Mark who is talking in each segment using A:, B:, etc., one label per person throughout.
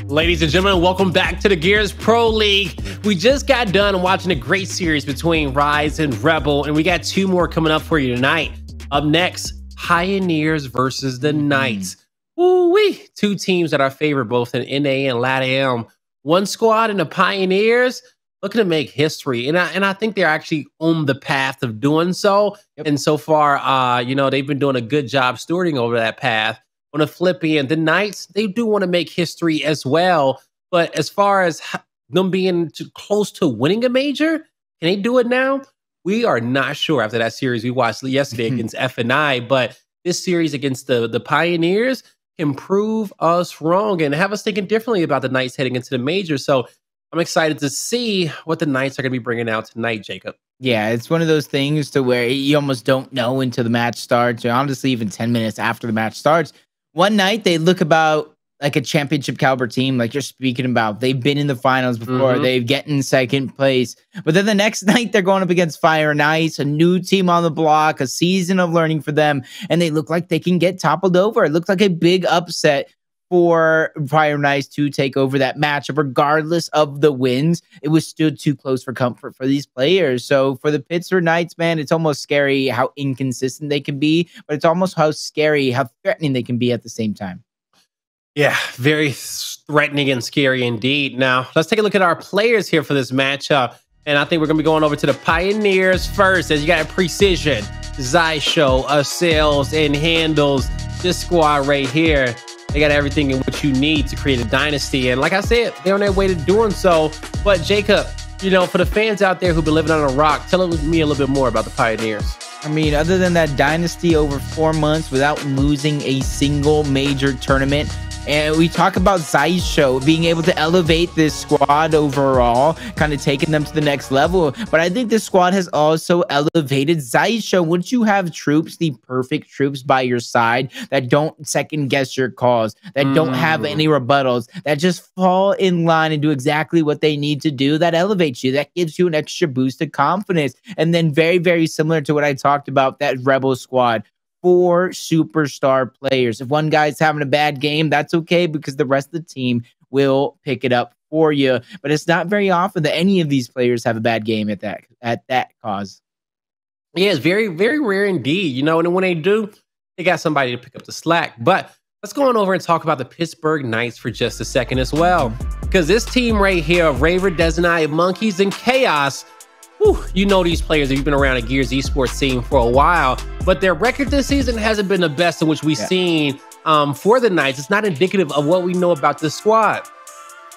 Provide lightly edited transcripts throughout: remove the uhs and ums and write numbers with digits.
A: Ladies and gentlemen, welcome back to the Gears Pro League. We just got done watching a great series between Rise and Rebel, and we got two more coming up for you tonight. Up next, Pioneers versus the Knights. Woo-wee! Two teams that are favored both in NA and LATAM. One squad in the Pioneers looking to make history, and I think they're actually on the path of doing so. Yep. And so far, they've been doing a good job stewarding over that path. On the flip end, the Knights, they do want to make history as well. But as far as them being close to winning a major, can they do it now? We are not sure after that series we watched yesterday against FNI. But this series against the Pioneers can prove us wrong and have us thinking differently about the Knights heading into the major. So I'm excited to see what the Knights are going to be bringing out tonight, Jacob.
B: Yeah, it's one of those things to where you almost don't know until the match starts, or honestly, even 10 minutes after the match starts. One night, they look about like a championship caliber team, like you're speaking about. They've been in the finals before. They've gotten second place. But then the next night, they're going up against Fire and Ice, a new team on the block, a season of learning for them. And they look like they can get toppled over. It looks like a big upset for Fire and Ice to take over that matchup. Regardless of the wins, it was still too close for comfort for these players. So for the Pittsburgh Knights, man, it's almost scary how inconsistent they can be, but it's almost how scary, how threatening they can be at the same time.
A: Yeah, very threatening and scary indeed. Now, let's take a look at our players here for this matchup. And I think we're going to be going over to the Pioneers first, as you got a Precision, Xysho, Acells, and Hndles. This squad right here, they got everything in what you need to create a dynasty. And like I said, they're on their way to doing so. But Jacob, for the fans out there who've been living on a rock, tell me a little bit more about the Pioneers.
B: I mean, other than that dynasty over 4 months without losing a single major tournament, and we talk about Xysho being able to elevate this squad overall, kind of taking them to the next level. But I think this squad has also elevated Xysho. Once you have troops, the perfect troops by your side that don't second guess your calls, that don't have any rebuttals, that just fall in line and do exactly what they need to do, that elevates you. That gives you an extra boost of confidence. And then very, very similar to what I talked about, that Rebel squad. 4 superstar players. If one guy's having a bad game, that's okay because the rest of the team will pick it up for you. But it's not very often that any of these players have a bad game at that cause.
A: Yeah, it's very, very rare indeed. And when they do, they got somebody to pick up the slack. But let's go on over and talk about the Pittsburgh Knights for just a second as well. Because this team right here, Raver, Dezonide, Monkyz, and Chaoz, these players if you've been around a Gears esports scene for a while, but their record this season hasn't been the best in which we've seen for the Knights. It's not indicative of what we know about this squad.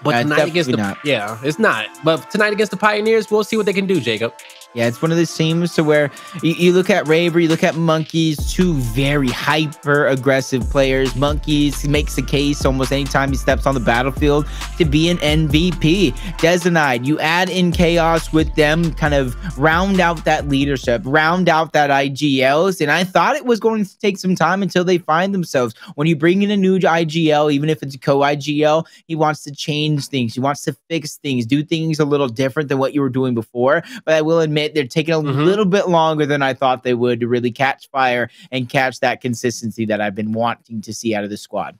A: But tonight against it's not. But tonight against the Pioneers, we'll see what they can do, Jacob.
B: Yeah, it's one of those teams to where you look at Raver, you look at Monkyz, 2 very hyper-aggressive players. Monkyz makes the case almost anytime he steps on the battlefield to be an MVP. Dezonide, you add in Chaoz with them, kind of round out that leadership, round out that IGLs, and I thought it was going to take some time until they find themselves. When you bring in a new IGL, even if it's a co-IGL, he wants to change things, he wants to fix things, do things a little different than what you were doing before, but I will admit they're taking a little bit longer than I thought they would to really catch fire and catch that consistency that I've been wanting to see out of the squad.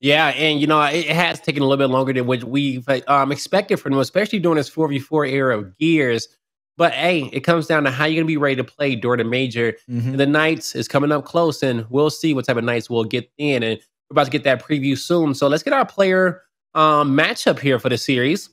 A: Yeah, and it has taken a little bit longer than what we've expected from them, especially during this 4v4 era of Gears. But hey, it comes down to how you're going to be ready to play during the major. And the Knights is coming up close, and we'll see what type of Knights we'll get in. And we're about to get that preview soon. So let's get our player matchup here for the series,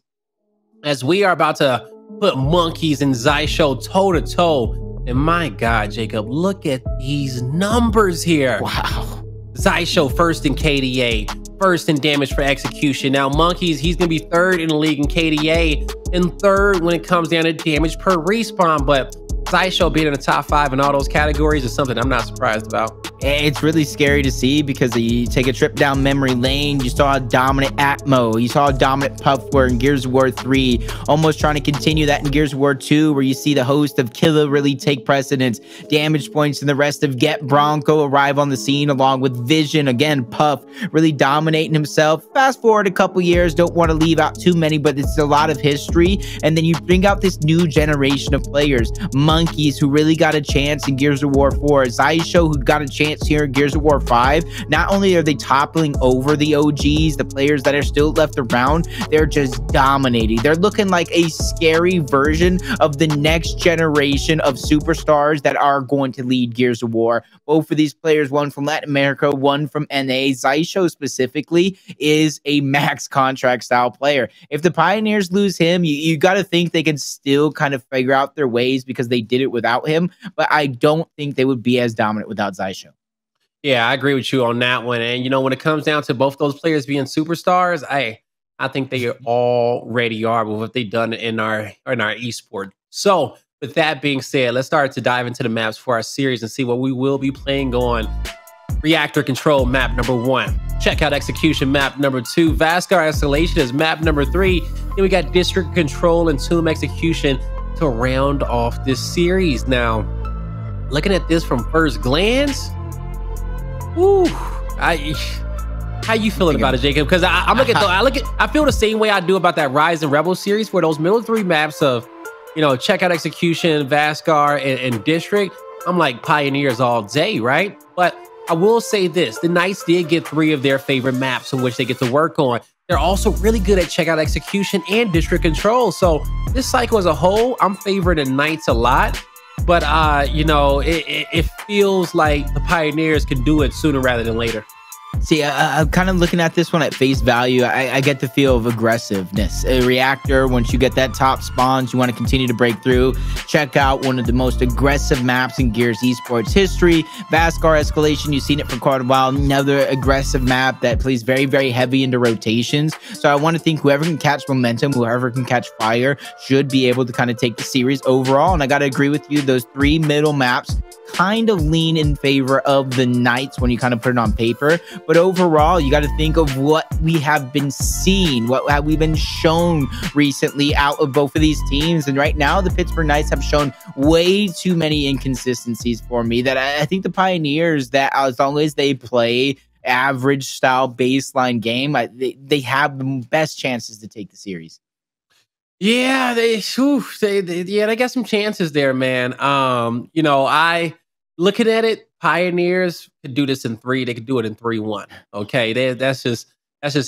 A: as we are about to put Monkyz and Xysho toe-to-toe. And my God, Jacob, look at these numbers here.
B: Wow.
A: Xysho first in KDA, first in damage for execution. Now, Monkyz, he's going to be 3rd in the league in KDA and 3rd when it comes down to damage per respawn. But Xysho being in the top 5 in all those categories is something I'm not surprised about.
B: It's really scary to see because you take a trip down memory lane. You saw a dominant Atmo. You saw a dominant Puffware in Gears of War 3. Almost trying to continue that in Gears of War 2, where you see the host of Killa really take precedence. Damage points and the rest of Get Bronco arrive on the scene along with Vision. Again, Puff really dominating himself. Fast forward a couple years. Don't want to leave out too many, but it's a lot of history. And then you bring out this new generation of players. Monkyz, who really got a chance in Gears of War 4, Xysho, who got a chance here in Gears of War 5. Not only are they toppling over the OGs, the players that are still left around, they're just dominating. They're looking like a scary version of the next generation of superstars that are going to lead Gears of War. Both of these players, one from Latin America, one from NA. Xysho specifically is a max contract style player. If the Pioneers lose him, you got to think they can still kind of figure out their ways because they did it without him. But I don't think they would be as dominant without Xysho.
A: Yeah, I agree with you on that one. And, you know, when it comes down to both those players being superstars, I think they already are with what they've done in our esport. So with that being said, let's start to dive into the maps for our series and see what we will be playing on. Reactor Control map number 1. Checkout Execution map number 2. Vasgar Escalation is map number 3. Then we got District Control and Tomb Execution to round off this series. Now, looking at this from first glance, ooh, how you feeling about it, Jacob? Because I feel the same way I do about that Rise and Rebel series, where those middle 3 maps of, you know, Checkout Execution, Vasgar, and District, I'm like Pioneers all day, right? But I will say this, the Knights did get 3 of their favorite maps in which they get to work on. They're also really good at Checkout Execution and District Control. So this cycle as a whole, I'm favoring the Knights a lot. But, you know, it feels like the Pioneers can do it sooner rather than later.
B: See, I'm kind of looking at this one at face value. I get the feel of aggressiveness. A Reactor, once you get that top spawns, you want to continue to break through. Check out one of the most aggressive maps in Gears esports history. Vasgar Escalation, you've seen it for quite a while. Another aggressive map that plays very, very heavy into rotations. So I want to think whoever can catch momentum, whoever can catch fire, should be able to kind of take the series overall. And I got to agree with you, those 3 middle maps kind of lean in favor of the Knights when you kind of put it on paper. But overall, you got to think of what we have been seeing, what have we been shown recently out of both of these teams. And right now, the Pittsburgh Knights have shown way too many inconsistencies for me that I think the Pioneers, that as long as they play average style baseline game, they have the best chances to take the series.
A: Yeah, they got some chances there, man. You know, looking at it, Pioneers could do this in 3. They could do it in 3-1. Okay, that's just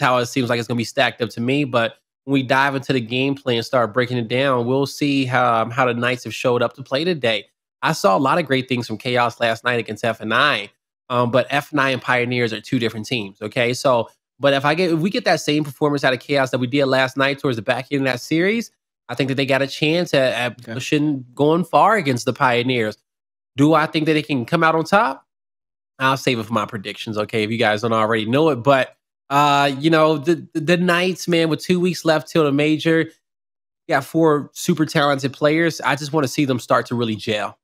A: how it seems like it's gonna be stacked up to me. But when we dive into the gameplay and start breaking it down, we'll see how the Knights have showed up to play today. I saw a lot of great things from Chaoz last night against F9, but F9 and Pioneers are 2 different teams. Okay, so. But if we get that same performance out of Chaoz that we did last night towards the back end of that series, I think that they got a chance at pushing, going far against the Pioneers. Do I think that they can come out on top? I'll save it for my predictions, okay, if you guys don't already know it. But, you know, the Knights, man, with 2 weeks left till the major, got 4 super talented players. I just want to see them start to really gel.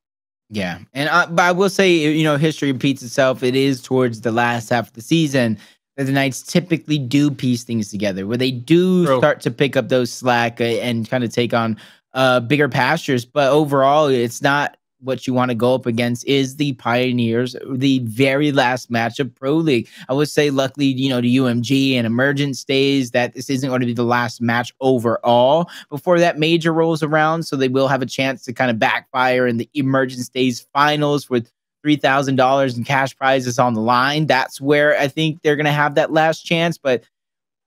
B: Yeah, and but I will say, you know, history repeats itself. It is towards the last half of the season that the Knights typically do piece things together, where they do start to pick up those slack and kind of take on bigger pastures. But overall, it's not what you want to go up against is the Pioneers, the very last match of Pro League. I would say, luckily, you know, the UMG and Emergence days, that this isn't going to be the last match overall before that major rolls around. So they will have a chance to kind of backfire in the Emergence days finals with $3,000 in cash prizes on the line. That's where I think they're going to have that last chance. But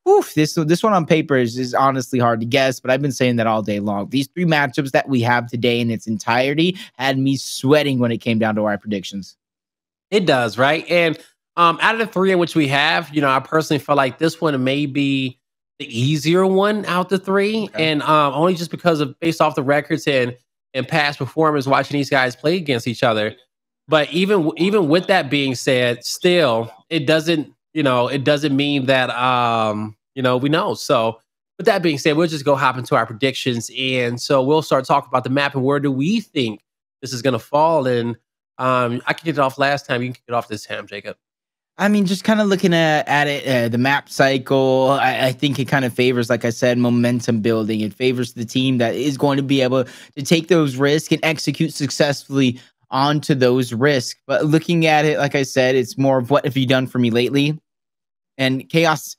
B: oof, this one on paper is honestly hard to guess, but I've been saying that all day long. These 3 matchups that we have today in its entirety had me sweating when it came down to our predictions.
A: It does, right? And out of the 3 in which we have, you know, I personally feel like this one may be the easier one out the 3. Okay. And only just because of based off the records and past performance watching these guys play against each other. But even with that being said, still, it doesn't mean that, you know, we know. So with that being said, we'll just go hop into our predictions. And so we'll start talking about the map and where do we think this is going to fall. And I kicked it off last time. You can kick it off this time, Jacob.
B: I mean, just kind of looking at it, the map cycle, I think it kind of favors, like I said, momentum building. It favors the team that is going to be able to take those risks and execute successfully onto those risks. But looking at it, like I said, it's more of what have you done for me lately? And Chaoz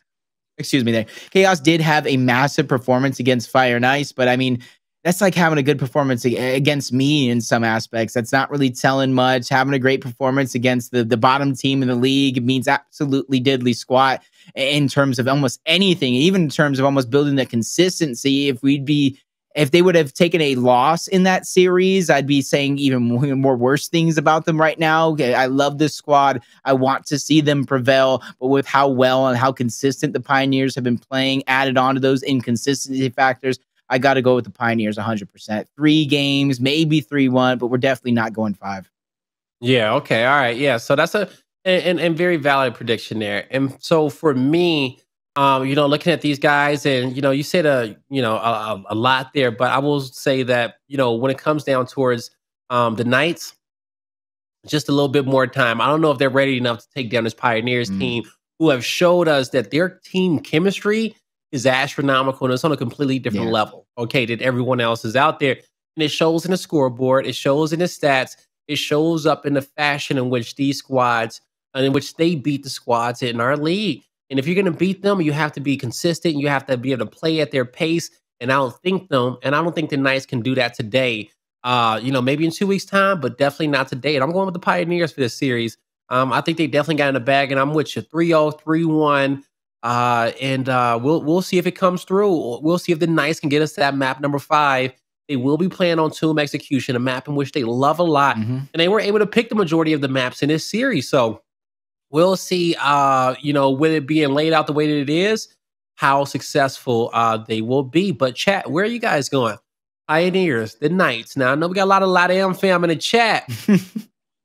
B: did have a massive performance against Fire and Ice, but I mean, That's like having a good performance against me in some aspects. That's not really telling much. Having a great performance against the bottom team in the league means absolutely diddly squat in terms of almost anything, even in terms of almost building the consistency. If they would have taken a loss in that series, I'd be saying even more worse things about them right now. I love this squad. I want to see them prevail, but with how well and how consistent the Pioneers have been playing, added on to those inconsistency factors, I got to go with the Pioneers 100%. 3 games, maybe 3-1, but we're definitely not going 5.
A: Yeah. Okay. All right. Yeah. So that's a and very valid prediction there. And so for me, looking at these guys, and you said a lot there, but I will say that when it comes down towards the Knights, just a little bit more time. I don't know if they're ready enough to take down this Pioneers team, who have showed us that their team chemistry is astronomical and it's on a completely different level, okay, than everyone else is out there. And it shows in the scoreboard, it shows in the stats, it shows up in the fashion in which these squads, and in which they beat the squads in our league. And if you're going to beat them, you have to be consistent. You have to be able to play at their pace. And I don't think the Knights can do that today. Maybe in 2 weeks' time, but definitely not today. And I'm going with the Pioneers for this series. I think they definitely got in the bag, and I'm with you. 3-0, 3-1. We'll see if it comes through. We'll see if the Knights can get us to that map number 5. They will be playing on Tomb Execution, a map in which they love a lot. And they were able to pick the majority of the maps in this series. So we'll see, with it being laid out the way that it is, how successful they will be. But chat, where are you guys going? Pioneers, the Knights. Now, I know we got a lot of LATAM fam in the chat,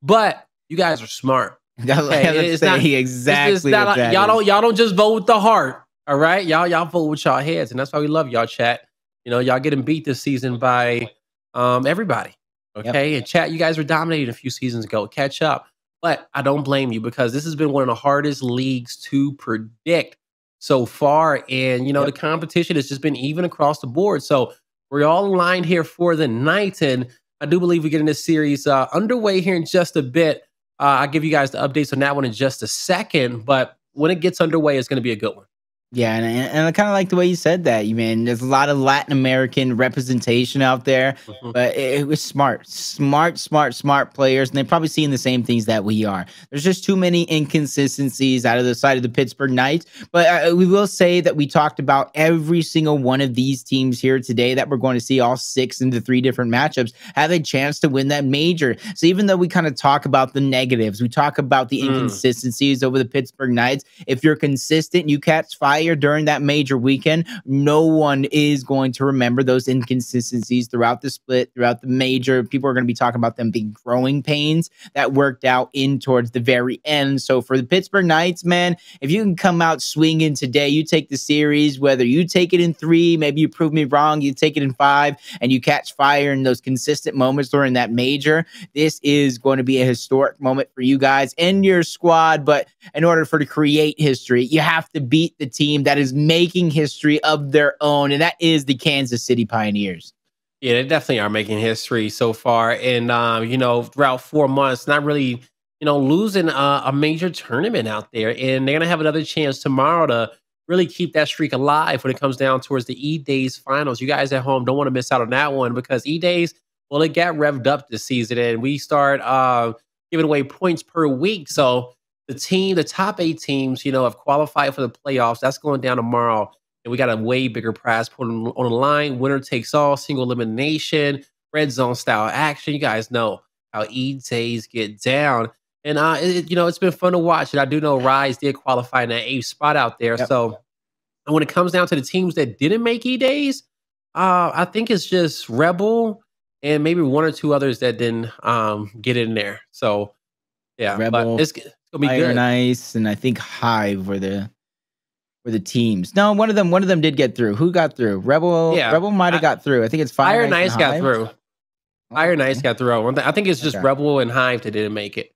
A: but you guys are smart. Okay? It's not exactly y'all don't just vote with the heart. All right, y'all vote with y'all heads, and that's why we love y'all, chat. Y'all getting beat this season by everybody. Okay, and chat, you guys were dominated a few seasons ago. Catch up. But I don't blame you, because this has been one of the hardest leagues to predict so far. And, the competition has just been even across the board. So we're all aligned here for the Knights. And I do believe we're getting this series underway here in just a bit. I'll give you guys the updates on that one in just a second. But when it gets underway, it's going to be a good one.
B: Yeah, and I kind of like the way you said that. There's a lot of Latin American representation out there, but it was smart players, and they're probably seeing the same things that we are. There's just too many inconsistencies out of the side of the Pittsburgh Knights, but we will say that we talked about every single one of these teams here today, that we're going to see all 6 into 3 different matchups have a chance to win that major. So even though we kind of talk about the negatives, we talk about the inconsistencies over the Pittsburgh Knights, if you're consistent, you catch fire during that major weekend, no one is going to remember those inconsistencies throughout the split, throughout the major. People are going to be talking about them being growing pains that worked out in towards the very end. So for the Pittsburgh Knights, man, if you can come out swinging today, you take the series, whether you take it in 3, maybe you prove me wrong, you take it in 5, and you catch fire in those consistent moments during that major, this is going to be a historic moment for you guys and your squad. But in order to create history, you have to beat the team that is making history of their own, and that is the Kansas City Pioneers.
A: Yeah, they definitely are making history so far. And, throughout 4 months, not really, losing a major tournament out there. And they're going to have another chance tomorrow to really keep that streak alive when it comes down towards the E-Days finals. You guys at home don't want to miss out on that one, because E-Days, well, it got revved up this season, and we start giving away points per week. So the top 8 teams, have qualified for the playoffs. That's going down tomorrow. And we got a way bigger prize put on the line. Winner takes all, single elimination, red zone style action. You guys know how E-Days get down. And, it's been fun to watch. And I do know Rise did qualify in that 8th spot out there. Yep. So when it comes down to the teams that didn't make E-Days, I think it's just Rebel and maybe 1 or 2 others that didn't get in there. So, yeah,
B: Rebel,
A: but it's gonna be good.
B: Nice, and I think Hive were the teams. No, one of them did get through. Who got through? Rebel. Yeah, Rebel might have got through. I think it's
A: Fire Nice got through. Fire Nice got through. I think it's just Rebel and Hive that didn't make it.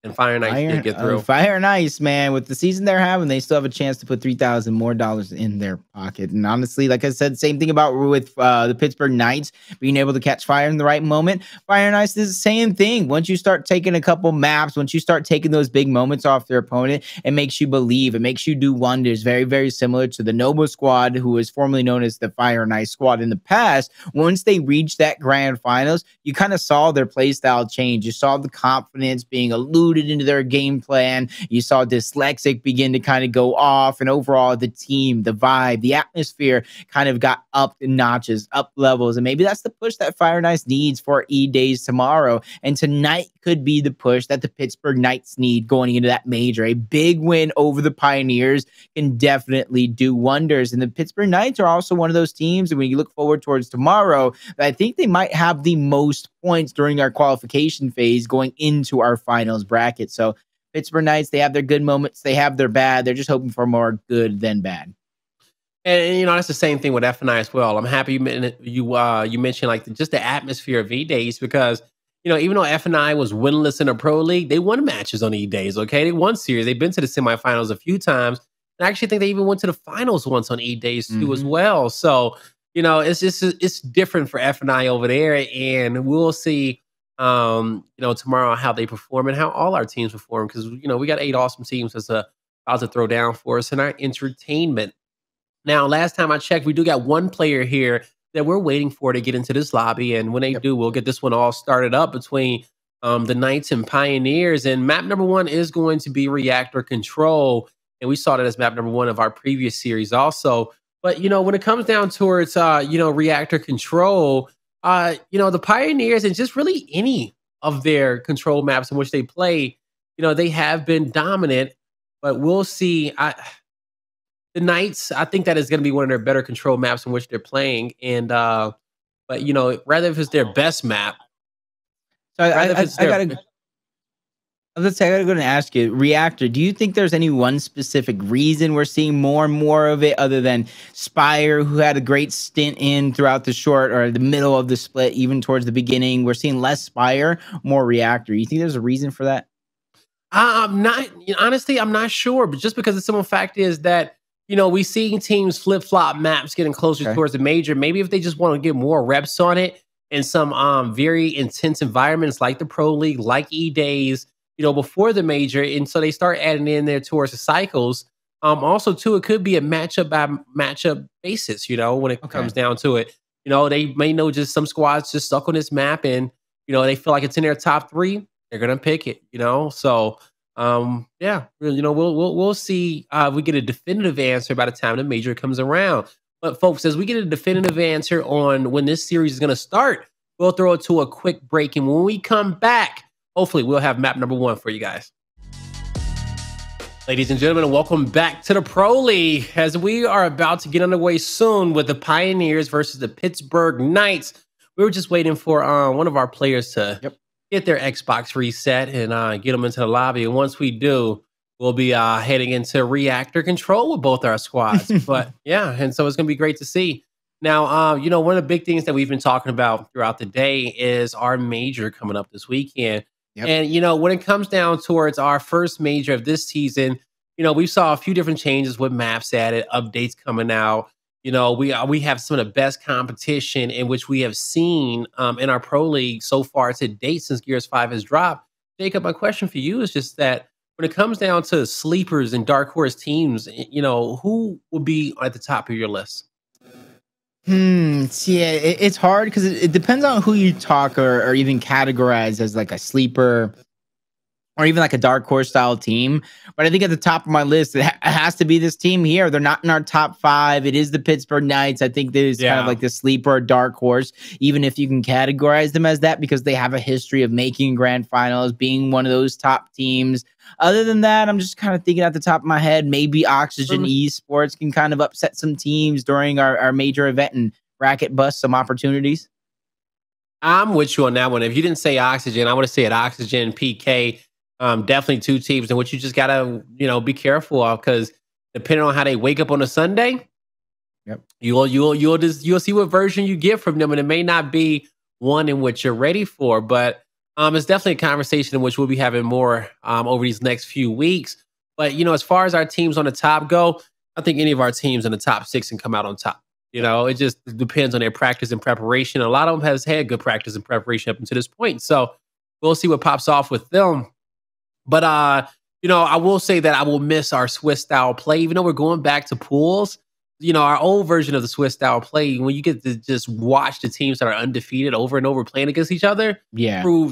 A: and Fire and Ice did get through.
B: Fire and Ice, man, with the season they're having, they still have a chance to put $3,000 more in their pocket. And honestly, like I said, same thing about with the Pittsburgh Knights being able to catch fire in the right moment. Fire and Ice is the same thing. Once you start taking a couple maps, once you start taking those big moments off their opponent, it makes you believe. It makes you do wonders. Very, very similar to the Noble Squad, who was formerly known as the Fire and Ice Squad in the past. Once they reached that grand finals, you kind of saw their play style change. You saw the confidence being alluded into their game plan. You saw Dyslexic begin to kind of go off, and overall the team, the vibe, the atmosphere kind of got up notches, up levels. And maybe that's the push that Fire and Ice needs for E-Days tomorrow. And tonight could be the push that the Pittsburgh Knights need going into that major. A big win over the Pioneers can definitely do wonders. And the Pittsburgh Knights are also one of those teams, and when you look forward towards tomorrow, I think they might have the most points during our qualification phase going into our finals bracket. So Pittsburgh Knights, they have their good moments, they have their bad. They're just hoping for more good than bad.
A: And you know, that's the same thing with F&I as well. I'm happy you mentioned like just the atmosphere of E-Days, because you know, even though F&I was winless in a pro league, they won matches on E-Days. Okay, they won series. They've been to the semifinals a few times. And I actually think they even went to the finals once on E-Days too as well. So you know, it's different for F&I over there, and we'll see. You know, tomorrow how they perform and how all our teams perform, because you know we got 8 awesome teams that's about to throw down for us in our entertainment. Now, last time I checked, we do got one player here that we're waiting for to get into this lobby, and when they do, we'll get this one all started up between the Knights and Pioneers. And map number 1 is going to be Reactor Control, and we saw that as map number 1 of our previous series also. But you know, when it comes down towards you know, Reactor Control, you know, the Pioneers and just really any of their control maps in which they play, you know, they have been dominant. But we'll see. The Knights, I think that is going to be one of their better control maps in which they're playing. And but you know, rather if it's their best map,
B: so I gotta go and ask you, Reactor, do you think there's any one specific reason we're seeing more and more of it, other than Spire, who had a great stint in throughout the short or the middle of the split, even towards the beginning? We're seeing less Spire, more Reactor. You think there's a reason for that?
A: I'm not, honestly, I'm not sure. But just because the simple fact is that, you know, we see teams flip-flop maps getting closer towards the major. Maybe if they just want to get more reps on it in some very intense environments like the Pro League, like E-Days, you know, before the major, and so they start adding in there towards the cycles. Also, too, it could be a matchup by matchup basis. You know, when it comes down to it, you know, they may know just some squads just stuck on this map, and you know, they feel like it's in their top 3. They're gonna pick it. You know, so yeah, you know, we'll see if we get a definitive answer by the time the major comes around. But folks, as we get a definitive answer on when this series is gonna start, we'll throw it to a quick break, and when we come back, hopefully we'll have map number 1 for you guys. Ladies and gentlemen, welcome back to the Pro League, as we are about to get underway soon with the Pioneers versus the Pittsburgh Knights. We were just waiting for one of our players to get their Xbox reset and get them into the lobby. And once we do, we'll be heading into Reactor Control with both our squads. But yeah, and so it's going to be great to see. Now, you know, one of the big things that we've been talking about throughout the day is our major coming up this weekend. And, you know, when it comes down towards our first major of this season, you know, we saw a few different changes with maps added, updates coming out. You know, we have some of the best competition in which we have seen in our Pro League so far to date since Gears 5 has dropped. Jacob, my question for you is just that when it comes down to sleepers and dark horse teams, you know, who would be at the top of your list?
B: Yeah, it's hard because it depends on who you talk or even categorize as like a sleeper or even like a dark horse style team. But I think at the top of my list, it has to be this team here. They're not in our top 5. It is the Pittsburgh Knights. I think there's kind of like the sleeper dark horse, even if you can categorize them as that, because they have a history of making grand finals, being one of those top teams. Other than that, I'm just kind of thinking at the top of my head, maybe Oxygen Esports can kind of upset some teams during our major event and bracket bust some opportunities.
A: I'm with you on that one. If you didn't say Oxygen, I would have said Oxygen, PK. Definitely 2 teams in which you just gotta, you know, be careful of, because depending on how they wake up on a Sunday, you'll see what version you get from them, and it may not be one in which you're ready for. But It's definitely a conversation in which we'll be having more over these next few weeks. But, as far as our teams on the top go, I think any of our teams in the top 6 can come out on top. It just depends on their practice and preparation. A lot of them has had good practice and preparation up until this point. So we'll see what pops off with them. But, I will say that I will miss our Swiss style play, even though we're going back to pools. Our old version of the Swiss style play, when you get to just watch the teams that are undefeated over and over playing against each other,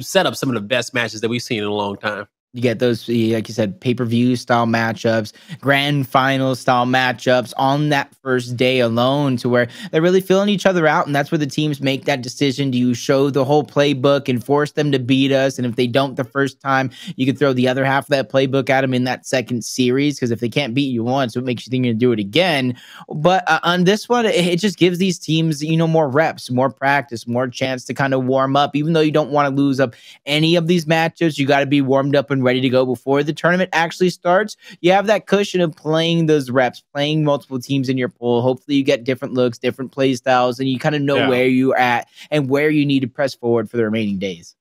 A: set up some of the best matches that we've seen in a long time.
B: You get those, like you said, pay-per-view style matchups, grand final style matchups on that first day alone, to where they're really feeling each other out. And that's where the teams make that decision. Do you show the whole playbook and force them to beat us? And if they don't the first time, you can throw the other half of that playbook at them in that second series. Because if they can't beat you once, it makes you think you're going to do it again. But on this one, it just gives these teams, more reps, more practice, more chance to kind of warm up. Even though you don't want to lose up any of these matches, you got to be warmed up and ready to go before the tournament actually starts. You have that cushion of playing those reps, playing multiple teams in your pool. Hopefully you get different looks, different play styles, and you kind of know where you're at and where you need to press forward for the remaining days.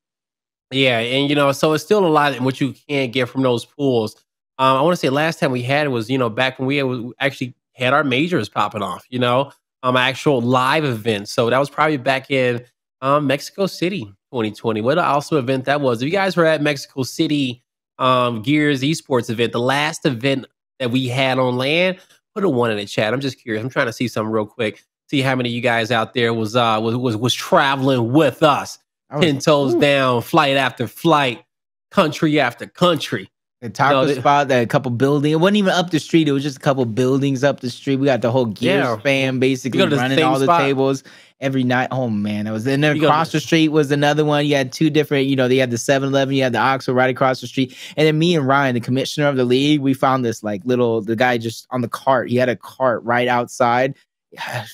A: Yeah, and so it's still a lot in what you can't get from those pools. I want to say last time we had it was, back when we actually had our majors popping off, actual live events. So that was probably back in Mexico City 2020. What also event that was. If you guys were at Mexico City Gears esports event, the last event that we had on land, put a 1 in the chat. I'm just curious. I'm trying to see something real quick. See how many of you guys out there was traveling with us. 10 toes down, flight after flight, country after country.
B: The taco spot, that couple buildings. It wasn't even up the street. It was just a couple buildings up the street. We got the whole Gears fam basically running all the tables every night. Oh, man. That was, and then across the street was another one. You had two different, they had the 7-Eleven, you had the Oxo right across the street. And then me and Ryan, the commissioner of the league, we found this the guy just on the cart. He had a cart right outside.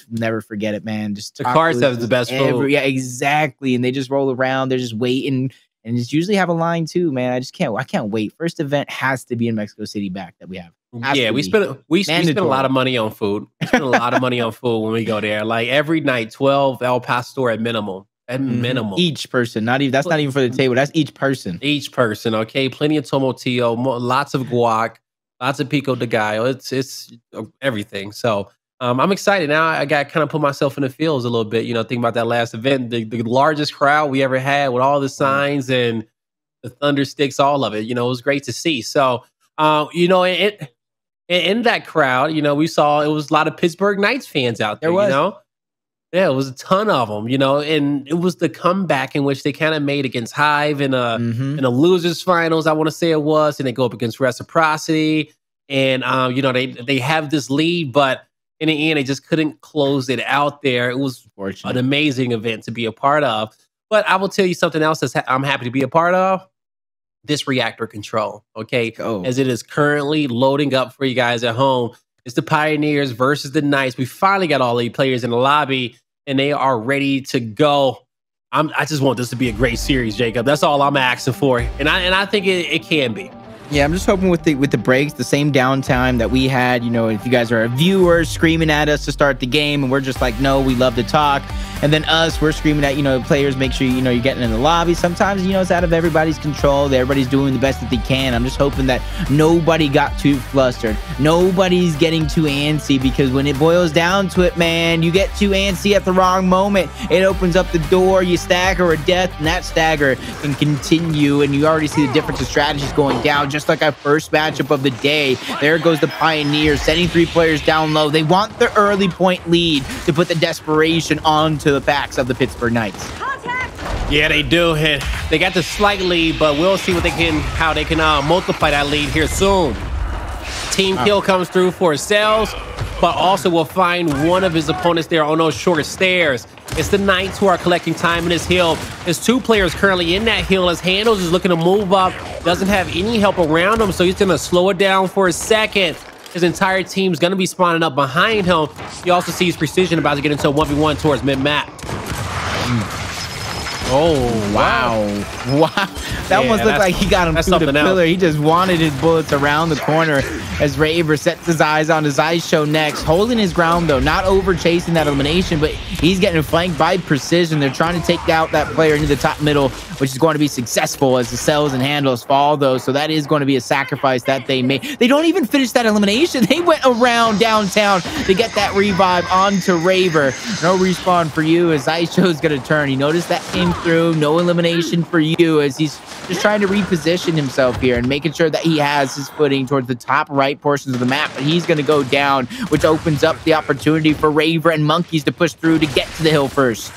B: Never forget it, man. Just
A: the carts have the best food.
B: Yeah, exactly. And they just roll around. They're just waiting. And it's usually have a line too, man. I can't wait. First event has to be in Mexico City back that we have.
A: We spend a lot of money on food. We spend a lot of money on food when we go there. Like every night, 12 El Pastor at minimum. At minimum.
B: Each person. Not even for the table. That's each person.
A: Each person, okay? Plenty of tomatillo, lots of guac, lots of pico de gallo. It's everything. So I'm excited now. I got to kind of put myself in the fields a little bit, think about that last event, the largest crowd we ever had with all the signs and the thunder sticks, all of it, it was great to see. So, in that crowd, we saw, it was a lot of Pittsburgh Knights fans out there, Yeah, it was a ton of them, and it was the comeback in which they kind of made against Hive in a losers finals, I want to say it was, and they go up against Reciprocity, and, they have this lead, but in the end, they just couldn't close it out there. It was an amazing event to be a part of. But I will tell you something else I'm happy to be a part of. This Reactor control, okay? As it is currently loading up for you guys at home. It's the Pioneers versus the Knights. We finally got all the players in the lobby, and they are ready to go. I just want this to be a great series, Jacob. That's all I'm asking for. And I think it can be.
B: Yeah, I'm just hoping with the breaks, the same downtime that we had, if you guys are a viewer screaming at us to start the game and we're just like, no, we love to talk. And then we're screaming at, players, make sure, you're getting in the lobby. Sometimes, it's out of everybody's control. Everybody's doing the best that they can. I'm just hoping that nobody got too flustered. Nobody's getting too antsy, because when it boils down to it, man, you get too antsy at the wrong moment. It opens up the door, you stagger a death, and that stagger can continue. And you already see the difference of strategies going down. Just like our first matchup of the day, there goes the Pioneers, sending 3 players down low. They want the early point lead to put the desperation onto the backs of the Pittsburgh Knights.
A: Yeah, they do. They got the slight lead, but we'll see how they can multiply that lead here soon. Team kill comes through for Acells, but also will find one of his opponents there on those short stairs. It's the Knights who are collecting time in this hill. There's 2 players currently in that hill as Hndles is looking to move up. Doesn't have any help around him, so he's going to slow it down for a second. His entire team's going to be spawning up behind him. You also see his precision about to get into a 1v1 towards mid-map.
B: Oh, wow. That almost looked like he got him through the pillar. He just wanted his bullets around the corner. as Raver sets his eyes on his Xysho next, holding his ground though, not over chasing that elimination, but he's getting flanked by Precision. They're trying to take out that player into the top middle, which is going to be successful as the Acells and Hndles fall though. So that is going to be a sacrifice that they made. They don't even finish that elimination. They went around downtown to get that revive onto Raver. No respawn for you as Xysho's going to turn. You notice that came through. No elimination for you as he's just trying to reposition himself here and making sure that he has his footing towards the top right portions of the map. But he's going to go down, which opens up the opportunity for Raver and Monkyz to push through to get to the hill first.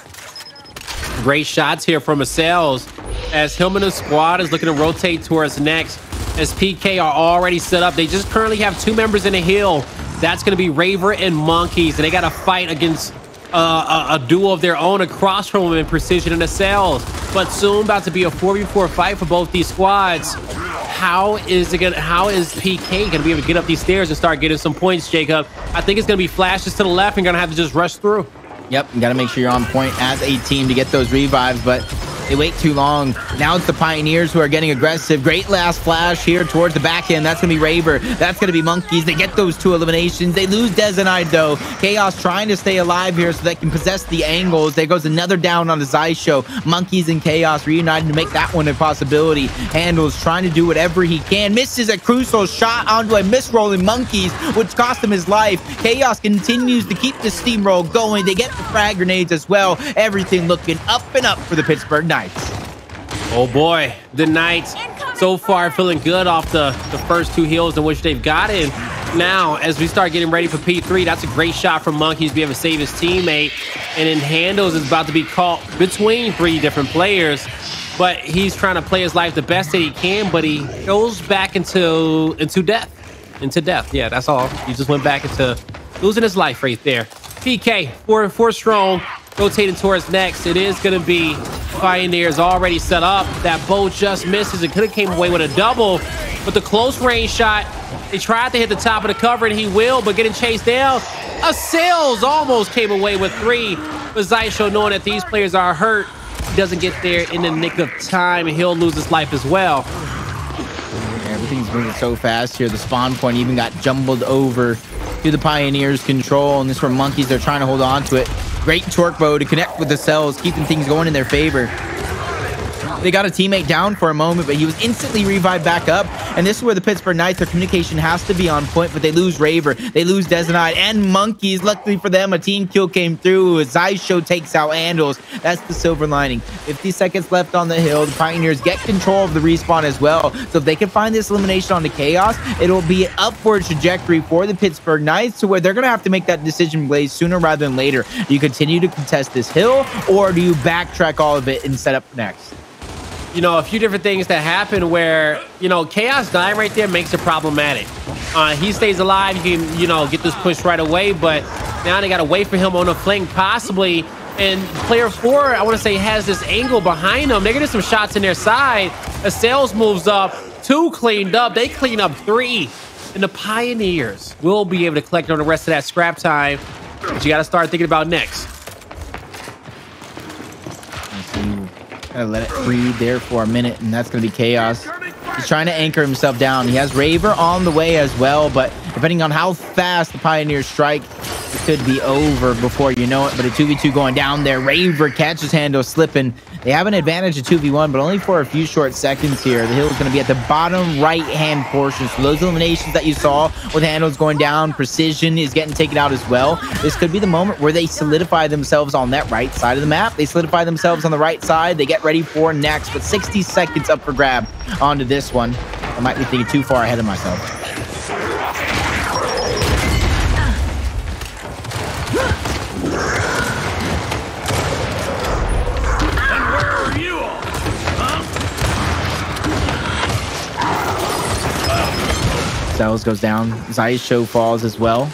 A: Great shots here from Acells as him and his squad is looking to rotate towards next. As PK are already set up, they just currently have 2 members in the hill. That's going to be Raver and Monkyz, and they got to fight against a duo of their own across from them in Precision and Acells. But soon about to be a 4v4 fight for both these squads. How is PK gonna be able to get up these stairs and start getting some points, Jacob? I think it's gonna be flashes to the left and gonna have to just rush through.
B: Yep, you gotta make sure you're on point as a team to get those revives, but they wait too long. Now it's the Pioneers who are getting aggressive. Great last flash here towards the back end. That's gonna be Raver. That's gonna be Monkyz. They get those 2 eliminations. They lose Dezonide though. Chaoz trying to stay alive here so they can possess the angles. There goes another down on the Xysho. Monkyz and Chaoz reuniting to make that one a possibility. Hndles trying to do whatever he can. Misses a crucial shot onto a misrolling Monkyz, which cost him his life. Chaoz continues to keep the steamroll going. They get the frag grenades as well. Everything looking up and up for the Pittsburgh Knights.
A: Oh boy, the Knights so far feeling good off the first 2 hills in which they've gotten. Now, as we start getting ready for P3, that's a great shot from Monkyz to be able to save his teammate. And then Hndles is about to be caught between 3 different players. But he's trying to play his life the best that he can, but he goes back into death. Yeah, that's all. He just went back into losing his life right there. PK, 4 strong, rotating towards next. It is going to be Pioneers already set up. That bow just misses. It could have came away with a double, but the close range shot, they tried to hit the top of the cover, and he will, but getting chased down. Acells almost came away with 3, but Xysho, knowing that these players are hurt, he doesn't get there in the nick of time, and he'll lose his life as well.
B: Everything's moving so fast here. The spawn point even got jumbled over to the Pioneers' control, and this is where Monkyz, they're trying to hold on to it. Great torque bow to connect with the Acells, keeping things going in their favor. They got a teammate down for a moment, but he was instantly revived back up. And this is where the Pittsburgh Knights, their communication has to be on point, but they lose Raver. They lose Dezonide and Monkyz. Luckily for them, a team kill came through as Xysho takes out Hndles. That's the silver lining. 50 seconds left on the hill. The Pioneers get control of the respawn as well. So if they can find this elimination on the Chaoz, it'll be an upward trajectory for the Pittsburgh Knights to where they're going to have to make that decision, Blaze, sooner rather than later. Do you continue to contest this hill, or do you backtrack all of it and set up next?
A: You know, a few different things that happen where, you know, Chaoz dying right there makes it problematic. He stays alive, you can, you know, get this push right away, but now they got to wait for him on the flank possibly. And player 4, I want to say, has this angle behind them. They're getting some shots in their side. Acells moves up, 2 cleaned up. They clean up 3. And the Pioneers will be able to collect on the rest of that scrap time. But you got to start thinking about next.
B: Gotta let it breathe there for a minute, and that's gonna be Chaoz. He's trying to anchor himself down. He has Raver on the way as well, but depending on how fast the Pioneers strike, it could be over before you know it. But a 2v2 going down there. Raver catches Hndles slipping. They have an advantage of 2v1, but only for a few short seconds here. The hill is going to be at the bottom right-hand portion. So those eliminations that you saw with Hndles going down, Precision is getting taken out as well. This could be the moment where they solidify themselves on that right side of the map. They solidify themselves on the right side. They get ready for next, but 60 seconds up for grab onto this one. I might be thinking too far ahead of myself. Acells goes down. Xysho falls as well.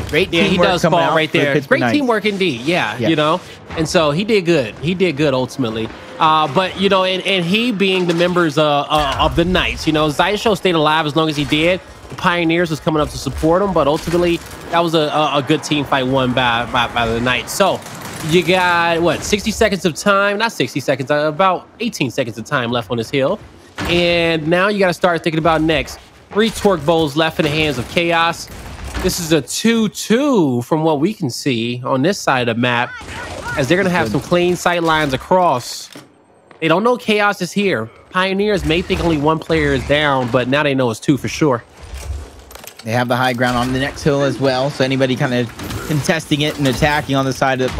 B: Great teamwork.
A: He does fall right there. Great
B: Knights.
A: Teamwork indeed. Yeah, you know. And so he did good. He did good ultimately. But, you know, and he being the members of the Knights, you know, Xysho stayed alive as long as he did. The Pioneers was coming up to support him, but ultimately that was a good team fight won by the Knights. So you got, what, 60 seconds of time? Not 60 seconds, about 18 seconds of time left on this hill. And now you got to start thinking about next. 3 torque bows left in the hands of Chaoz. This is a 2-2 from what we can see on this side of the map, as they're going to have some clean sight lines across. They don't know Chaoz is here. Pioneers may think only 1 player is down, but now they know it's 2 for sure.
B: They have the high ground on the next hill as well, so anybody kind of contesting it and attacking on the side of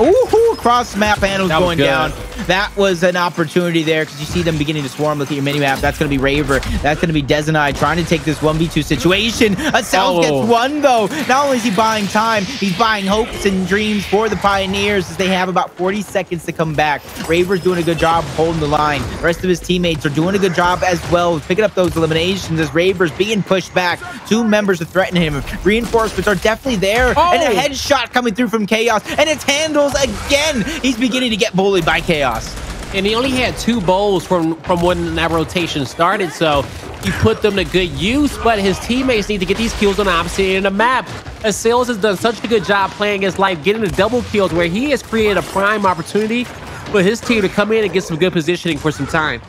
B: cross map Hndles going down. That was an opportunity there, because you see them beginning to swarm. Look at your mini map. That's going to be Raver. That's going to be Dezonide trying to take this 1v2 situation. Acells gets one though. Not only is he buying time, he's buying hopes and dreams for the Pioneers, as they have about 40 seconds to come back. Raver's doing a good job holding the line. The rest of his teammates are doing a good job as well, picking up those eliminations as Raver's being pushed back. 2 members of threaten him. Reinforcements are definitely there, and a headshot coming through from Chaoz, and it's Hndles again. He's beginning to get bullied by Chaoz,
A: and he only had 2 bowls from when that rotation started, so he put them to good use. But his teammates need to get these kills on the opposite end of the map. Acells has done such a good job playing his life, getting the double kills, where he has created a prime opportunity for his team to come in and get some good positioning for some time.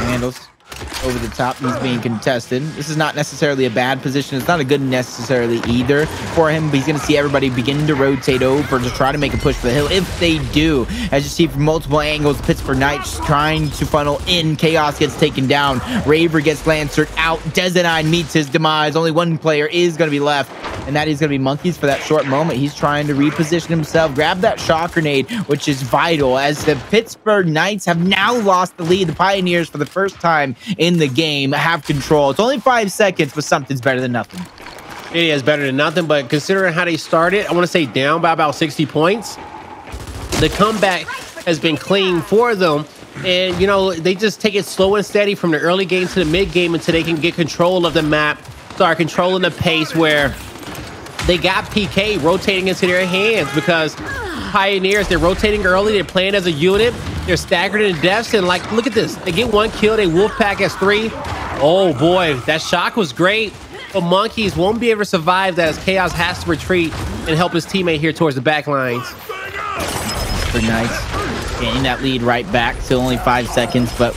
B: Hndles over the top, he's being contested. This is not necessarily a bad position. It's not a good necessarily either for him, but he's going to see everybody begin to rotate over to try to make a push for the hill. If they do, as you see from multiple angles, Pittsburgh Knights trying to funnel in. Chaoz gets taken down. Raver gets lancered out. Dezonide meets his demise. Only 1 player is going to be left, and that is going to be Monkyz for that short moment. He's trying to reposition himself, grab that shock grenade, which is vital, as the Pittsburgh Knights have now lost the lead. The Pioneers, for the first time in the game, have control. It's only 5 seconds, but something's better than nothing.
A: It is better than nothing, but considering how they started, I want to say down by about 60 points. The comeback has been clean for them, and you know, they just take it slow and steady from the early game to the mid game until they can get control of the map, start controlling the pace, where they got PK rotating into their hands, because Pioneers, they're rotating early, they're playing as a unit, they're staggered in deaths, and like, look at this, they get 1 kill, they Wolfpack as 3. Oh boy, that shock was great, but Monkyz won't be able to survive that, as Chaoz has to retreat and help his teammate here towards the back lines.
B: Pretty nice, gaining that lead right back. Still only 5 seconds, but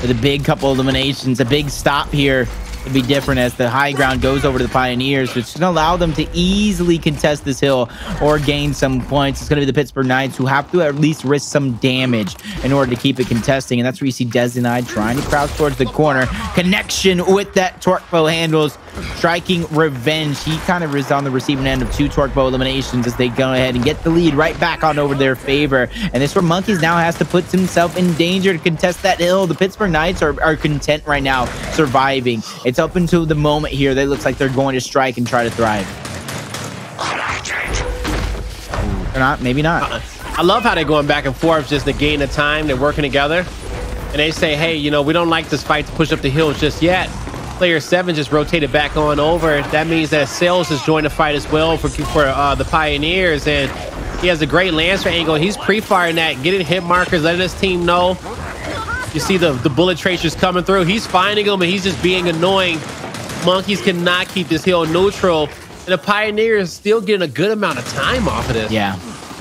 B: with a big couple eliminations, a big stop here to be different, as the high ground goes over to the Pioneers, which is going to allow them to easily contest this hill or gain some points. It's going to be the Pittsburgh Knights who have to at least risk some damage in order to keep it contesting, and that's where you see Dezonide trying to crouch towards the corner. Connection with that torque bow Hndles, striking revenge. He kind of is on the receiving end of 2 torque bow eliminations, as they go ahead and get the lead right back on over their favor. And this is where Monkyz now has to put himself in danger to contest that hill. The Pittsburgh Knights are content right now, surviving. It's up until the moment here that looks like they're going to strike and try to thrive. Or not, maybe not.
A: I love how they're going back and forth just to gain the time. They're working together, and they say, hey, you know, we don't like this fight to push up the hill just yet. Player 7 just rotated back on over. That means that Acells has joined the fight as well for the Pioneers, and he has a great Lancer angle. He's pre-firing that, getting hit markers, letting his team know. You see the bullet tracers coming through. He's finding them, and he's just being annoying. Monkyz cannot keep this hill neutral, and the Pioneers still getting a good amount of time off of this.
B: Yeah,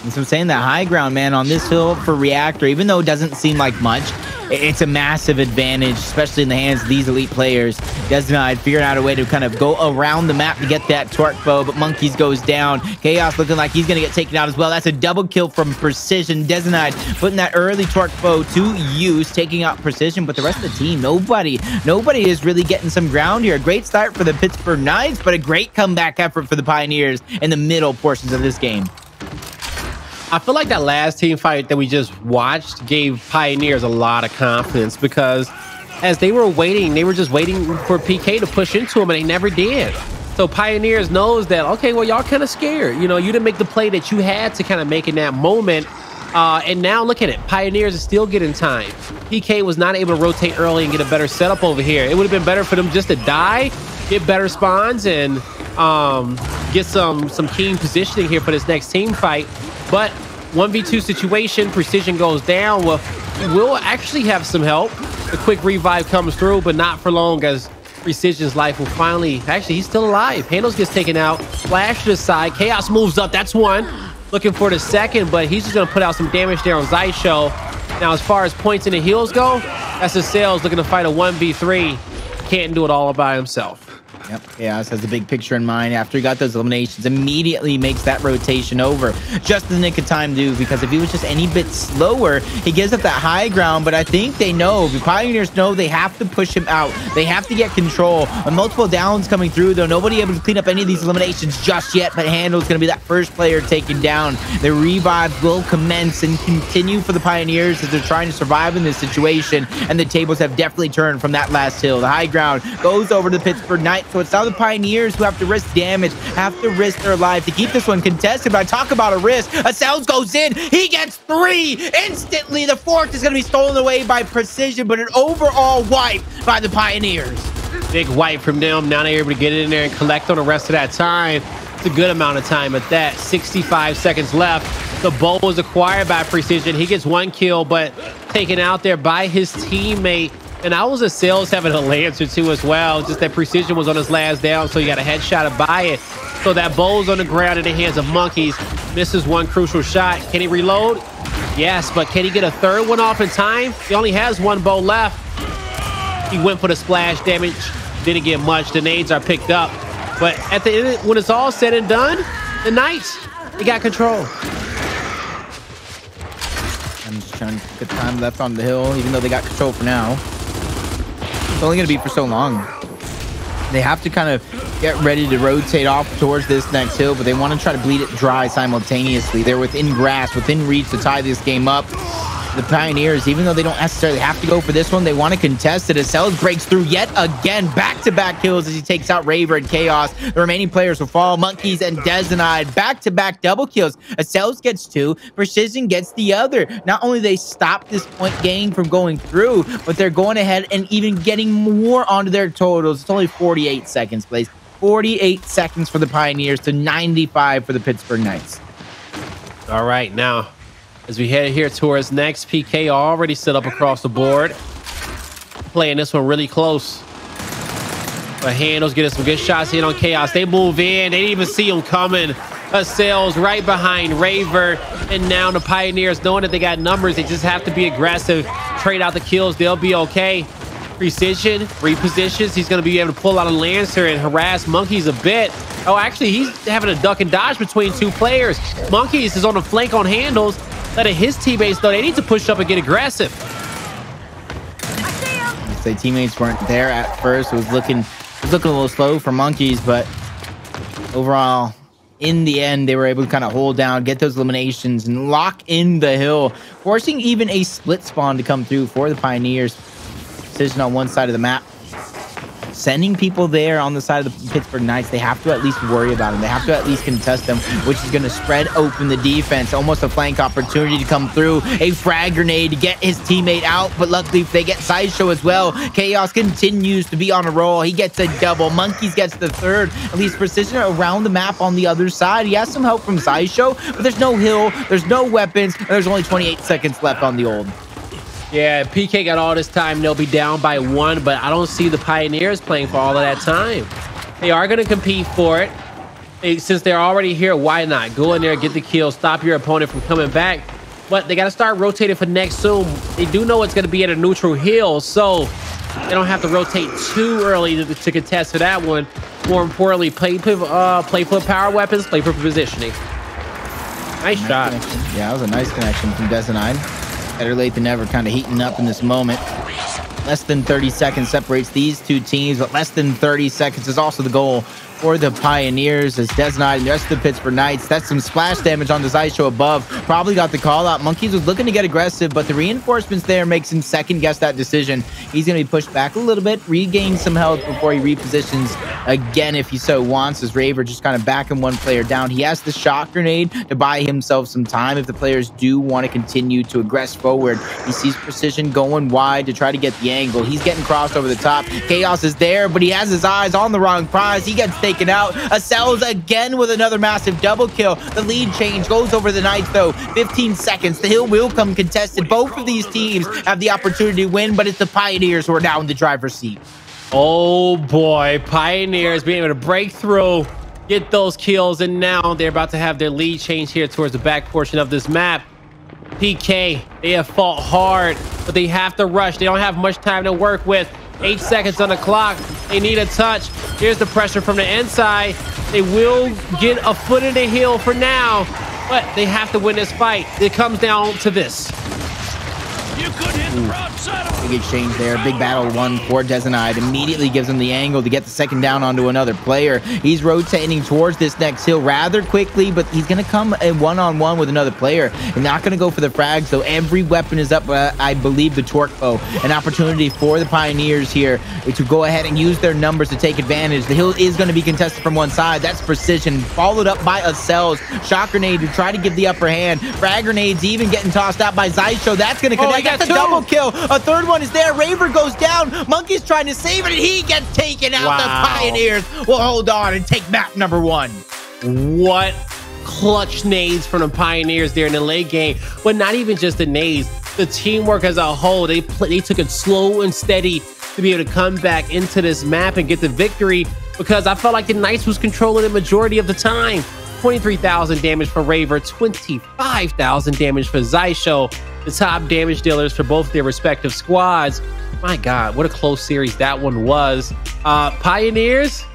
B: and so I'm saying that high ground, man, on this hill for Reactor, even though it doesn't seem like much, it's a massive advantage, especially in the hands of these elite players. Dezonide figured out a way to kind of go around the map to get that torque bow, but Monkyz goes down. Chaoz looking like he's going to get taken out as well. That's a double kill from Precision. Dezonide putting that early torque bow to use, taking out Precision, but the rest of the team, nobody is really getting some ground here. A great start for the Pittsburgh Knights, but a great comeback effort for the Pioneers in the middle portions of this game.
A: I feel like that last team fight that we just watched gave Pioneers a lot of confidence, because as they were waiting, they were just waiting for PK to push into them, and they never did. So Pioneers knows that, okay, well, y'all kind of scared. You know, you didn't make the play that you had to kind of make in that moment. And now look at it. Pioneers are still getting time. PK was not able to rotate early and get a better setup over here. It would have been better for them just to die, get better spawns, and get some keen positioning here for this next team fight. But 1v2 situation, Precision goes down. Well, we'll actually have some help. The quick revive comes through, but not for long, as Precision's life will finally... Actually, he's still alive. Hndles gets taken out. Flash to the side. Chaoz moves up. That's one. Looking for the second, but he's just going to put out some damage there on Xysho. Now, as far as points in the heals go, that's Acells looking to fight a 1v3. can't do it all by himself.
B: Yep, Chaoz has the big picture in mind. After he got those eliminations, immediately makes that rotation over. Just in the nick of time, dude, because if he was just any bit slower, he gives up that high ground. But I think they know, the Pioneers know they have to push him out. They have to get control. On multiple downs coming through, though, nobody able to clean up any of these eliminations just yet, but Hndles going to be that first player taken down. The revives will commence and continue for the Pioneers as they're trying to survive in this situation, and the tables have definitely turned from that last hill. The high ground goes over to the Pittsburgh Knights. So it's now the Pioneers who have to risk damage, have to risk their life to keep this one contested. But I talk about a risk. Acells goes in. He gets 3 instantly. The 4th is going to be stolen away by Precision, but an overall wipe by the Pioneers.
A: Big wipe from them. Now they're able to get in there and collect on the rest of that time. It's a good amount of time at that. 65 seconds left. The bow was acquired by Precision. He gets 1 kill, but taken out there by his teammate. And I was Acells having a lance or 2 as well. Just that Precision was on his last down, so he got a headshot to buy it. So that bow's on the ground in the hands of Monkyz. Misses 1 crucial shot. Can he reload? Yes, but can he get a 3rd one off in time? He only has 1 bow left. He went for the splash damage. Didn't get much. The nades are picked up. But at the end, when it's all said and done, the Knights, they got control.
B: I'm just trying to get time left on the hill, even though they got control for now. It's only going to be for so long. They have to kind of get ready to rotate off towards this next hill, but they want to try to bleed it dry simultaneously. They're within grasp, within reach to tie this game up. The Pioneers, even though they don't necessarily have to go for this one, they want to contest it. Acells breaks through yet again. Back-to-back kills as he takes out Raver and Chaoz. The remaining players will fall. Monkyz and Dezonide. Back-to-back double kills. Acells gets 2. Precision gets the other. Not only they stop this point gain from going through, but they're going ahead and even getting more onto their totals. It's only 48 seconds, please. 48 seconds for the Pioneers to 95 for the Pittsburgh Knights.
A: All right, now, as we head here towards next, PK already set up across the board. Playing this one really close. But Hndles getting some good shots in on Chaoz. They move in. They didn't even see him coming. Acells right behind Raver. And now the Pioneers, knowing that they got numbers, they just have to be aggressive. Trade out the kills. They'll be okay. Precision repositions. He's going to be able to pull out a Lancer and harass Monkyz a bit. Oh, actually, he's having a duck and dodge between 2 players. Monkyz is on the flank on Hndles, letting his teammates know they need to push up and get aggressive.
B: Say teammates weren't there at first. It was looking a little slow for Monkyz, but overall, in the end, they were able to kind of hold down, get those eliminations, and lock in the hill, forcing even a split spawn to come through for the Pioneers. Precision on one side of the map, sending people there on the side of the Pittsburgh Knights. They have to at least worry about them. They have to at least contest them, which is going to spread open the defense. Almost a flank opportunity to come through. A frag grenade to get his teammate out, but luckily they get Xysho as well. Chaoz continues to be on a roll. He gets a double. Monkyz gets the 3rd. At least Precision around the map on the other side. He has some help from Xysho, but there's no hill, there's no weapons, and there's only 28 seconds left on the old.
A: Yeah, PK got all this time. They'll be down by 1, but I don't see the Pioneers playing for all of that time. They are going to compete for it. Since they're already here, why not? Go in there, get the kill, stop your opponent from coming back. But they got to start rotating for next soon. They do know it's going to be at a neutral hill, so they don't have to rotate too early to contest for that one. More importantly, play for power weapons, play for positioning. Nice shot.
B: Connection. Yeah, that was a nice connection from Dezonide. Better late than never, kind of heating up in this moment. Less than 30 seconds separates these 2 teams, but less than 30 seconds is also the goal for the Pioneers as Dezonide and the rest of the Pittsburgh Knights. That's some splash damage on the Xysho above. Probably got the call out. Monkyz was looking to get aggressive, but the reinforcements there makes him second guess that decision. He's going to be pushed back a little bit, regain some health before he repositions again if he so wants, as Raver just kind of backing 1 player down. He has the shot grenade to buy himself some time if the players do want to continue to aggress forward. He sees Precision going wide to try to get the angle. He's getting crossed over the top. Chaoz is there, but he has his eyes on the wrong prize. He gets taken out. Acells again with another massive double kill. The lead change goes over the Knights, though. 15 seconds. The hill will come contested. Both of these teams have the opportunity to win, but it's the Pioneers who are now in the driver's seat.
A: Oh boy, Pioneers being able to break through, get those kills, and now they're about to have their lead change here towards the back portion of this map. PK, they have fought hard, but they have to rush. They don't have much time to work with. 8 seconds on the clock. They need a touch. Here's the pressure from the inside. They will get a foot in the hill for now, but they have to win this fight. It comes down to this.
C: You could hit the front side of
B: Big exchange there. Big battle one for Dezonide. Immediately gives him the angle to get the second down onto another player. He's rotating towards this next hill rather quickly, but he's going to come one-on-one with another player. And not going to go for the frags, so every weapon is up. I believe the torque bow. An opportunity for the Pioneers here to go ahead and use their numbers to take advantage. The hill is going to be contested from one side. That's precision. Followed up by Acells. Shock grenade to try to give the upper hand. Frag grenades even getting tossed out by Xysho. That's going to connect. That's a double kill. A third one is there. Raver goes down. Monkyz trying to save it, and he gets taken out.
A: Wow.
B: The Pioneers will hold on and take map number 1.
A: What clutch nades from the Pioneers there in the late game. But not even just the nades. The teamwork as a whole. They took it slow and steady to be able to come back into this map and get the victory, because I felt like the Knights was controlling the majority of the time. 23,000 damage for Raver, 25,000 damage for Xysho, the top damage dealers for both their respective squads. My God, what a close series that one was. Pioneers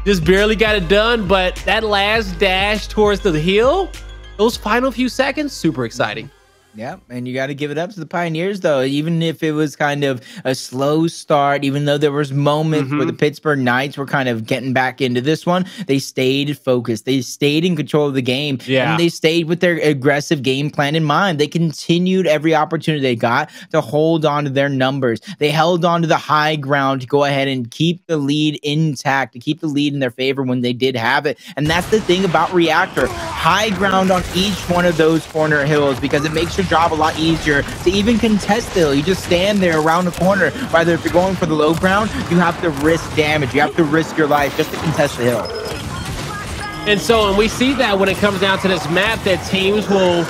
A: just barely got it done, but that last dash towards the hill, those final few seconds, super exciting.
B: Yeah, and you got to give it up to the Pioneers, though. Even if it was kind of a slow start, even though there was moments where the Pittsburgh Knights were kind of getting back into this one, they stayed focused. They stayed in control of the game, and they stayed with their aggressive game plan in mind. They continued every opportunity they got to hold on to their numbers. They held on to the high ground to go ahead and keep the lead intact, to keep the lead in their favor when they did have it. And that's the thing about Reactor. High ground on each one of those corner hills, because it makes your job a lot easier to even contest the hill. You just stand there around the corner. Rather, if you're going for the low ground, you have to risk damage. You have to risk your life just to contest the hill.
A: And so, and we see that when it comes down to this map, that teams will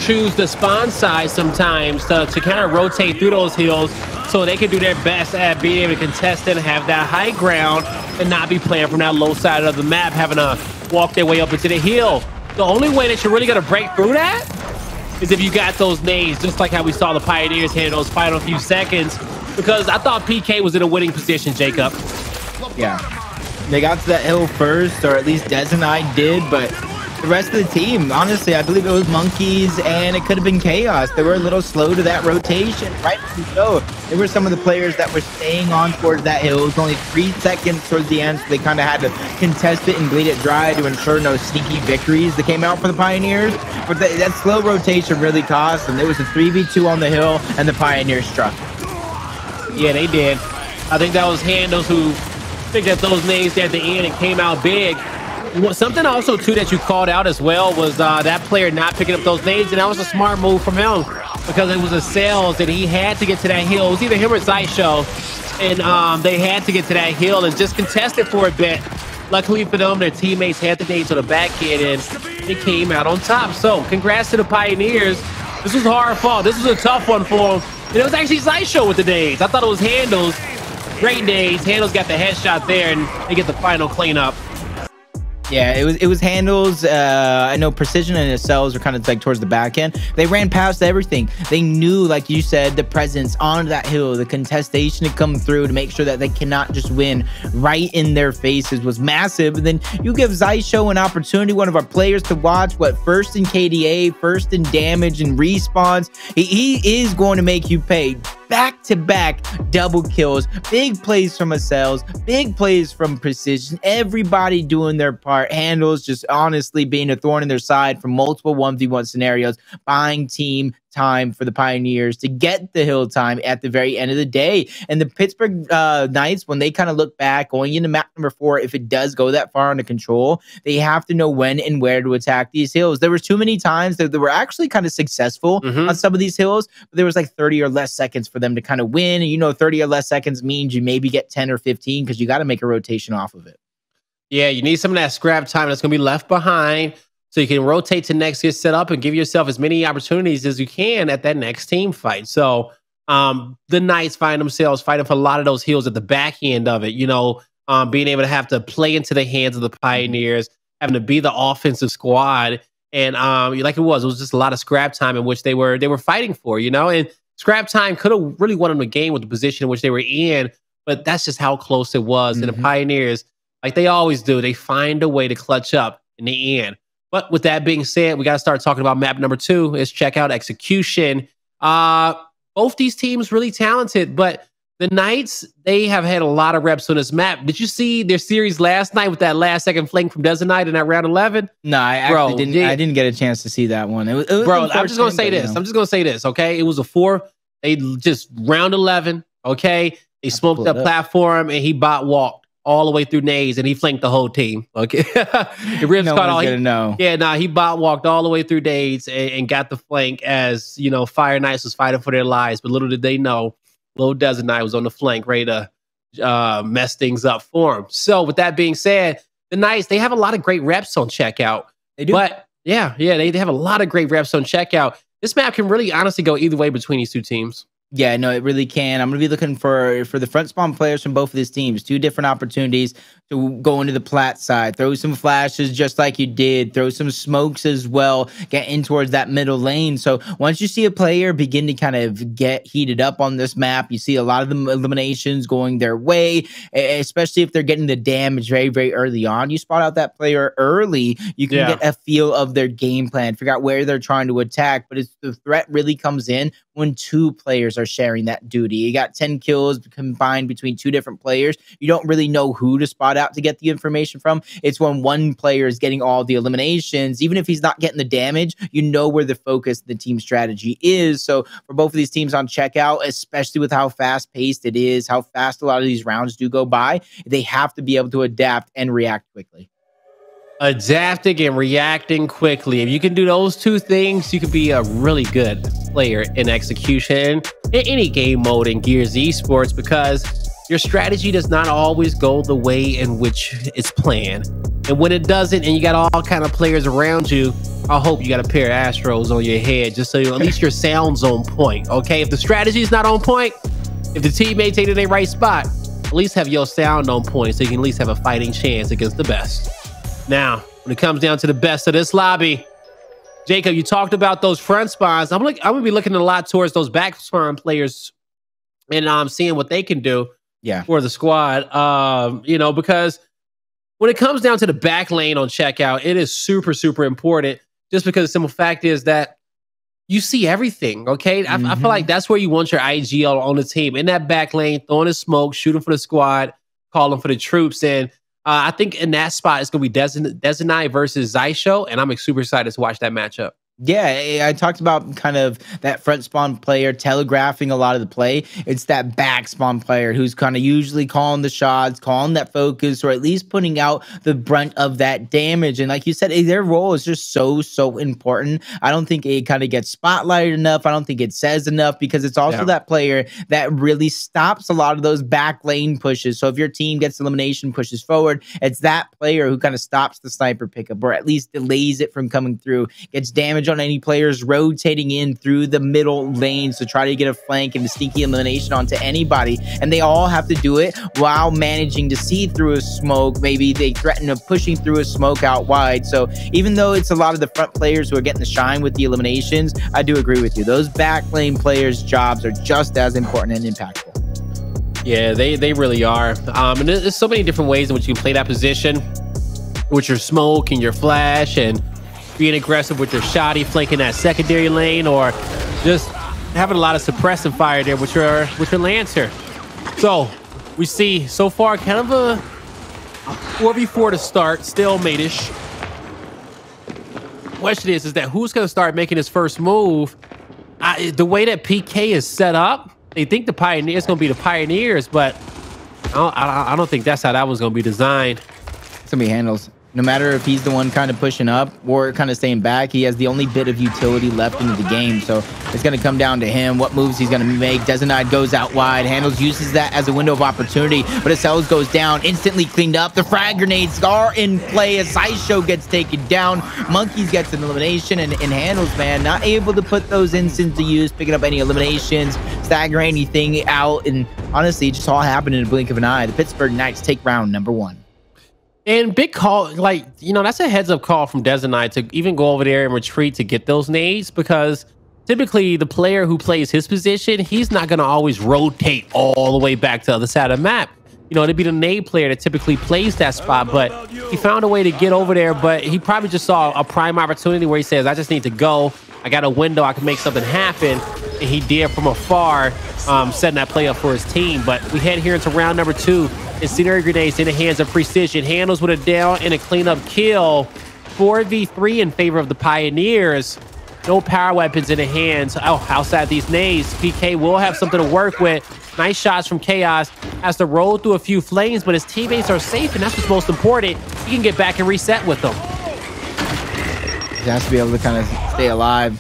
A: choose the spawn side sometimes to kind of rotate through those hills so they can do their best at being able to contest and have that high ground and not be playing from that low side of the map, having to walk their way up into the hill. The only way that you're really going to break through that is if you got those nades, just like how we saw the Pioneers hit those final few seconds, because I thought PK was in a winning position, Jacob.
B: Yeah. They got to that hill first, or at least Dezonide did, but the rest of the team, honestly, I believe it was Monkyz and it could have been Chaoz. They were a little slow to that rotation, right? So there were some of the players that were staying on towards that hill. It was only 3 seconds towards the end, so they kind of had to contest it and bleed it dry to ensure no sneaky victories that came out for the Pioneers. But that slow rotation really cost them. There was a 3v2 on the hill, and the Pioneers struck.
A: Yeah, they did. I think that was Hndles who picked up those nades at the end and came out big. Something also, too, that you called out as well was that player not picking up those nades, and that was a smart move from him, because it was Acells that he had to get to that hill. It was either him or Xysho, and they had to get to that hill and just contest it for a bit. Luckily for them, their teammates had the nades on the back end, and they came out on top. So, congrats to the Pioneers. This was hard fought. This was a tough one for them. And it was actually Xysho with the nades. I thought it was Hndles. Great nades. Hndles got the headshot there, and they get the final cleanup.
B: Yeah, it was Hndles. I know Precision and Acells were kind of like towards the back end. They ran past everything. They knew, like you said, the presence on that hill, the contestation to come through to make sure that they cannot just win right in their faces was massive. And then you give Xysho an opportunity, one of our players, to watch first in KDA, first in damage and respawns. He is going to make you pay. Back-to-back double kills, big plays from Acells, big plays from Precision, everybody doing their part. Hndles just honestly being a thorn in their side from multiple 1v1 scenarios, buying team time for the Pioneers to get the hill time at the very end of the day. And the Pittsburgh Knights, when they kind of look back going into map number 4, if it does go that far under control, they have to know when and where to attack these hills. There was too many times that they were actually kind of successful on some of these hills, but there was like 30 or less seconds for them to kind of win. And 30 or less seconds means you maybe get 10 or 15 because you got to make a rotation off of it.
A: Yeah, you need some of that scrap time that's going to be left behind, so you can rotate to next, get set up, and give yourself as many opportunities as you can at that next team fight. So the Knights find themselves fighting for a lot of those hills at the back end of it, being able to have to play into the hands of the Pioneers, having to be the offensive squad. And like it was just a lot of scrap time in which they were fighting for, and scrap time could have really won them the game with the position in which they were in. but that's just how close it was. And the Pioneers, like they always do, they find a way to clutch up in the end. But with that being said, we got to start talking about map number 2. Is check out Execution. Both these teams really talented, but the Knights, they have had a lot of reps on this map. Did you see their series last night with that last second flank from Dezonide in that round 11?
B: No, I actually didn't. I didn't get a chance to see that one. It was
A: bro, I'm just gonna say this. I'm just gonna say this. Okay, it was a 4. They just round 11. Okay, they smoked the platform and he bot walked all the way through nades and he flanked the whole team. Okay, Ribs caught all. He bot walked all the way through nades and got the flank as Fire Knights was fighting for their lives. But little did they know, little Dezonide was on the flank, ready to mess things up for him. So with that being said, the Knights, they have a lot of great reps on checkout. They do. But they have a lot of great reps on checkout. This map can really honestly go either way between these two teams.
B: Yeah, no, it really can. I'm going to be looking for the front spawn players from both of these teams. 2 different opportunities to go into the plat side. Throw some flashes just like you did. Throw some smokes as well. Get in towards that middle lane. So once you see a player begin to kind of get heated up on this map, you see a lot of the eliminations going their way, especially if they're getting the damage very, very early on. You spot out that player early, you can get a feel of their game plan, figure out where they're trying to attack. But the threat really comes in when 2 players are sharing that duty. You got 10 kills combined between 2 different players. You don't really know who to spot out to get the information from. It's when one player is getting all the eliminations. Even if he's not getting the damage, you know where the focus, the team strategy is. So for both of these teams on checkout, especially with how fast paced it is, how fast a lot of these rounds do go by, they have to be able to adapt and react quickly.
A: Adapting and reacting quickly. If you can do those 2 things, you can be a really good player in Execution in any game mode in Gears Esports, because your strategy does not always go the way in which it's planned. And when it doesn't, and you got all kind of players around you, I hope you got a pair of Astros on your head, just so at least your sound's on point. Okay, if the strategy is not on point, if the teammates ain't in their right spot, at least have your sound on point so you can at least have a fighting chance against the best. Now, when it comes down to the best of this lobby, Jacob, you talked about those front spawns. I'm gonna be looking a lot towards those back spawn players and seeing what they can do for the squad. Because when it comes down to the back lane on checkout, it is super, super important, just because the simple fact is that you see everything, okay? I feel like that's where you want your IG on the team. In that back lane, throwing the smoke, shooting for the squad, calling for the troops. And I think in that spot, it's going to be Dezonide versus Xysho, and I'm super excited to watch that matchup.
B: Yeah, I talked about kind of that front spawn player telegraphing a lot of the play. It's that back spawn player who's kind of usually calling the shots, calling that focus, or at least putting out the brunt of that damage. And like you said, their role is just so important. I don't think it kind of gets spotlighted enough. I don't think it says enough, because it's also that player that really stops a lot of those back lane pushes. So if your team gets elimination, pushes forward, it's that player who kind of stops the sniper pickup, or at least delays it from coming through, gets damage on any players rotating in through the middle lanes to try to get a flank and a sneaky elimination onto anybody. And they all have to do it while managing to see through a smoke. Maybe they threaten of pushing through a smoke out wide. So even though it's a lot of the front players who are getting the shine with the eliminations, I do agree with you. Those back lane players' jobs are just as important and impactful.
A: Yeah, they really are. And there's so many different ways in which you can play that position with your smoke and your flash, and being aggressive with your shotty, flanking that secondary lane, or just having a lot of suppressive fire there with your Lancer. So we see so far kind of a 4v4 to start, stalemate-ish. Question is that who's going to start making his first move? The way that PK is set up, they think the Pioneers going to be the Pioneers, but I don't think that's how that was going to be designed.
B: It's going to be Hndles. No matter if he's the one kind of pushing up or kind of staying back, he has the only bit of utility left into the game. So it's going to come down to him, what moves he's going to make. Dezonide goes out wide. Hndles uses that as a window of opportunity, but Acells goes down, instantly cleaned up. The frag grenades are in play as Xysho gets taken down. Monkyz gets an elimination, and Hndles, man, not able to put those instants to use, picking up any eliminations, stagger anything out. And honestly, it just all happened in a blink of an eye. The Pittsburgh Knights take round number 1.
A: And big call, that's a heads up call from Dezonide to even go over there and retreat to get those nades, because typically the player who plays his position, he's not going to always rotate all the way back to the other side of the map. You know, it'd be the nade player that typically plays that spot, but he found a way to get over there. But he probably just saw a prime opportunity where he says, I just need to go. I got a window. I can make something happen. And he did from afar, setting that play up for his team. But we head here into round number 2. Incendiary grenades in the hands of Precision. Hndles with a down and a cleanup kill. 4v3 in favor of the Pioneers. No power weapons in the hands. Oh, outside these nades, PK will have something to work with. Nice shots from Chaoz. Has to roll through a few flames, but his teammates are safe, and that's what's most important. He can get back and reset with them.
B: He has to be able to kind of stay alive.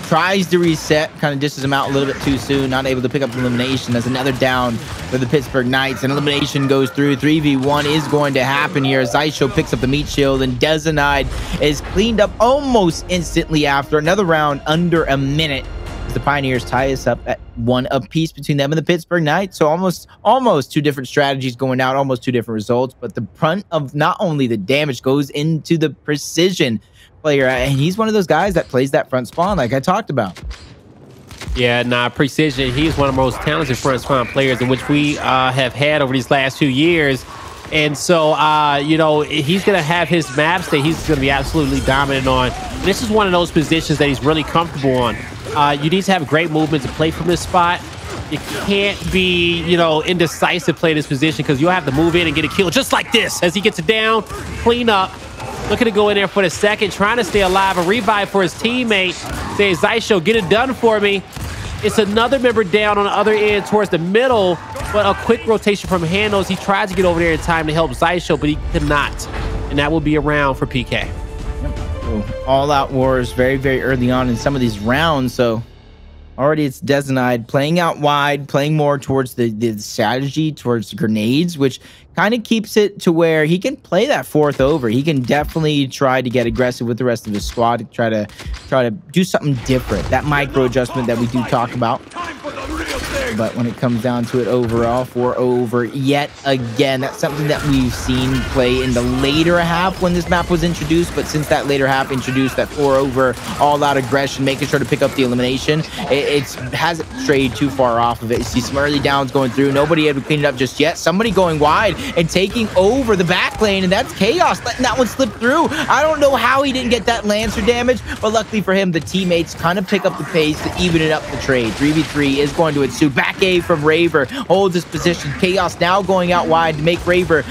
B: Tries to reset, kind of dishes him out a little bit too soon. Not able to pick up the elimination. That's another down for the Pittsburgh Knights. And elimination goes through. 3v1 is going to happen here. Xysho picks up the meat shield, and Dezonide is cleaned up almost instantly after another round under a minute. The Pioneers tie us up at 1 apiece between them and the Pittsburgh Knights. So almost two different strategies going out, almost two different results. But the brunt of not only the damage goes into the Precision player, and he's one of those guys that plays that front spawn like I talked about.
A: Yeah, nah, Precision, he's one of the most talented front spawn players in which we have had over these last few years. And so, you know, he's going to have his maps that he's going to be absolutely dominant on. And this is one of those positions that he's really comfortable on. You need to have great movement to play from this spot. You can't be, you know, indecisive play this position because you'll have to move in and get a kill just like this. As he gets it down, clean up. Looking to go in there for the second, trying to stay alive. A revive for his teammate. Says, Xysho, get it done for me. It's another member down on the other end towards the middle, but a quick rotation from Hndles. He tried to get over there in time to help Xysho, but he could not. And that will be a round for PK.
B: All-out wars very, very early on in some of these rounds. So already it's Dezonide playing out wide, playing more towards the strategy, towards the grenades, which kind of keeps it to where he can play that fourth over. He can definitely try to get aggressive with the rest of his squad, try to do something different. That micro adjustment that we do talk about. But when it comes down to it overall, 4 over yet again. That's something that we've seen play in the later half when this map was introduced. But since that later half introduced that 4 over, all-out aggression, making sure to pick up the elimination, it hasn't strayed too far off of it. You see some early downs going through. Nobody able to clean it up just yet. Somebody going wide and taking over the back lane, and that's Chaoz letting that one slip through. I don't know how he didn't get that Lancer damage, but luckily for him, the teammates kind of pick up the pace to even it up the trade. 3v3 is going to ensue. Back A from Raver holds his position. Chaoz now going out wide to make Raver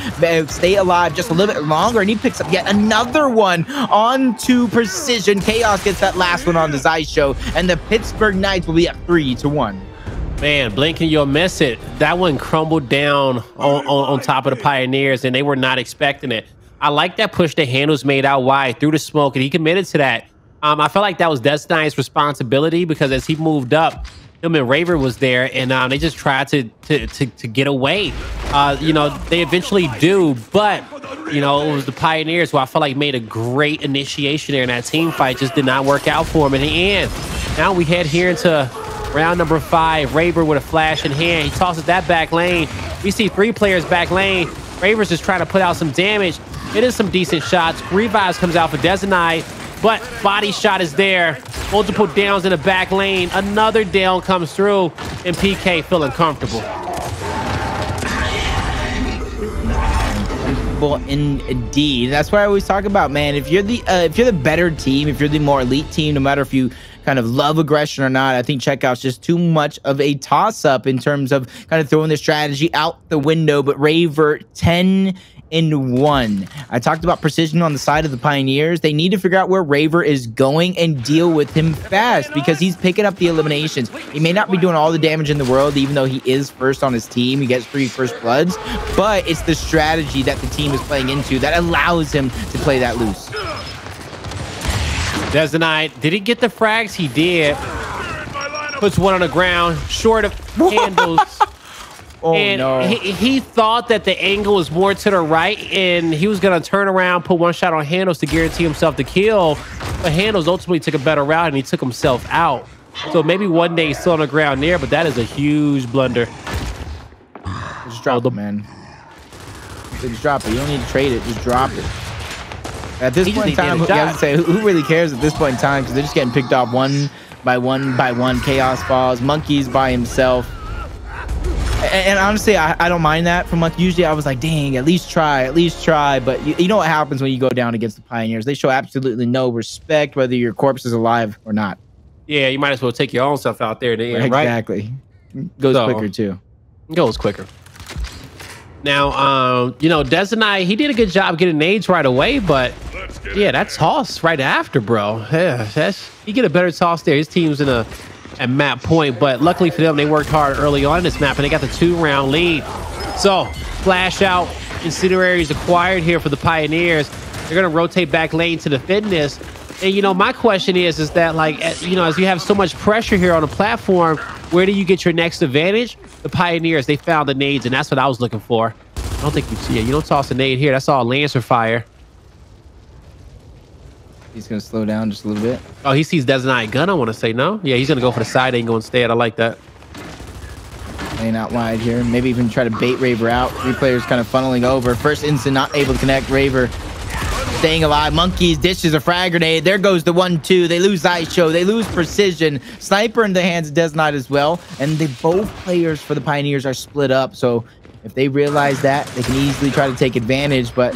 B: stay alive just a little bit longer, and he picks up yet another one onto Precision. Chaoz gets that last one on the Xysho, and the Pittsburgh Knights will be up 3-1.
A: Man, blink and you'll miss it. That one crumbled down on top of the Pioneers, and they were not expecting it. I like that push that Hndles made out wide through the smoke, and he committed to that. I felt like that was Dezonide's responsibility because as he moved up, him and Raver was there, and they just tried to get away. You know, they eventually do, but you know, it was the Pioneers who I felt like made a great initiation there, and that team fight just did not work out for him in the end. Now we head here into round number 5. Raver with a flash in hand. He tosses that back lane. We see 3 players back lane. Raver's just trying to put out some damage. It is some decent shots. Revives comes out for Dezonide, but body shot is there. Multiple downs in the back lane. Another down comes through, and PK feeling comfortable.
B: Indeed. That's why I always talk about, man, if you're the better team, if you're the more elite team, no matter if you kind of love aggression or not, I think Checkout's just too much of a toss-up in terms of kind of throwing the strategy out the window. But Raver 10-1. I talked about Precision on the side of the Pioneers. They need to figure out where Raver is going and deal with him fast because he's picking up the eliminations. He may not be doing all the damage in the world, even though he is first on his team. He gets 3 first bloods, but it's the strategy that the team is playing into that allows him to play that loose.
A: Dezonide, did he get the frags? He did. Puts one on the ground, short of Hndles.
B: Oh,
A: and
B: no.
A: he thought that the angle was more to the right, and he was going to turn around, put one shot on Hndles to guarantee himself the kill. But Hndles ultimately took a better route, and he took himself out. So maybe one day he's still on the ground there, but that is a huge blunder.
B: Just drop it, man. Just drop it. You don't need to trade it. Just drop it. At this point in time, you have to say, who really cares at this point in time? Because they're just getting picked off one by one. Chaoz falls. Monkyz by himself. And honestly, I don't mind that from Monkyz. Usually I was like, dang, at least try. But you know what happens when you go down against the Pioneers? They show absolutely no respect, whether your corpse is alive or not.
A: Yeah, you might as well take your own stuff out there in the end, right?
B: Exactly. Goes quicker too.
A: Goes quicker. Now, you know, Dezonide, he did a good job getting nades right away, but yeah, that toss right after, bro. Yeah, he get a better toss there. His team's in at map point, but luckily for them, they worked hard early on in this map and they got the 2-round lead. So flash out, incendiaries acquired here for the Pioneers. They're gonna rotate back lane to defend this. And you know, my question is that, like, you know, as you have so much pressure here on the platform, where do you get your next advantage? The Pioneers, they found the nades, and that's what I was looking for. I don't think you see it. You don't toss a nade here. That's all Lancer fire.
B: He's gonna slow down just a little bit.
A: Oh, he sees Dezonide gun, I want to say. No? Yeah, he's gonna go for the side angle instead. I like that.
B: Laying out wide here. Maybe even try to bait Raver out. 3 players kind of funneling over. First instant not able to connect. Raver staying alive. Monkyz dishes a frag grenade. There goes the 1-2. They lose Xysho. They lose precision. Sniper in the hands of Dezonide as well. And both players for the Pioneers are split up. So if they realize that, they can easily try to take advantage. But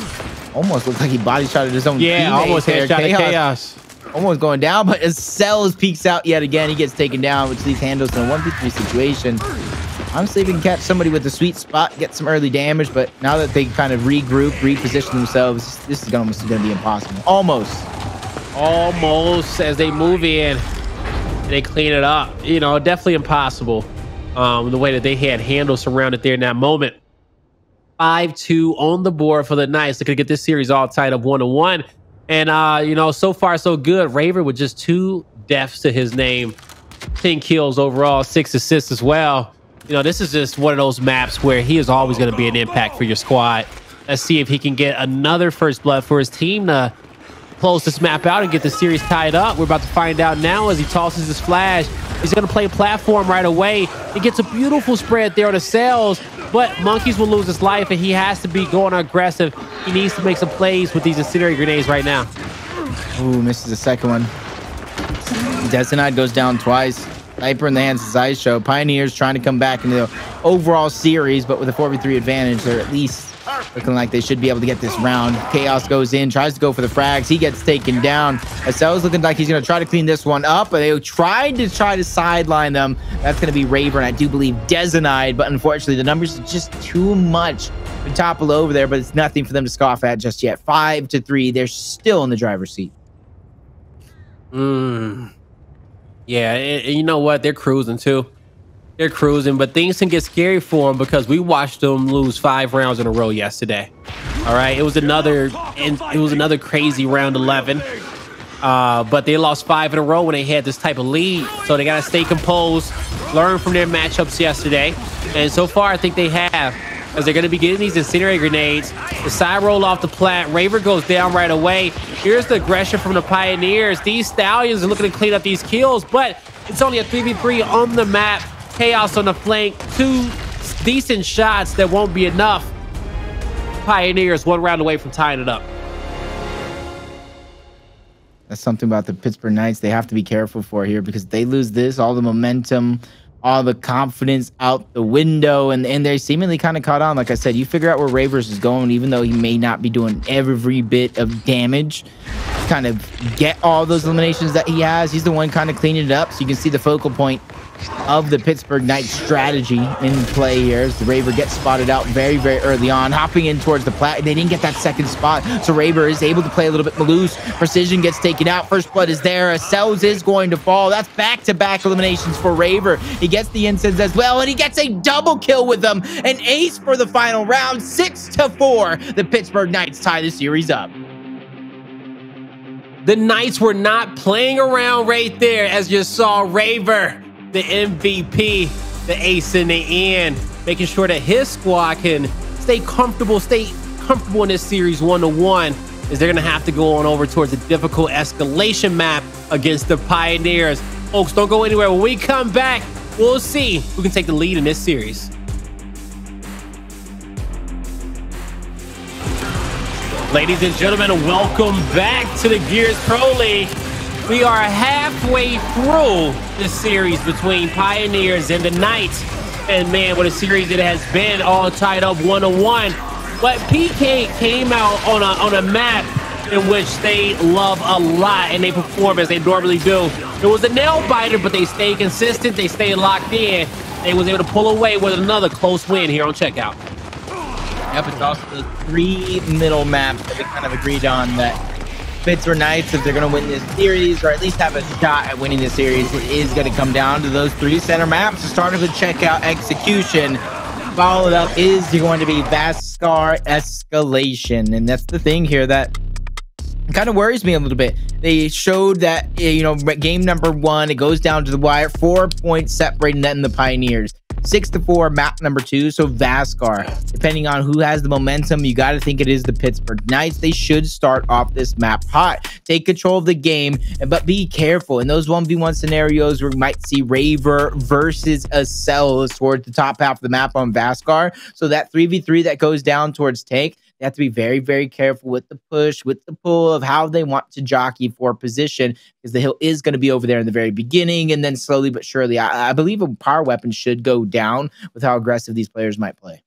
B: almost looks like he body shotted his own teammate.
A: Almost headshot Chaos.
B: Almost going down, but Acells peeks out yet again. He gets taken down, which leaves Hndles in a 1v3 situation. Honestly, if we can catch somebody with a sweet spot, get some early damage, but now that they kind of regroup, reposition themselves, this is almost going to be impossible. Almost as they move in, they clean it up. You know, definitely impossible. The way that they had Hndles surrounded there in that moment. 5-2 on the board for the Knights. They're going to get this series all tied up 1-1. And, you know, so far so good. Raver with just 2 deaths to his name. 10 kills overall, 6 assists as well. You know, this is just one of those maps where he is always going to be an impact for your squad. Let's see if he can get another first blood for his team to close this map out and get the series tied up. We're about to find out now as he tosses his flash. He's going to play platform right away. He gets a beautiful spread there on Acells, but Monkyz will lose his life, and he has to be going aggressive. He needs to make some plays with these incendiary grenades right now. Ooh, misses the second one. Dezonide goes down twice. Sniper in the hands of Xysho. Pioneers trying to come back into the overall series, but with a 4v3 advantage, they're at least looking like they should be able to get this round. Chaoz goes in, tries to go for the frags. He gets taken down. Acells looking like he's going to try to clean this one up, but they tried to sideline them. That's going to be Raver, and I do believe Dezonide, but unfortunately the numbers are just too much to topple over there, but it's nothing for them to scoff at just yet. 5-3. They're still in the driver's seat.
A: Yeah, and you know what? They're cruising too. They're cruising, but things can get scary for them because we watched them lose 5 rounds in a row yesterday. All right, it was another crazy round 11. But they lost 5 in a row when they had this type of lead. So they got to stay composed, learn from their matchups yesterday. And so far, I think they have, as they're going to be getting these incendiary grenades. The side roll off the plat. Raver goes down right away. Here's the aggression from the Pioneers. These Stallions are looking to clean up these kills, but it's only a 3v3 on the map. Chaoz on the flank. 2 decent shots that won't be enough. Pioneers 1 round away from tying it up.
B: That's something about the Pittsburgh Knights they have to be careful for here, because they lose this, all the momentum, all the confidence out the window, and they seemingly kind of caught on. Like I said, you figure out where Ravers is going, even though he may not be doing every bit of damage, kind of get all those eliminations that he has. He's the one kind of cleaning it up, so you can see the focal point of the Pittsburgh Knights strategy in play here as the Raver gets spotted out very, very early on, hopping in towards the plat. They didn't get that second spot, so Raver is able to play a little bit loose. Precision gets taken out. First blood is there. Acells is going to fall. That's back-to-back eliminations for Raver. He gets the incense as well, and he gets a double kill with them. An ace for the final round. 6-4. The Pittsburgh Knights tie the series up.
A: The Knights were not playing around right there, as you saw Raver, the MVP, the ace in the end, making sure that his squad can stay comfortable in this series 1-1, as they're going to have to go on over towards a difficult escalation map against the Pioneers. Folks, don't go anywhere. When we come back, we'll see who can take the lead in this series. Ladies and gentlemen, welcome back to the Gears Pro League. We are halfway through the series between Pioneers and the Knights. And man, what a series it has been, all tied up 1-1. But PK came out on a map in which they love a lot and they perform as they normally do. It was a nail biter, but they stayed consistent. They stayed locked in. They was able to pull away with another close win here on Checkout.
B: Yep, it's also the 3 middle maps that we kind of agreed on that Pittsburgh Knights, if they're going to win this series, or at least have a shot at winning this series, it is going to come down to those 3 center maps. To start with Checkout Execution. Followed up is going to be Vasgar Escalation. And that's the thing here that kind of worries me a little bit. They showed that, you know, game number 1, it goes down to the wire, 4 points separating them and the Pioneers. 6-4 map number 2, so Vasgar. Depending on who has the momentum, you got to think it is the Pittsburgh Knights. They should start off this map hot. Take control of the game, but be careful. In those 1v1 scenarios where we might see Raver versus Acells towards the top half of the map on Vasgar. So that 3v3 that goes down towards Take, they have to be very, very careful with the push, with the pull of how they want to jockey for position, because the hill is going to be over there in the very beginning, and then slowly but surely, I believe a power weapon should go down with how aggressive these players might play.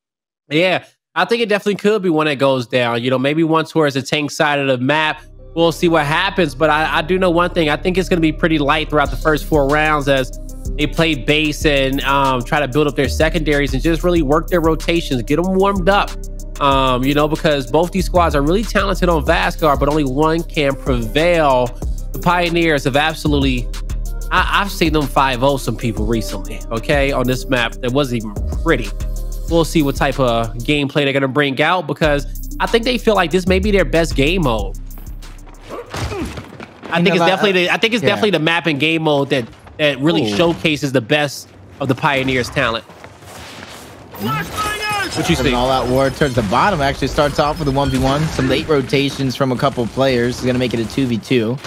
A: Yeah, I think it definitely could be one that goes down. You know, maybe one towards the tank side of the map. We'll see what happens, but I do know one thing. I think it's going to be pretty light throughout the first 4 rounds as they play base and try to build up their secondaries and just really work their rotations, get them warmed up. You know, because both these squads are really talented on Vasgar, but only one can prevail. The Pioneers have absolutely, I've seen them 5-0 some people recently, okay, on this map that wasn't even pretty. We'll see what type of gameplay they're going to bring out, because I think they feel like this may be their best game mode. I think it's definitely the map and game mode that really showcases the best of the Pioneers' talent. What you think?
B: All out war towards the bottom actually starts off with a 1v1. Some late rotations from a couple of players. It's going to make it a 2v2.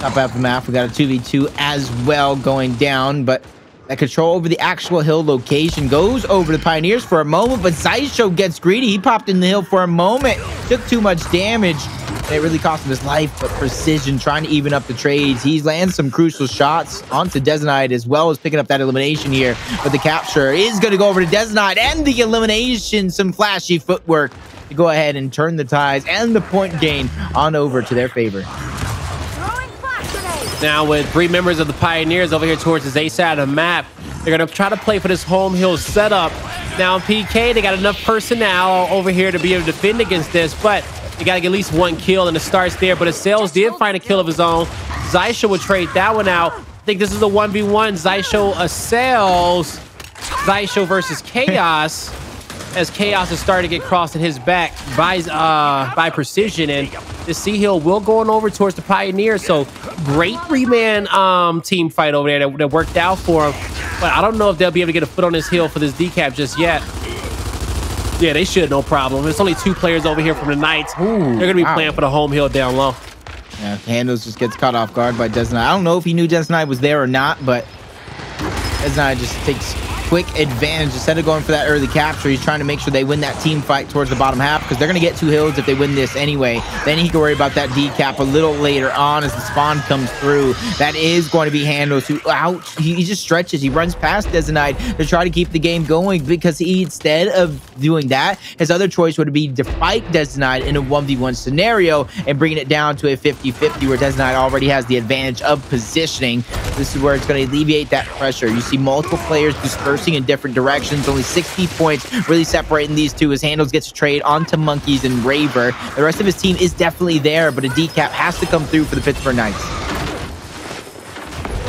B: Top half of the map, we got a 2v2 as well going down, but that control over the actual hill location goes over the Pioneers for a moment, but Xysho gets greedy. He popped in the hill for a moment, took too much damage. It really cost him his life, but precision, trying to even up the trades. He lands some crucial shots onto Dezonide as well as picking up that elimination here. But the capture is going to go over to Dezonide and the elimination. Some flashy footwork to go ahead and turn the ties and the point gain on over to their favor.
A: Now with 3 members of the Pioneers over here towards this A side of the map, they're going to try to play for this home hill setup. Now in PK, they got enough personnel over here to be able to defend against this, but you got to get at least 1 kill, and it starts there. But Acells did find a kill of his own. Xysho would trade that one out. I think this is a 1v1. Xysho, Acells. Xysho versus Chaoz, as Chaoz is starting to get crossed in his back by Precision. And the C Hill will go on over towards the Pioneers. So great 3-man team fight over there that worked out for him. But I don't know if they'll be able to get a foot on this hill for this decap just yet. Yeah, they should, no problem. There's only 2 players over here from the Knights. They're going to be playing for the home hill down low.
B: Yeah, Hndles just gets caught off guard by Dezonide. I don't know if he knew Dezonide was there or not, but Dezonide just takes quick advantage. Instead of going for that early capture, he's trying to make sure they win that team fight towards the bottom half, because they're going to get 2 hills if they win this anyway. Then he can worry about that decap a little later on as the spawn comes through. That is going to be Hndles, who he just stretches. He runs past Dezonide to try to keep the game going, because instead of doing that, his other choice would be to fight Dezonide in a 1v1 scenario and bringing it down to a 50-50 where Dezonide already has the advantage of positioning. This is where it's going to alleviate that pressure. You see multiple players dispersing in different directions. Only 60 points really separating these two as Hndles gets a trade onto Monkyz and Raver. The rest of his team is definitely there, but a decap has to come through for the Pittsburgh Knights.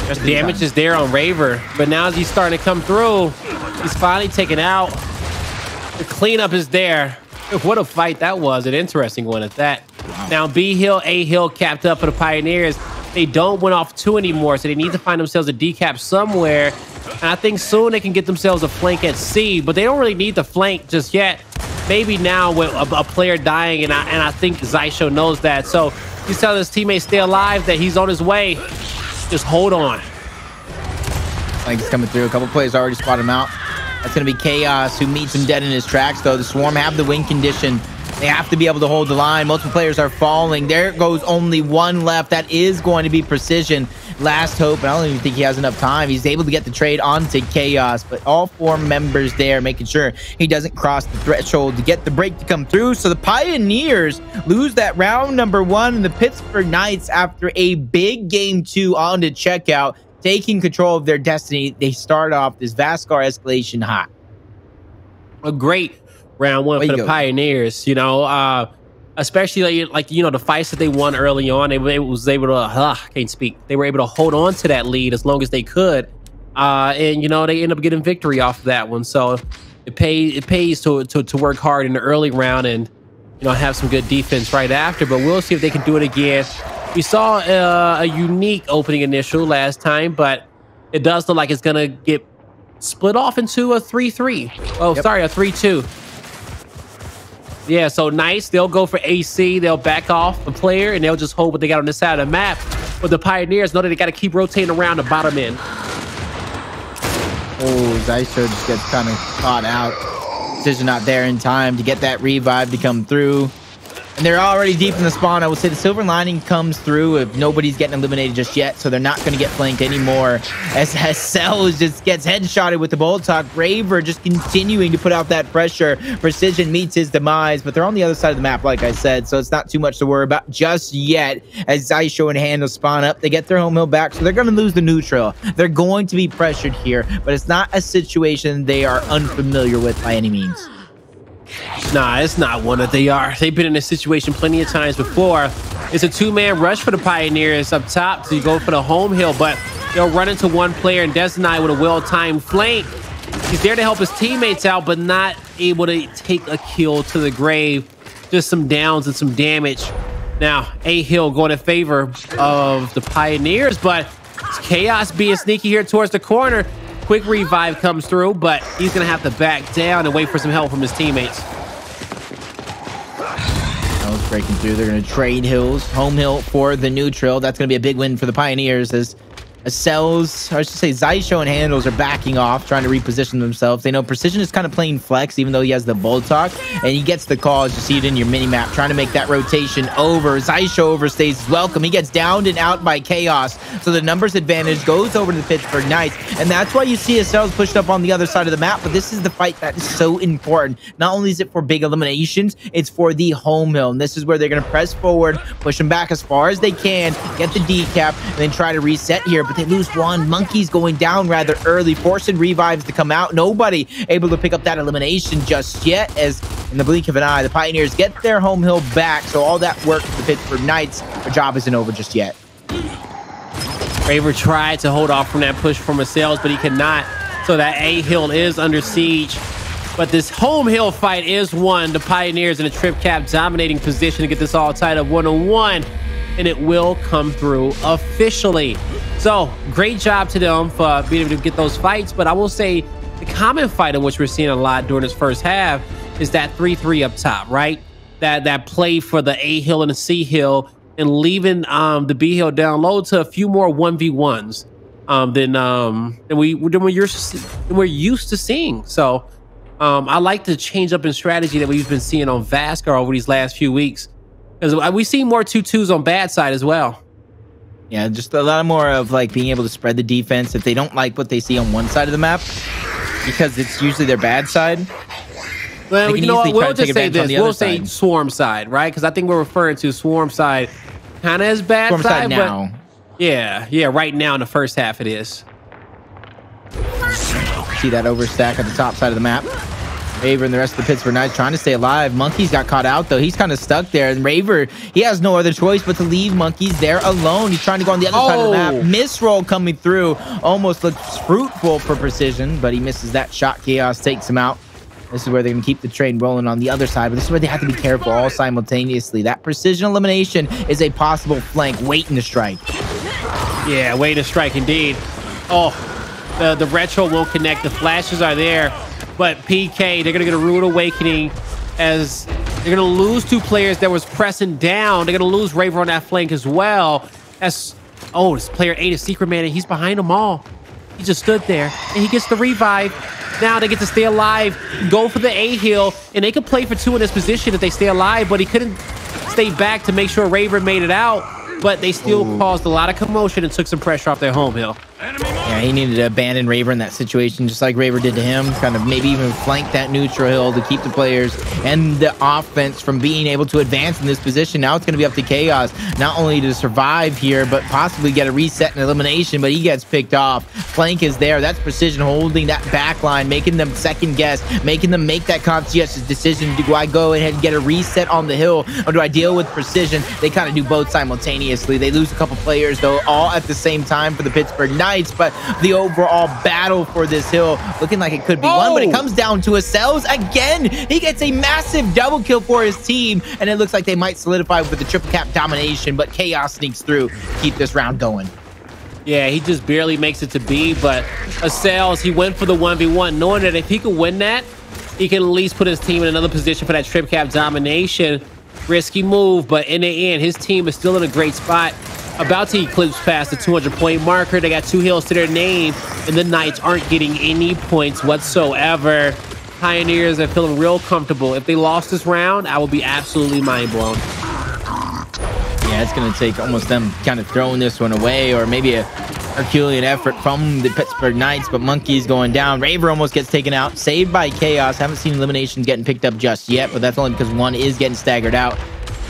A: The damage is there on Raver, but now as he's starting to come through, he's finally taken out. The cleanup is there. What a fight that was. An interesting one at that. Wow. Now B Hill, A Hill capped up for the Pioneers. They don't win off 2 anymore, so they need to find themselves a decap somewhere. And I think soon they can get themselves a flank at C, but they don't really need the flank just yet. Maybe now with a player dying, and I think Xysho knows that. So he's telling his teammates stay alive, that he's on his way. Just hold on.
B: Flank is coming through. A couple players already spotted him out. That's going to be Chaoz, who meets him dead in his tracks, though. The Swarm have the win condition. They have to be able to hold the line. Multiple players are falling. There goes only one left. That is going to be Precision. Last hope, and I don't even think he has enough time. He's able to get the trade onto Chaoz, but all 4 members there making sure he doesn't cross the threshold to get the break to come through. So the Pioneers lose that round number 1, and the Pittsburgh Knights, after a big game 2 on to checkout, taking control of their destiny. They start off this Vasgar escalation hot.
A: A great round 1 for the Pioneers, you know, especially like you know, the fights that they won early on. They was able to can't speak. They were able to hold on to that lead as long as they could, and you know, they end up getting victory off of that one. So it pays to work hard in the early round and, you know, have some good defense right after. But we'll see if they can do it again. We saw a unique opening initial last time, but it does look like it's gonna get split off into a 3-3. Oh, yep. Sorry, a 3-2. Yeah, so nice. They'll go for AC. They'll back off the player, and they'll just hold what they got on this side of the map. But the Pioneers know that they got to keep rotating around the bottom end.
B: Oh, Xysho just gets kind of caught out. Precision not there in time to get that revive to come through. And they're already deep in the spawn. I would say the silver lining comes through if nobody's getting eliminated just yet, so they're not going to get flanked anymore. As Acells just gets headshotted with the bolt talk. Raver just continuing to put out that pressure. Precision meets his demise, but they're on the other side of the map, like I said, so it's not too much to worry about just yet. As Xysho and Hndles spawn up, they get their home hill back, so they're going to lose the neutral. They're going to be pressured here, but it's not a situation they are unfamiliar with by any means.
A: Nah, it's not one that they are. They've been in this situation plenty of times before. It's a 2-man rush for the Pioneers up top to go for the home hill, but they'll run into one player, and Dezonide with a well-timed flank. He's there to help his teammates out, but not able to take a kill to the grave. Just some downs and some damage. Now, A-Hill going in favor of the Pioneers, but it's Chaoz being sneaky here towards the corner. Quick revive comes through, but he's going to have to back down and wait for some help from his teammates.
B: Hills breaking through. They're going to trade hills. Home hill for the neutral. That's going to be a big win for the Pioneers as Acells, or I should say Xysho and Hndles are backing off, trying to reposition themselves. They know Precision is kind of playing flex, even though he has the bolt talk, and he gets the call as you see it in your mini map, trying to make that rotation over. Xysho overstays his welcome. He gets downed and out by Chaoz, so the numbers advantage goes over to the Pittsburgh Knights, and that's why you see Acells pushed up on the other side of the map. But this is the fight that is so important. Not only is it for big eliminations, it's for the home hill, and this is where they're going to press forward, push them back as far as they can, get the decap, and then try to reset here. But they lose one. Monkyz going down rather early, forcing revives to come out. Nobody able to pick up that elimination just yet, as in the blink of an eye, the Pioneers get their home hill back. So all that work for the Pittsburgh Knights, their job isn't over just yet.
A: Raver tried to hold off from that push from Acells, but he cannot. So that A hill is under siege. But this home hill fight is won. The Pioneers in a trip cap dominating position to get this all tied up 1-on-1. And it will come through officially. So great job to them for being able to get those fights. But I will say the common fight in which we're seeing a lot during this first half is that 3-3 up top, right? That play for the A hill and the C hill, and leaving the B hill down low to a few more 1v1s than we're used to seeing. So I like the change up in strategy that we've been seeing on Vasgar over these last few weeks, because we see more 2-2s on bad side as well.
B: Yeah, just a lot more of like being able to spread the defense if they don't like what they see on one side of the map, because it's usually their bad side.
A: Well, you know what? We'll just say this. We'll say swarm side, right? Because I think we're referring to swarm side kind of as bad
B: swarm side now.
A: But yeah, right now in the first half it is.
B: See that overstack at the top side of the map. Raver and the rest of the Pittsburgh Knights trying to stay alive. Monkyz got caught out, though. He's kind of stuck there. And Raver, he has no other choice but to leave Monkyz there alone. He's trying to go on the other side of the map. Misroll coming through. Almost looks fruitful for Precision, but he misses that shot. Chaoz takes him out. This is where they're going to keep the train rolling on the other side, but this is where they have to be careful all simultaneously. That Precision elimination is a possible flank waiting to strike.
A: Yeah, waiting to strike indeed. Oh, the retro won't connect. The flashes are there, but PK, they're going to get a rude awakening as they're going to lose two players that was pressing down. They're going to lose Raver on that flank as well. This player 8 is Secret Man, and he's behind them all. He just stood there, and he gets the revive. Now they get to stay alive, go for the A hill, and they could play for 2 in this position if they stay alive, but he couldn't stay back to make sure Raver made it out. But they still caused a lot of commotion and took some pressure off their home hill.
B: Yeah, he needed to abandon Raver in that situation, just like Raver did to him. Kind of maybe even flank that neutral hill to keep the players and the offense from being able to advance in this position. Now it's going to be up to Chaoz, not only to survive here, but possibly get a reset and elimination, but he gets picked off. Flank is there. That's Precision holding that back line, making them second guess, making them make that conscientious decision. Do I go ahead and get a reset on the hill, or do I deal with Precision? They kind of do both simultaneously. They lose a couple players, though, all at the same time for the Pittsburgh Knights, but the overall battle for this hill looking like it could be won, but it comes down to Acells again. He gets a massive double kill for his team, and it looks like they might solidify with the triple cap domination, but Chaoz sneaks through to keep this round going.
A: Yeah, he just barely makes it to B, but Acells, he went for the 1v1, knowing that if he could win that, he can at least put his team in another position for that trip cap domination. Risky move, but in the end, his team is still in a great spot. About to eclipse past the 200-point marker. They got 2 hills to their name, and the Knights aren't getting any points whatsoever. Pioneers are feeling real comfortable. If they lost this round, I would be absolutely mind blown.
B: Yeah, it's going to take almost them kind of throwing this one away, or maybe a Herculean effort from the Pittsburgh Knights, but Monkyz going down. Raver almost gets taken out, saved by Chaoz. Haven't seen eliminations getting picked up just yet, but that's only because one is getting staggered out.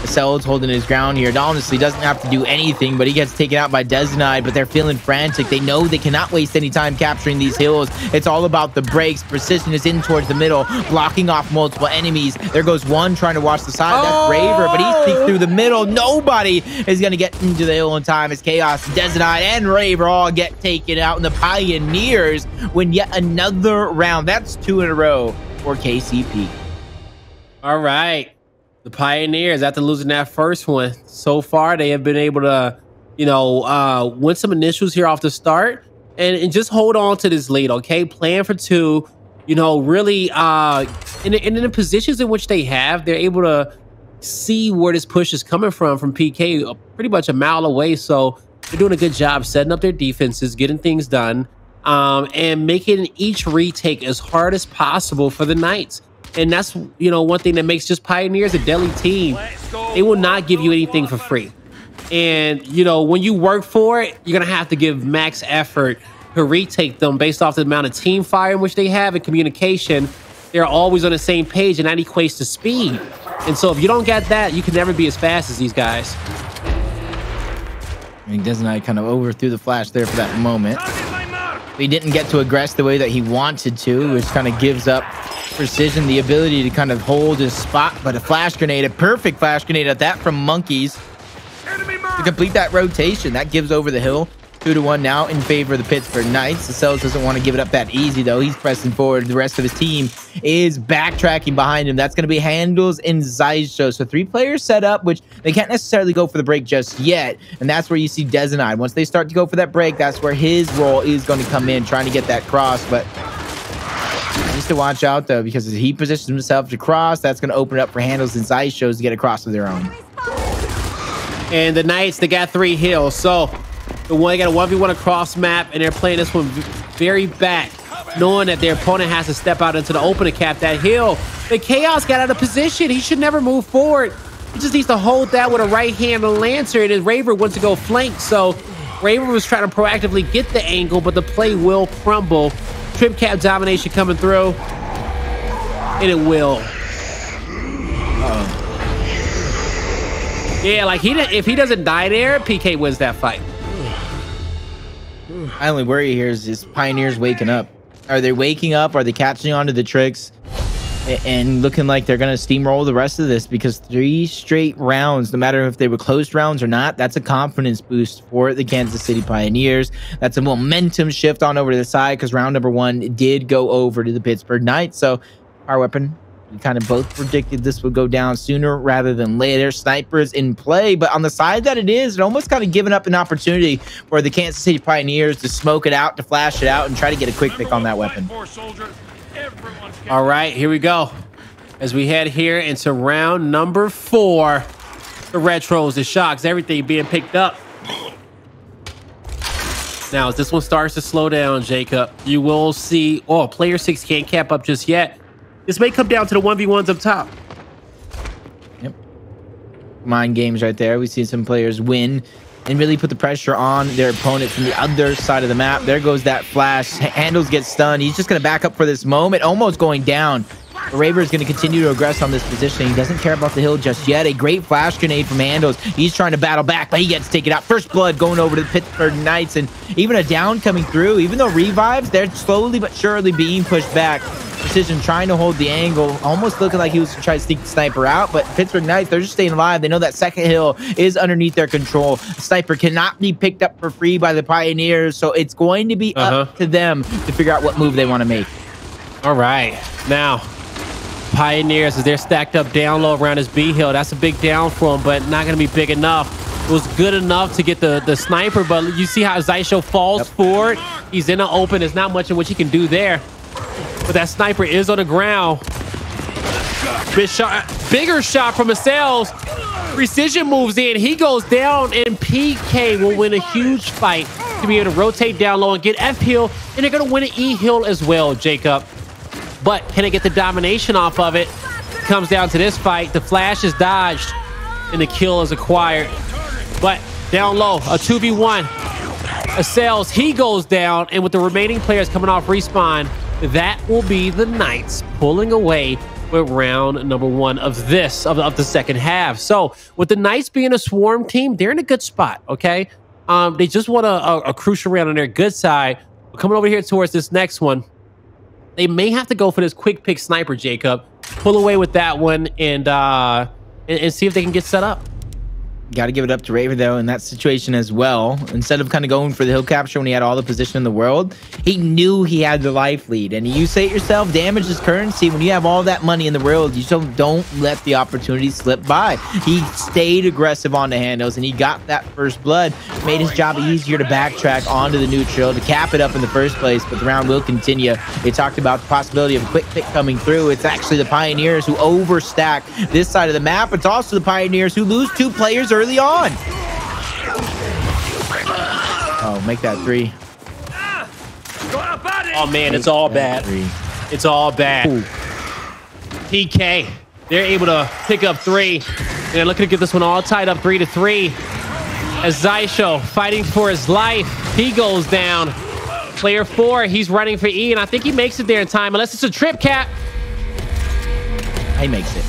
B: Acells holding his ground here. Honestly, doesn't have to do anything, but he gets taken out by Dezonide, but they're feeling frantic. They know they cannot waste any time capturing these hills. It's all about the breaks. Precision is in towards the middle, blocking off multiple enemies. There goes one trying to watch the side. That's Raver, but he sneaks through the middle. Nobody is going to get into the hill in time as Chaoz, Dezonide, and Raver all get taken out, and the Pioneers win yet another round. That's 2 in a row for KCP.
A: All right. The Pioneers, after losing that first one, so far they have been able to, win some initials here off the start and just hold on to this lead, okay? Plan for 2, really in the positions in which they have, they're able to see where this push is coming from PK pretty much a mile away. So they're doing a good job setting up their defenses, getting things done, and making each retake as hard as possible for the Knights. And that's, one thing that makes just Pioneers a deadly team. They will not give you anything for free. And, when you work for it, you're going to have to give max effort to retake them based off the amount of team fire in which they have and communication. They're always on the same page, and that equates to speed. And so if you don't get that, you can never be as fast as these guys.
B: I mean, Dezonide kind of overthrew the flash there for that moment. He didn't get to aggress the way that he wanted to, which kind of gives up Precision the ability to kind of hold his spot, but a flash grenade, a perfect flash grenade at that from Monkyz to complete that rotation. That gives over the hill. 2-1 now in favor of the Pittsburgh Knights. Acells doesn't want to give it up that easy, though. He's pressing forward. The rest of his team is backtracking behind him. That's going to be Hndles and Xysho. So 3 players set up, which they can't necessarily go for the break just yet. And that's where you see Dezonide. Once they start to go for that break, that's where his role is going to come in, trying to get that cross. But needs to watch out, though, because as he positions himself to cross, that's going to open it up for Hndles and Xysho to get across of their own.
A: And the Knights, they got 3 hills. So the one, they got a 1v1 across map, and they're playing this one very back, knowing that their opponent has to step out into the open to cap that hill. The Chaoz got out of position. He should never move forward. He just needs to hold that with a right hand on Lancer, and his Raver wants to go flank. So Raver was trying to proactively get the angle, but the play will crumble. Trip cap domination coming through, and it will. Yeah, like if he doesn't die there, PK wins that fight.
B: My only worry here is this Pioneers waking up. Are they waking up? Are they catching on to the tricks and looking like they're going to steamroll the rest of this? Because 3 straight rounds, no matter if they were close rounds or not, that's a confidence boost for the Kansas City Pioneers. That's a momentum shift on over to the side, because round number 1 did go over to the Pittsburgh Knights. So our weapon, we kind of both predicted this would go down sooner rather than later. Snipers in play, but on the side that it is, it almost kind of given up an opportunity for the Kansas City Pioneers to smoke it out, to flash it out, and try to get a quick pick on that weapon.
A: All right, here we go. As we head here into round number 4, the retros, the shocks, everything being picked up. Now, as this one starts to slow down, Jacob, you will see, oh, player 6 can't cap up just yet. This may come down to the 1v1s up top.
B: Yep. Mind games right there. We see some players win and really put the pressure on their opponent from the other side of the map. There goes that flash. Hndles gets stunned. He's just going to back up for this moment, almost going down. Raver is going to continue to aggress on this position. He doesn't care about the hill just yet. A great flash grenade from Hndles. He's trying to battle back, but he gets taken out. First blood going over to the Pittsburgh Knights, and even a down coming through. Even though revives, they're slowly but surely being pushed back. Precision trying to hold the angle, almost looking like he was trying to sneak the sniper out, but Pittsburgh Knights, they're just staying alive. They know that second hill is underneath their control. The sniper cannot be picked up for free by the Pioneers, so it's going to be up to them to figure out what move they want to make.
A: All right, now Pioneers, as they're stacked up down low around this B hill, that's a big down for them, but not going to be big enough. It was good enough to get the sniper, but you see how Xysho falls forward. He's in the open. There's not much in which he can do there, but that sniper is on the ground. Bigger shot from Acells. Precision moves in. He goes down, and PK will win a huge fight to be able to rotate down low and get F hill, and they're going to win an E hill as well, Jacob. But can they get the domination off of it? Comes down to this fight. The flash is dodged and the kill is acquired. But down low, a 2v1. Acells, he goes down, and with the remaining players coming off respawn, that will be the Knights pulling away with round number 1 of the second half. So with the Knights being a swarm team, they're in a good spot, okay? They just want a crucial round on their good side. But coming over here towards this next one, they may have to go for this quick pick sniper, Jacob. Pull away with that one and see if they can get set up.
B: Got to give it up to Raver, though, in that situation as well. Instead of kind of going for the hill capture when he had all the position in the world, he knew he had the life lead. And you say it yourself, damage is currency. When you have all that money in the world, you just don't let the opportunity slip by. He stayed aggressive on the Hndles, and he got that first blood. Made his job easier to backtrack onto the neutral to cap it up in the first place, but the round will continue. They talked about the possibility of a quick pick coming through. It's actually the Pioneers who overstack this side of the map. It's also the Pioneers who lose 2 players early on. Oh, make that 3.
A: Oh man, it's all bad. It's all bad. Ooh. PK, they're able to pick up 3. They're looking to get this one all tied up 3-3. As Xysho fighting for his life, he goes down. Player 4, he's running for E, and I think he makes it there in time, unless it's a trip cap.
B: He makes it.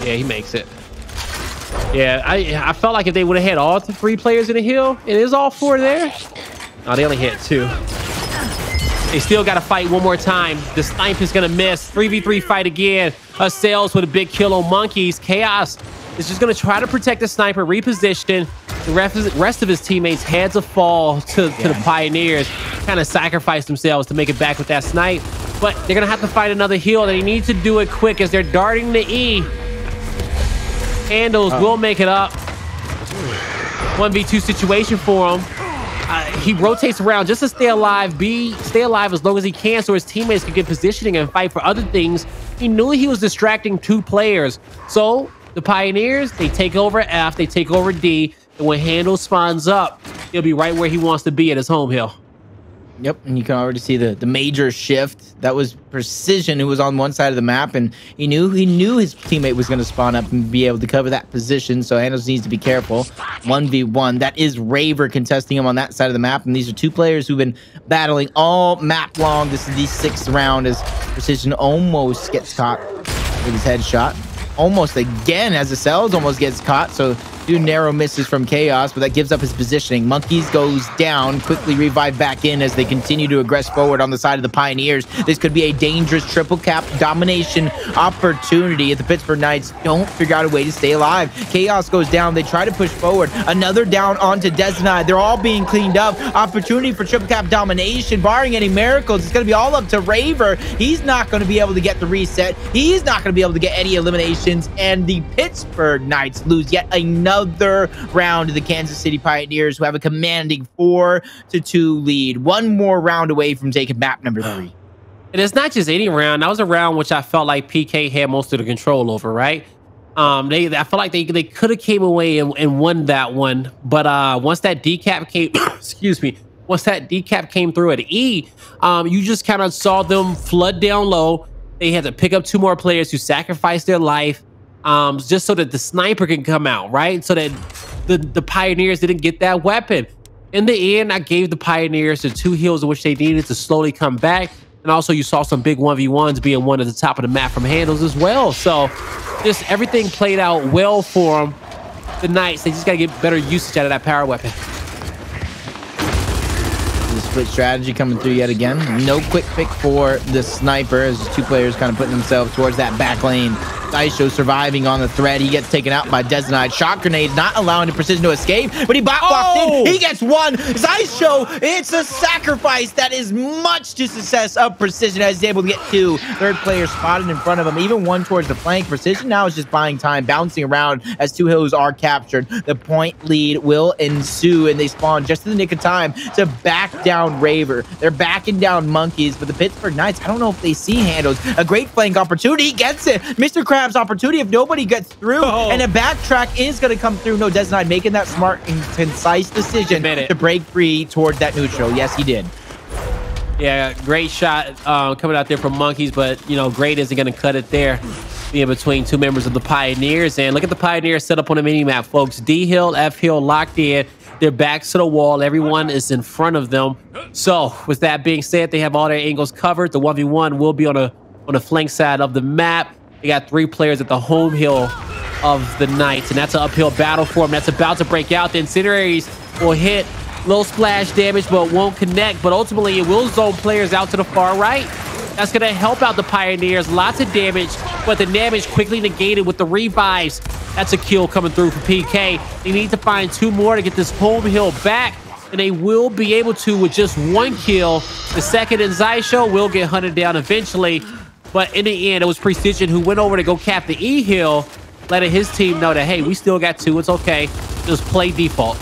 A: Yeah, he makes it. Yeah, I felt like if they would have had all 3 players in the hill, it is all 4 there. Oh, they only had 2. They still got to fight one more time. The snipe is going to miss. 3v3 fight again. Acells with a big kill on Monkyz. Chaoz is just going to try to protect the sniper, reposition. The rest of his teammates had to fall to the Pioneers, kind of sacrifice themselves to make it back with that snipe. But they're going to have to fight another hill. They need to do it quick as they're darting the E. Hndles will make it up. 1v2 situation for him. He rotates around just to stay alive, stay alive as long as he can so his teammates can get positioning and fight for other things. He knew he was distracting 2 players. So the Pioneers, they take over F, they take over D, and when Hndles spawns up, he'll be right where he wants to be at his home hill.
B: Yep, and you can already see the major shift. That was Precision, who was on one side of the map, and he knew his teammate was going to spawn up and be able to cover that position, so Hndles needs to be careful. 1v1, that is Raver contesting him on that side of the map, and these are 2 players who've been battling all map long. This is the 6th round as Precision almost gets caught with his headshot. Almost again as Acells almost gets caught, so 2 narrow misses from Chaoz, but that gives up his positioning. Monkyz goes down, quickly revived back in as they continue to aggress forward on the side of the Pioneers. This could be a dangerous triple cap domination opportunity if the Pittsburgh Knights don't figure out a way to stay alive. Chaoz goes down, they try to push forward. Another down onto Dezonide. They're all being cleaned up. Opportunity for triple cap domination, barring any miracles. It's going to be all up to Raver. He's not going to be able to get the reset. He's not going to be able to get any eliminations, and the Pittsburgh Knights lose yet another round to the Kansas City Pioneers, who have a commanding 4-2 lead. One more round away from taking map number 3.
A: And it's not just any round. That was a round which I felt like PK had most of the control over, right? I felt like they could have came away and won that one. But once that decap came, excuse me, once that decap came through at E, you just kind of saw them flood down low. They had to pick up 2 more players who sacrificed their life just so that the sniper can come out, right? So that the Pioneers didn't get that weapon. In the end, I gave the Pioneers the 2 heals in which they needed to slowly come back. And also you saw some big 1v1s being won at the top of the map from Hndles as well. So just everything played out well for them. The Knights, they just got to get better usage out of that power weapon.
B: The split strategy coming through yet again. No quick pick for the sniper as the 2 players kind of putting themselves towards that back lane. Xysho surviving on the thread. He gets taken out by Dezonide. Shot grenades not allowing the Precision to escape, but he bot walked in. He gets 1. Xysho, it's a sacrifice that is much to success of Precision as he's able to get 2. Third player spotted in front of him, even 1 towards the flank. Precision now is just buying time, bouncing around as 2 heroes are captured. The point lead will ensue, and they spawn just in the nick of time to back down Raver. They're backing down Monkyz, but the Pittsburgh Knights, I don't know if they see Hndles. A great flank opportunity. He gets it. Mr. Krabs opportunity if nobody gets through, and a backtrack is going to come through. No, Dezonide making that smart and concise decision to break free toward that neutral. Yes, he did.
A: Yeah, great shot coming out there from Monkyz, but you know, great isn't going to cut it there. Being between 2 members of the Pioneers, and look at the Pioneers set up on the mini map, folks. D hill, F hill locked in. Their backs to the wall. Everyone is in front of them. So with that being said, they have all their angles covered. The 1v1 will be on the flank side of the map. They got 3 players at the home hill of the Knights, and that's an uphill battle for them. That's about to break out. The incendiaries will hit, low splash damage, but won't connect. But ultimately, it will zone players out to the far right. That's going to help out the Pioneers. Lots of damage, but the damage quickly negated with the revives. That's a kill coming through for PK. They need to find 2 more to get this home hill back, and they will be able to with just 1 kill. The second in Xysho will get hunted down eventually. But in the end, it was Precision who went over to go cap the E hill, letting his team know that, hey, we still got 2. It's okay. Just play default.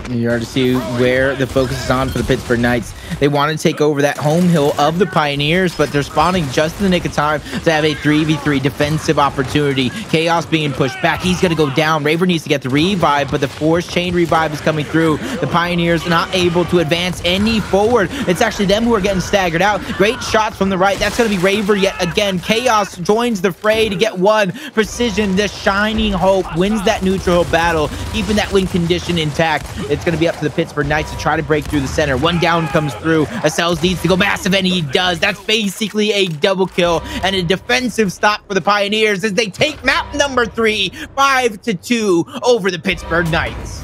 B: You already see where the focus is on for the Pittsburgh Knights. They want to take over that home hill of the Pioneers, but they're spawning just in the nick of time to have a 3v3 defensive opportunity. Chaoz being pushed back. He's going to go down. Raver needs to get the revive, but the force chain revive is coming through. The Pioneers not able to advance any forward. It's actually them who are getting staggered out. Great shots from the right. That's going to be Raver yet again. Chaoz joins the fray to get 1. Precision, the shining hope, wins that neutral battle, keeping that win condition intact. It's going to be up to the Pittsburgh Knights to try to break through the center. 1 down comes through. Acells needs to go massive, and he does. That's basically a double kill and a defensive stop for the Pioneers as they take map number 3, 5-2 over the Pittsburgh Knights.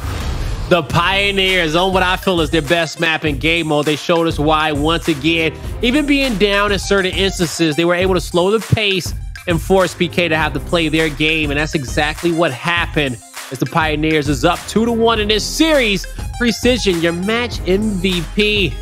A: The Pioneers on what I feel is their best map in game mode. They showed us why once again. Even being down in certain instances, they were able to slow the pace and force PK to have to play their game, and that's exactly what happened. As the Pioneers is up 2-1 in this series. Precision, your match MVP.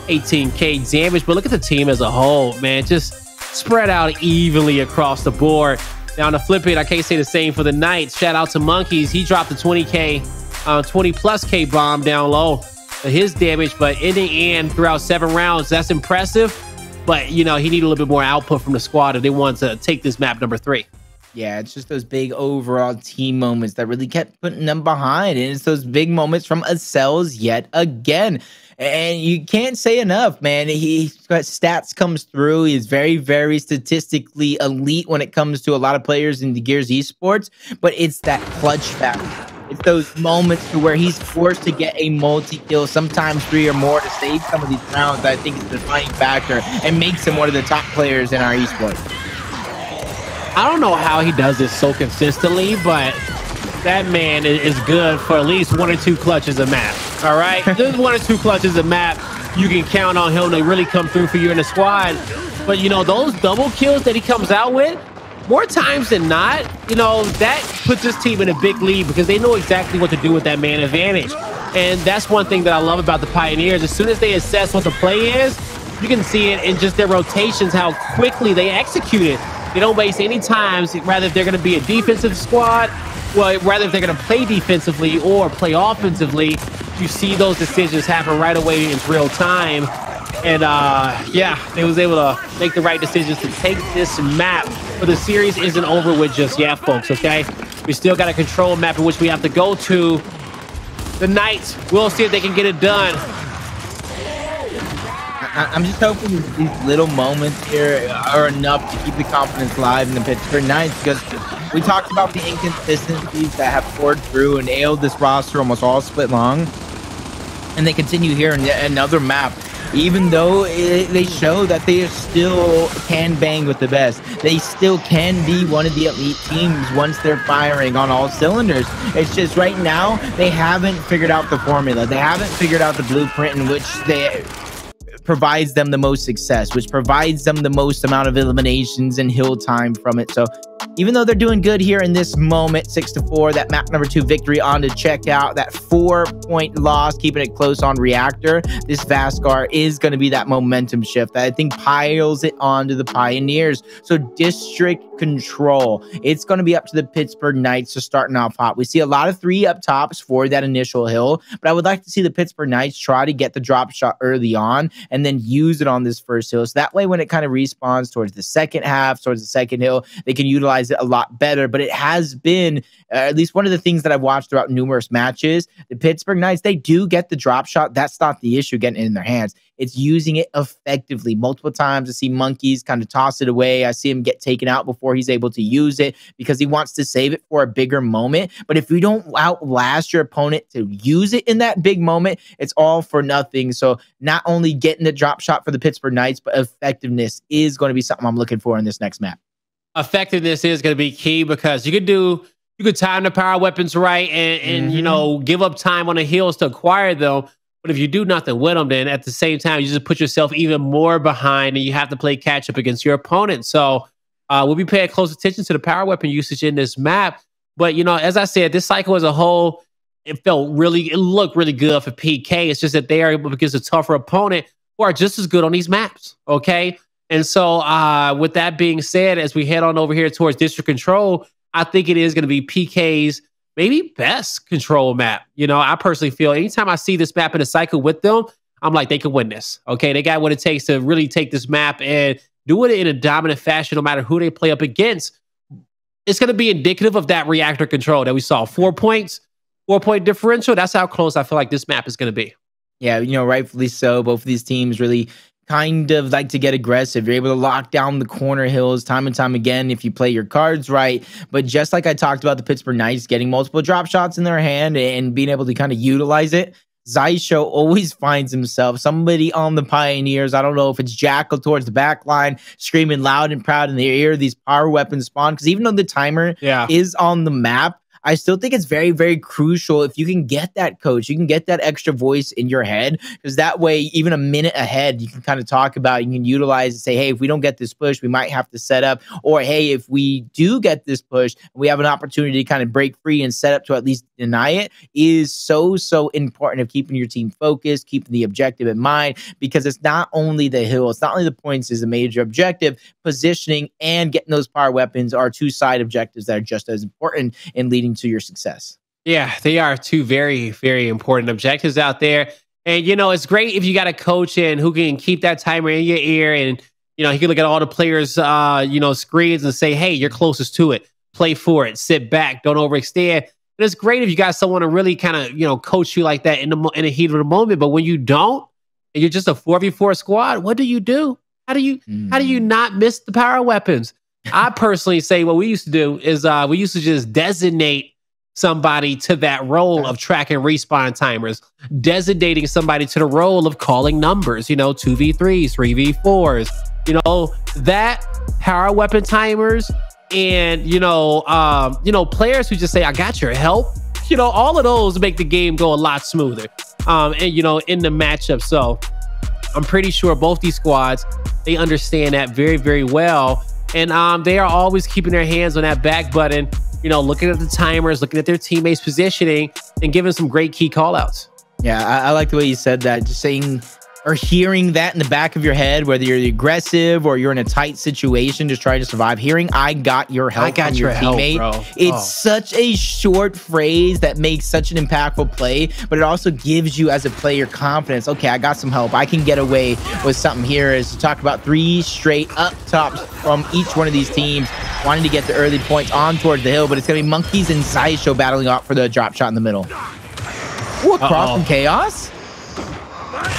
A: 18k damage, but look at the team as a whole, man. Just spread out evenly across the board. Now, to flip it, I can't say the same for the Knights. Shout out to Monkyz. He dropped the 20+ K bomb down low for his damage, but in the end, throughout 7 rounds, that's impressive. But, you know, he needed a little bit more output from the squad, and they wanted to take this map number 3.
B: Yeah, it's just those big overall team moments that really kept putting them behind. And it's those big moments from Acells yet again. And you can't say enough, man. He's got stats comes through. He's very, very statistically elite when it comes to a lot of players in the Gears esports. But it's that clutch factor. It's those moments to where he's forced to get a multi-kill, sometimes 3 or more, to save some of these rounds. I think it's the defining factor and makes him one of the top players in our esports.
A: I don't know how he does this so consistently, but that man is good for at least 1 or 2 clutches a map. All right, there's 1 or 2 clutches a map. You can count on him to really come through for you in the squad. But you know, those double kills that he comes out with, more times than not, you know, that puts this team in a big lead because they know exactly what to do with that man advantage. And that's one thing that I love about the Pioneers. As soon as they assess what the play is, you can see it in just their rotations, how quickly they execute it. They don't waste any time, rather if they're going to be a defensive squad, well, rather if they're going to play defensively or play offensively, you see those decisions happen right away in real time. And yeah, they was able to make the right decisions to take this map. But the series isn't over with just yet, folks, okay? We still got a control map in which we have to go to. The Knights, we'll see if they can get it done.
B: I'm just hoping these little moments here are enough to keep the confidence alive in the Pittsburgh Knights, because we talked about the inconsistencies that have poured through and ailed this roster almost all split long. And they continue here in another map. Even though they show that they still can bang with the best, they still can be one of the elite teams once they're firing on all cylinders. It's just right now they haven't figured out the formula. They haven't figured out the blueprint in which they provides them the most success, which provides them the most amount of eliminations and hill time from it. So even though they're doing good here in this moment, 6-4, that map number 2 victory on to check out, that 4-point loss, keeping it close on Reactor, this Vasgar is going to be that momentum shift that I think piles it onto the Pioneers. So district control, it's going to be up to the Pittsburgh Knights to starting off hot. We see a lot of 3 up tops for that initial hill, but I would like to see the Pittsburgh Knights try to get the drop shot early on and then use it on this first hill. So that way, when it kind of respawns towards the second half, towards the second hill, they can utilize it a lot better. But it has been at least one of the things that I've watched throughout numerous matches. The Pittsburgh Knights, they do get the drop shot. That's not the issue, getting it in their hands. It's using it effectively. Multiple times I see Monkyz kind of toss it away. I see him get taken out before he's able to use it because he wants to save it for a bigger moment. But if you don't outlast your opponent to use it in that big moment, it's all for nothing. So not only getting the drop shot for the Pittsburgh Knights, but effectiveness is going to be something I'm looking for in this next map.
A: Effectiveness is going to be key because you could time the power weapons right and you know, give up time on the hills to acquire them. But if you do nothing with them, then at the same time, you just put yourself even more behind and you have to play catch up against your opponent. So we'll be paying close attention to the power weapon usage in this map. But, you know, as I said, this cycle as a whole, it looked really good for PK. It's just that they are able, against a tougher opponent who are just as good on these maps. Okay. And so with that being said, as we head on over here towards district control, I think it is going to be PK's maybe best control map. You know, I personally feel anytime I see this map in a cycle with them, I'm like, they could win this. Okay, they got what it takes to really take this map and do it in a dominant fashion, no matter who they play up against. It's going to be indicative of that reactor control that we saw. 4 points, 4-point differential. That's how close I feel like this map is going to be. Yeah,
B: you know, rightfully so. Both of these teams really kind of like to get aggressive. You're able to lock down the corner hills time and time again if you play your cards right. But just like I talked about the Pittsburgh Knights getting multiple drop shots in their hand and being able to kind of utilize it, Xysho always finds himself somebody on the Pioneers. I don't know if it's Jackal towards the back line, screaming loud and proud in the ear, these power weapons spawn. Because even though the timer is on the map, I still think it's very, very crucial if you can get that coach, you can get that extra voice in your head, because that way, even a minute ahead, you can kind of talk about, you can utilize and say, hey, if we don't get this push, we might have to set up, or hey, if we do get this push, we have an opportunity to kind of break free and set up to at least deny it, is so, so important of keeping your team focused, keeping the objective in mind, because it's not only the hill, it's not only the points is a major objective, positioning and getting those power weapons are two side objectives that are just as important in leading to your success.
A: Yeah, they are two very, very important objectives out there. And, you know, it's great if you got a coach in who can keep that timer in your ear and, you know, he can look at all the players, you know, screens and say, hey, you're closest to it. Play for it. Sit back. Don't overextend. And it's great if you got someone to really kind of, you know, coach you like that in the heat of the moment. But when you don't, and you're just a 4v4 squad, what do you do? How do you not miss the power weapons? I personally say what we used to do is we used to just designate somebody to that role of tracking respawn timers, designating somebody to the role of calling numbers, you know, 2v3s, 3v4s, you know, that power weapon timers and, you know, players who just say, I got your help, you know, all of those make the game go a lot smoother, and, you know, in the matchup. So I'm pretty sure both these squads, they understand that very, very well. And they are always keeping their hands on that back button, you know, looking at the timers, looking at their teammates' positioning, and giving some great key callouts.
B: Yeah, I like the way you said that. Just saying or hearing that in the back of your head, whether you're aggressive or you're in a tight situation, just trying to survive. Hearing "I got your help" from your teammate. Bro. It's such a short phrase that makes such an impactful play, but it also gives you as a player confidence. Okay, I got some help. I can get away with something here. Is to talk about 3 straight up tops from each one of these teams, wanting to get the early points on towards the hill, but it's gonna be Monkyz and Xysho battling out for the drop shot in the middle. Ooh, a cross from Chaoz.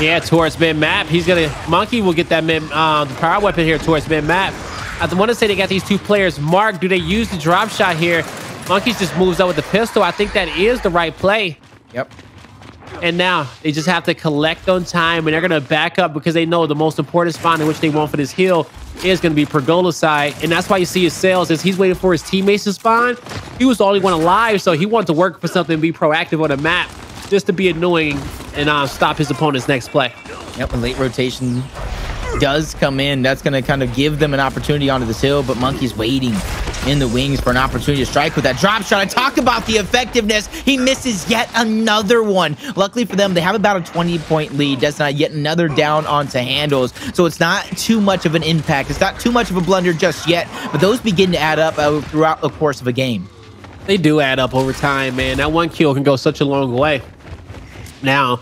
A: Yeah, towards mid-map. He's gonna Monkyz will get that the power weapon here towards mid-map. I want to say they got these two players marked. Do they use the drop shot here? Monkyz just moves up with the pistol. I think that is the right play.
B: Yep.
A: And now they just have to collect on time, and they're gonna back up because they know the most important spawn in which they want for this hill is gonna be Pergola's side. And that's why you see Acells as he's waiting for his teammates to spawn. He was the only one alive, so he wanted to work for something and be proactive on the map just to be annoying and stop his opponent's next play.
B: Yep, and late rotation does come in. That's going to kind of give them an opportunity onto this hill, but Monkyz waiting in the wings for an opportunity to strike with that drop shot. I talked about the effectiveness. He misses yet another one. Luckily for them, they have about a 20-point lead. Dezonide yet another down onto Hndles, so it's not too much of an impact. It's not too much of a blunder just yet, but those begin to add up throughout the course of a game.
A: They do add up over time, man. That one kill can go such a long way. Now,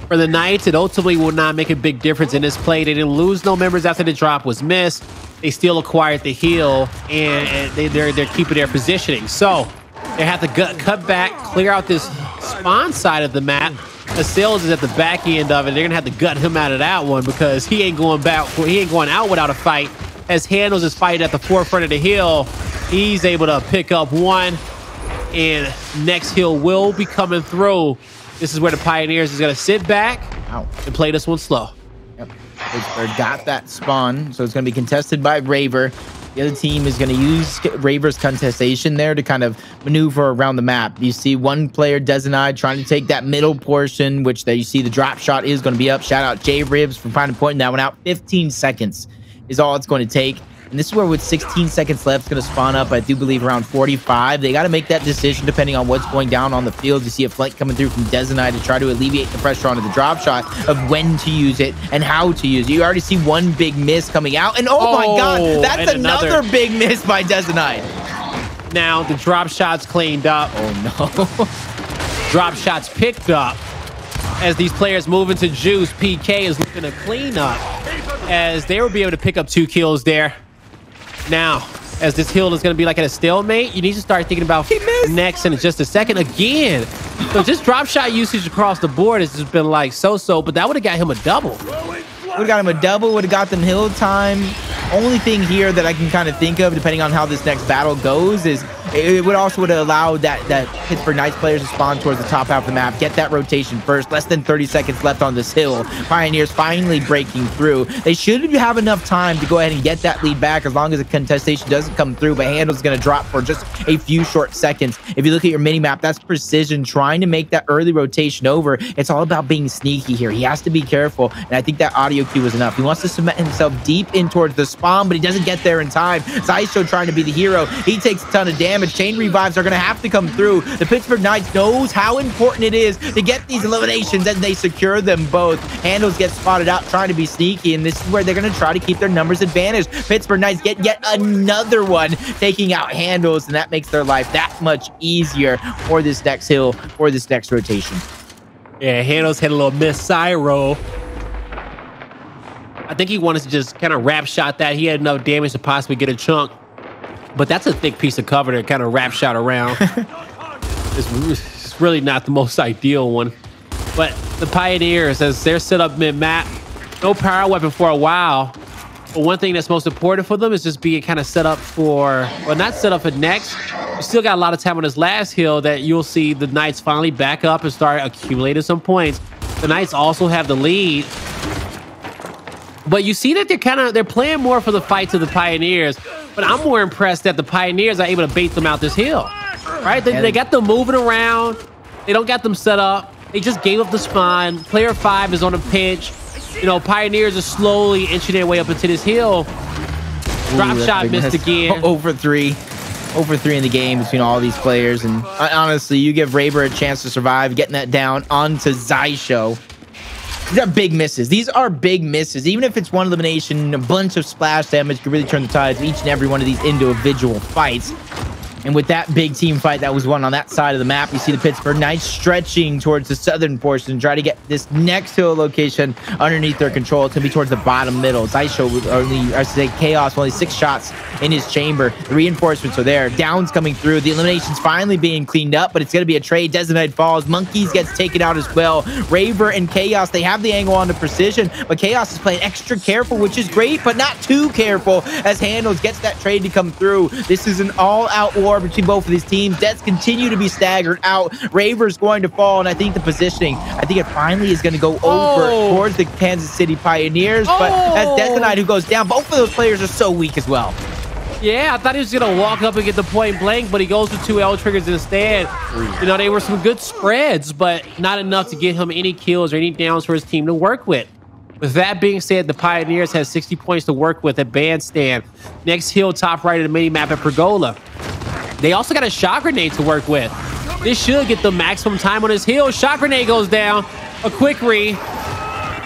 A: for the Knights, it ultimately will not make a big difference in this play. They didn't lose no members after the drop was missed. They still acquired the heal, and they're keeping their positioning. So they have to cut back, clear out this spawn side of the map. Acells is at the back end of it. They're gonna have to gut him out of that one because he ain't going back. He ain't going out without a fight. As Hndles is fighting at the forefront of the hill, he's able to pick up one, and next hill will be coming through. This is where the Pioneers is going to sit back and play this one slow.
B: Yep. Pittsburgh got that spawn, so it's going to be contested by Raver. The other team is going to use Raver's contestation there to kind of maneuver around the map. You see one player, Dezonide, trying to take that middle portion, which there you see the drop shot is going to be up. Shout out J-Ribs for finding pointing that one out. 15 seconds is all it's going to take. And this is where with 16 seconds left, it's going to spawn up, I do believe, around 45. They got to make that decision depending on what's going down on the field. You see a flank coming through from Dezonide to try to alleviate the pressure onto the drop shot of when to use it and how to use it. You already see one big miss coming out. And oh my God, that's another big miss by Dezonide.
A: Now the drop shot's cleaned up.
B: Oh no.
A: Drop shots picked up. As these players move into juice, PK is looking to clean up as they will be able to pick up 2 kills there. Now, as this hill is going to be like at a stalemate, you need to start thinking about next in just a second again. So just drop shot usage across the board has just been like so-so, but that would have got him a double.
B: Would have got him a double, would have got them hill time. Only thing here that I can kind of think of, depending on how this next battle goes, is it would also would have allowed that Pittsburgh Knights players to spawn towards the top half of the map, get that rotation first. Less than 30 seconds left on this hill. Pioneers finally breaking through. They should have enough time to go ahead and get that lead back as long as the contestation doesn't come through, but Hndles is going to drop for just a few short seconds. If you look at your mini map, that's precision, trying to make that early rotation over. It's all about being sneaky here. He has to be careful, and I think that audio cue was enough. He wants to cement himself deep in towards the spawn, but he doesn't get there in time. Xysho trying to be the hero. He takes a ton of damage. Chain revives are going to have to come through. The Pittsburgh Knights knows how important it is to get these eliminations, and they secure them both. Hndles gets spotted out trying to be sneaky, and this is where they're going to try to keep their numbers advantage. Pittsburgh Knights get yet another one, taking out Hndles, and that makes their life that much easier for this next hill, for this next rotation.
A: Yeah, Hndles had a little miss side roll. I think he wanted to just kind of wrap shot that. He had enough damage to possibly get a chunk. But that's a thick piece of cover to kind of wrap shot around. It's really not the most ideal one. But the Pioneers, as they're set up mid-map, no power weapon for a while. But one thing that's most important for them is just being kind of set up for, well, not set up for next. You still got a lot of time on this last hill that you'll see the Knights finally back up and start accumulating some points. The Knights also have the lead. But you see that they're playing more for the fight to the Pioneers. But I'm more impressed that the Pioneers are able to bait them out this hill. Right? They got them moving around. They don't got them set up. They just gave up the spawn. Player 5 is on a pinch. You know, Pioneers are slowly inching their way up into this hill. Drop shot missed again.
B: Over three in the game between all these players. And honestly, you give Raver a chance to survive, getting that down onto Xysho. These are big misses. These are big misses. Even if it's one elimination, a bunch of splash damage could really turn the tides of each and every one of these individual fights. And with that big team fight that was won on that side of the map, you see the Pittsburgh Knights stretching towards the southern portion, try to get this next hill location underneath their control. It's going to be towards the bottom middle. Xysho with only, I should say, Chaoz, only 6 shots in his chamber. The reinforcements are there. Downs coming through. The elimination's finally being cleaned up, but it's going to be a trade. Dezonide falls. Monkyz gets taken out as well. Raver and Chaoz, they have the angle on the precision, but Chaoz is playing extra careful, which is great, but not too careful, as Hndles gets that trade to come through. This is an all-out war between both of these teams. Dez continue to be staggered out. Raver's going to fall, and I think the positioning, I think it finally is going to go over towards the Kansas City Pioneers, but as Dezonide who goes down, both of those players are so weak as well.
A: Yeah, I thought he was going to walk up and get the point blank, but he goes for 2 L triggers instead. You know, they were some good spreads, but not enough to get him any kills or any downs for his team to work with. With that being said, the Pioneers have 60 points to work with at Bandstand. Next hill, top right of the mini-map at Pergola. They also got a shot grenade to work with. This should get the maximum time on his hill. Shot grenade goes down. A quick re.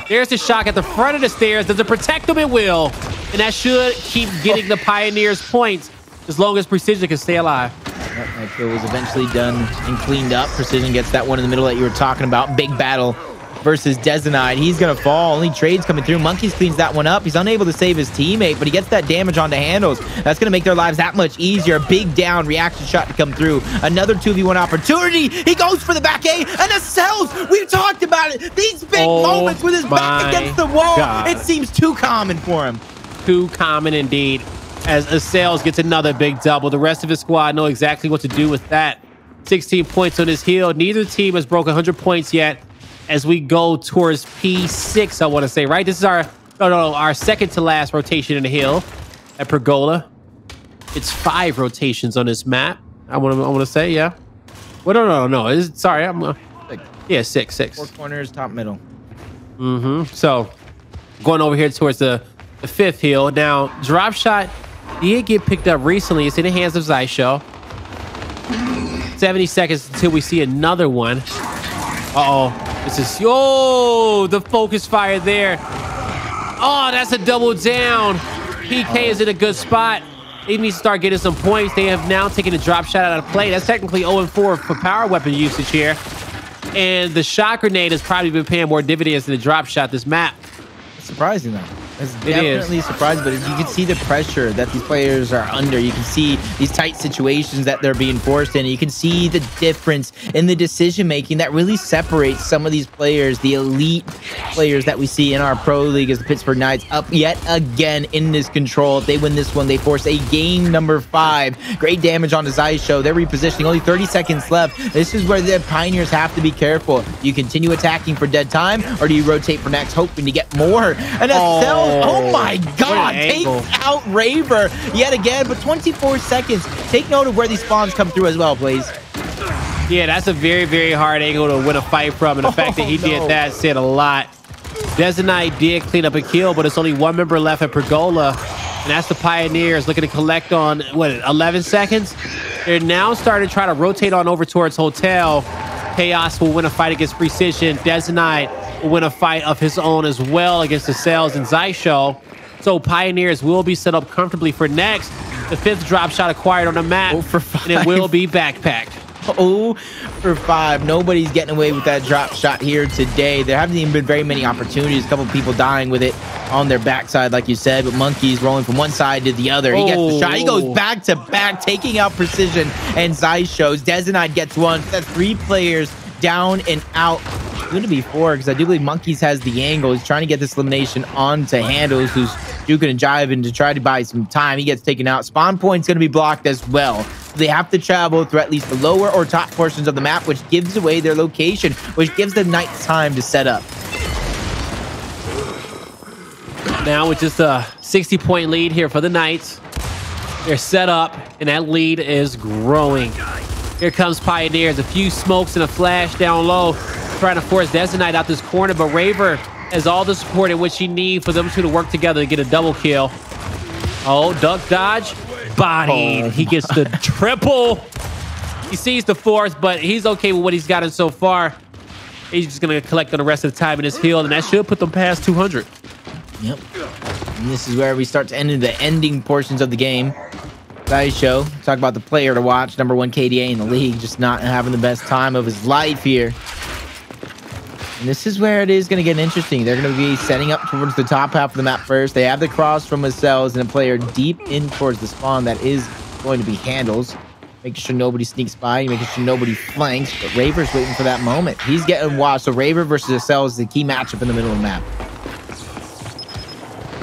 A: There's the shock at the front of the stairs. Does it protect them? It will. And that should keep getting the Pioneers points as long as Precision can stay alive.
B: Yep, that kill was eventually done and cleaned up. Precision gets that one in the middle that you were talking about. Big battle versus Dezonide. He's going to fall. Only trades coming through. Monkyz cleans that one up. He's unable to save his teammate, but he gets that damage onto Hndles. That's going to make their lives that much easier. Big down reaction shot to come through. Another 2v1 opportunity. He goes for the back A, and Acells. We've talked about it. These big moments with his back against the wall. God. It seems too common for him.
A: Too common indeed, as Acells gets another big double. The rest of his squad know exactly what to do with that. 16 points on his hill. Neither team has broken 100 points yet as we go towards P6, I want to say, right? This is our, our second to last rotation in the hill at Pergola. It's 5 rotations on this map. I want to say, yeah. Well, no. Sorry, yeah, 6.
B: 4 corners, top middle.
A: So going over here towards the 5th hill. Now, drop shot did get picked up recently. It's in the hands of Xysho. 70 seconds until we see another one. This is, the focus fire there. Oh, that's a double down. PK is in a good spot. They need to start getting some points. They have now taken a drop shot out of play. That's technically 0-4 for power weapon usage here. And the shot grenade has probably been paying more dividends than the drop shot this map.
B: It's surprising though. It's definitely surprising, but you can see the pressure that these players are under. You can see these tight situations that they're being forced in. You can see the difference in the decision making that really separates some of these players, the elite players that we see in our pro league, as the Pittsburgh Knights up yet again in this control. If they win this one, they force a game number 5. Great damage on the Xysho. They're repositioning. Only 30 seconds left. This is where the Pioneers have to be careful. Do you continue attacking for dead time, or do you rotate for next, hoping to get more? And Acells, oh my God, takes out Raver yet again, but 24 seconds. Take note of where these spawns come through as well, please.
A: Yeah, that's a very, very hard angle to win a fight from, and the fact that he did that said a lot. Dezonide did clean up a kill, but it's only 1 member left at Pergola, and that's the Pioneers looking to collect on, 11 seconds? They're now starting to try to rotate on over towards Hotel. Chaoz will win a fight against Precision. Dezonide will win a fight of his own as well against Acells and Xysho. So Pioneers will be set up comfortably for next. The 5th drop shot acquired on the map, and it will be backpacked.
B: 0 for 5. Nobody's getting away with that drop shot here today. There haven't even been very many opportunities. A couple of people dying with it on their backside, like you said, but Monkyz rolling from one side to the other. He gets the shot. He goes back to back, taking out Precision and Xysho. Dezonide gets one. That's 3 players down and out. It's going to be 4, because I do believe Monkyz has the angle. He's trying to get this elimination onto Hndles, who's juking and jiving to try to buy some time. He gets taken out. Spawn point's going to be blocked as well. They have to travel through at least the lower or top portions of the map, which gives away their location, which gives the Knights time to set up.
A: Now with just a 60-point lead here for the Knights. They're set up, and that lead is growing. Here comes Pioneers. A few smokes and a flash down low, trying to force Dezonide out this corner, but Raver has all the support in which he needs for them two to work together to get a double kill. Oh, duck dodge. Bodied. He gets the triple. He sees the 4th, but he's okay with what he's gotten so far. He's just going to collect on the rest of the time in his hill, and that should put them past 200.
B: Yep. And this is where we start to end in the ending portions of the game. Xysho, talk about the player to watch. #1 KDA in the league, just not having the best time of his life here. And this is where it is going to get interesting. They're going to be setting up towards the top half of the map first. They have the cross from Acells and a player deep in towards the spawn that is going to be Hndles. Making sure nobody sneaks by, making sure nobody flanks. But Raver's waiting for that moment. He's getting watched. So Raver versus Acells is the key matchup in the middle of the map.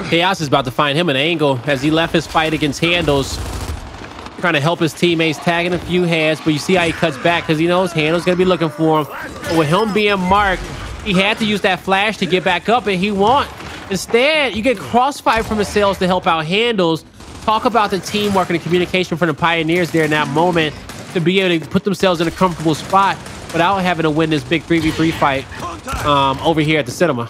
A: Chaoz is about to find him an angle as he left his fight against Hndles, trying to help his teammates, tagging a few heads. But you see how he cuts back because he knows Hndles going to be looking for him. But with him being marked, he had to use that flash to get back up, and he won't. Instead, you get crossfire from Acells to help out Hndles. Talk about the teamwork and the communication from the Pioneers there in that moment to be able to put themselves in a comfortable spot without having to win this big 3v3 fight over here at the cinema.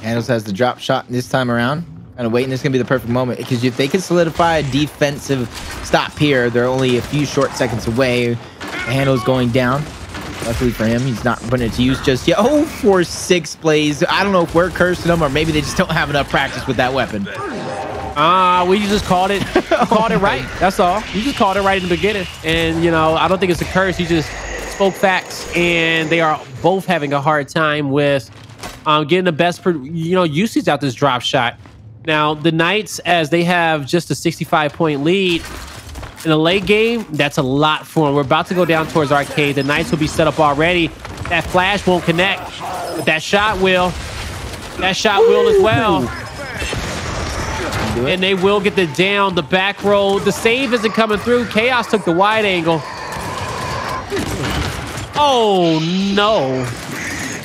B: Hndles has the drop shot this time around. Kind of waiting. This is going to be the perfect moment because if they can solidify a defensive stop here, they're only a few short seconds away. Hndles going down. Luckily for him, he's not putting it to use just yet. Oh, 4-6 plays. I don't know if we're cursing them or maybe they just don't have enough practice with that weapon.
A: We just called it. Called it right. That's all. You just called it right in the beginning. And, you know, I don't think it's a curse. You just spoke facts. And they are both having a hard time with getting the best, usage out this drop shot. Now, the Knights, as they have just a 65-point lead, in the late game, that's a lot for them. We're about to go down towards arcade. The Knights will be set up already. That flash won't connect, but that shot will. That shot will as well. And they will get the down, the back row. The save isn't coming through. Chaoz took the wide angle. Oh, no.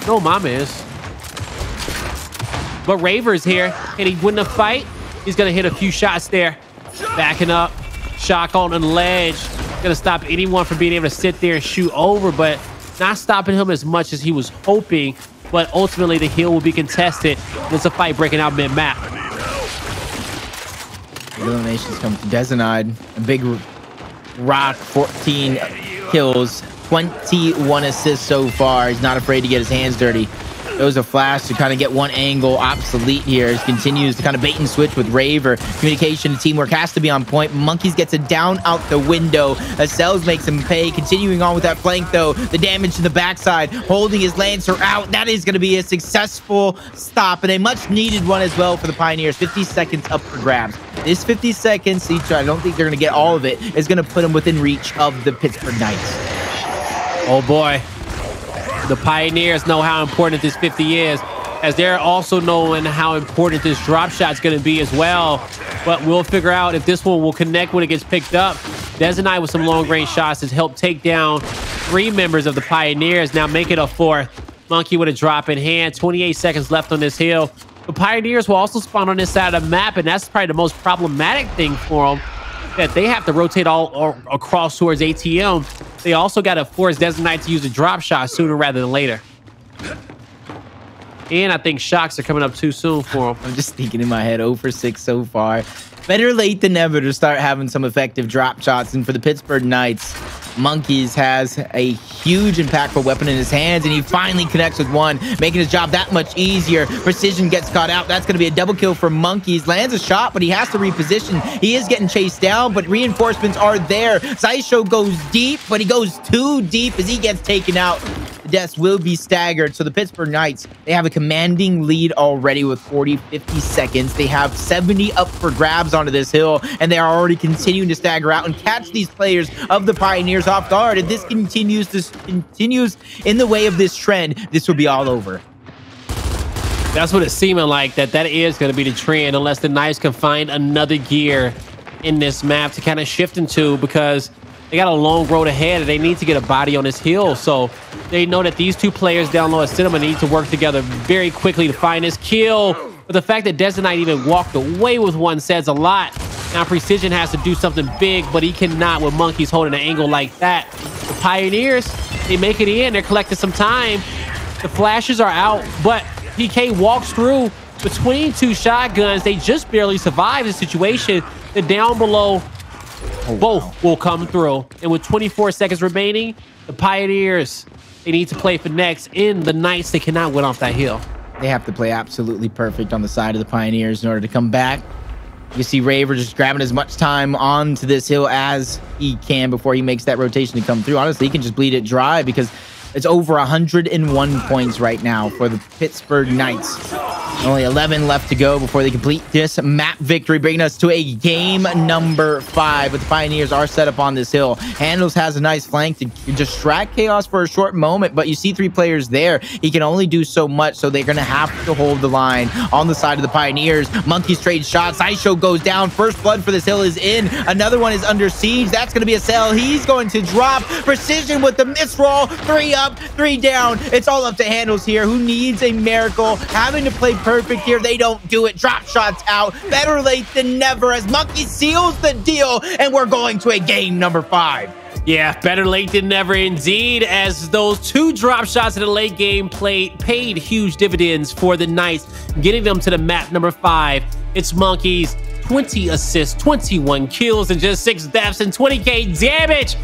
A: No, my miss. But Raver's here. Can he win the fight? He's going to hit a few shots there. Backing up. Shock on the ledge. Gonna stop anyone from being able to sit there and shoot over, but not stopping him as much as he was hoping. But ultimately, the hill will be contested. There's a fight breaking out mid-map.
B: Eliminations come to Dezonide. A big rock, 14 kills, 21 assists so far. He's not afraid to get his hands dirty. There was a flash to kind of get one angle obsolete here. He continues to kind of bait and switch with Raver. Communication and teamwork has to be on point. Monkyz gets it down out the window. Acells makes him pay. Continuing on with that flank, though. The damage to the backside, holding his Lancer out. That is going to be a successful stop and a much needed one as well for the Pioneers. 50 seconds up for grabs. This 50 seconds, I don't think they're going to get all of it, is going to put them within reach of the Pittsburgh Knights.
A: Oh, boy. The Pioneers know how important this 50 is, as they're also knowing how important this drop shot is going to be as well. But we'll figure out if this one will connect when it gets picked up. Dezonide with some long-range shots has helped take down 3 members of the Pioneers, now make it a 4th. Monkyz with a drop in hand. 28 seconds left on this hill. The Pioneers will also spawn on this side of the map, and that's probably the most problematic thing for them, that they have to rotate all across towards ATM. They also got to force Dezonide to use a drop shot sooner rather than later. And I think shocks are coming up too soon for them.
B: I'm just thinking in my head, 0-for-6 so far. Better late than never to start having some effective drop shots. And for the Pittsburgh Knights, Monkyz has a huge impactful weapon in his hands, and he finally connects with one, making his job that much easier. Precision gets caught out. That's going to be a double kill for Monkyz. Lands a shot, but he has to reposition. He is getting chased down, but reinforcements are there. Xysho goes deep, but he goes too deep as he gets taken out. The deaths will be staggered. So the Pittsburgh Knights, they have a commanding lead already with 40-50 seconds. They have 70 up for grabs onto this hill, and they are already continuing to stagger out and catch these players of the Pioneers off guard. If this continues in the way of this trend, this will be all over.
A: That's what it's seeming like, that is going to be the trend, unless the Knights can find another gear in this map to kind of shift into, because they got a long road ahead and they need to get a body on this hill. So they know that these two players down low at Cinema need to work together very quickly to find this kill. But the fact that Dezonide even walked away with one says a lot. Now Precision has to do something big, but he cannot with Monkyz holding an angle like that. The Pioneers, they make it in. They're collecting some time. The flashes are out, but PK walks through between 2 shotguns. They just barely survive the situation. The down below, both will come through. And with 24 seconds remaining, the Pioneers, they need to play for next. In the Knights, they cannot win off that hill.
B: They have to play absolutely perfect on the side of the Pioneers in order to come back. You see Raver just grabbing as much time onto this hill as he can before he makes that rotation to come through. Honestly, he can just bleed it dry because it's over 101 points right now for the Pittsburgh Knights. Only 11 left to go before they complete this map victory, bringing us to a game number 5. But the Pioneers are set up on this hill. Hndles has a nice flank to distract Chaoz for a short moment, but you see 3 players there. He can only do so much, so they're going to have to hold the line on the side of the Pioneers. Monkyz trades shots. Xysho goes down. First blood for this hill is in. Another one is under siege. That's going to be a cell. He's going to drop. Precision with the misroll. 3 up, 3 down. It's all up to Hndles here, who needs a miracle. Having to play perfect here. They don't do it. Drop shots out. Better late than never as Monkyz seals the deal, and we're going to a game number 5.
A: Yeah, better late than never indeed, as those 2 drop shots in the late game paid huge dividends for the Knights, getting them to the map number 5. It's Monkyz, 20 assists, 21 kills, and just 6 deaths and 20k damage.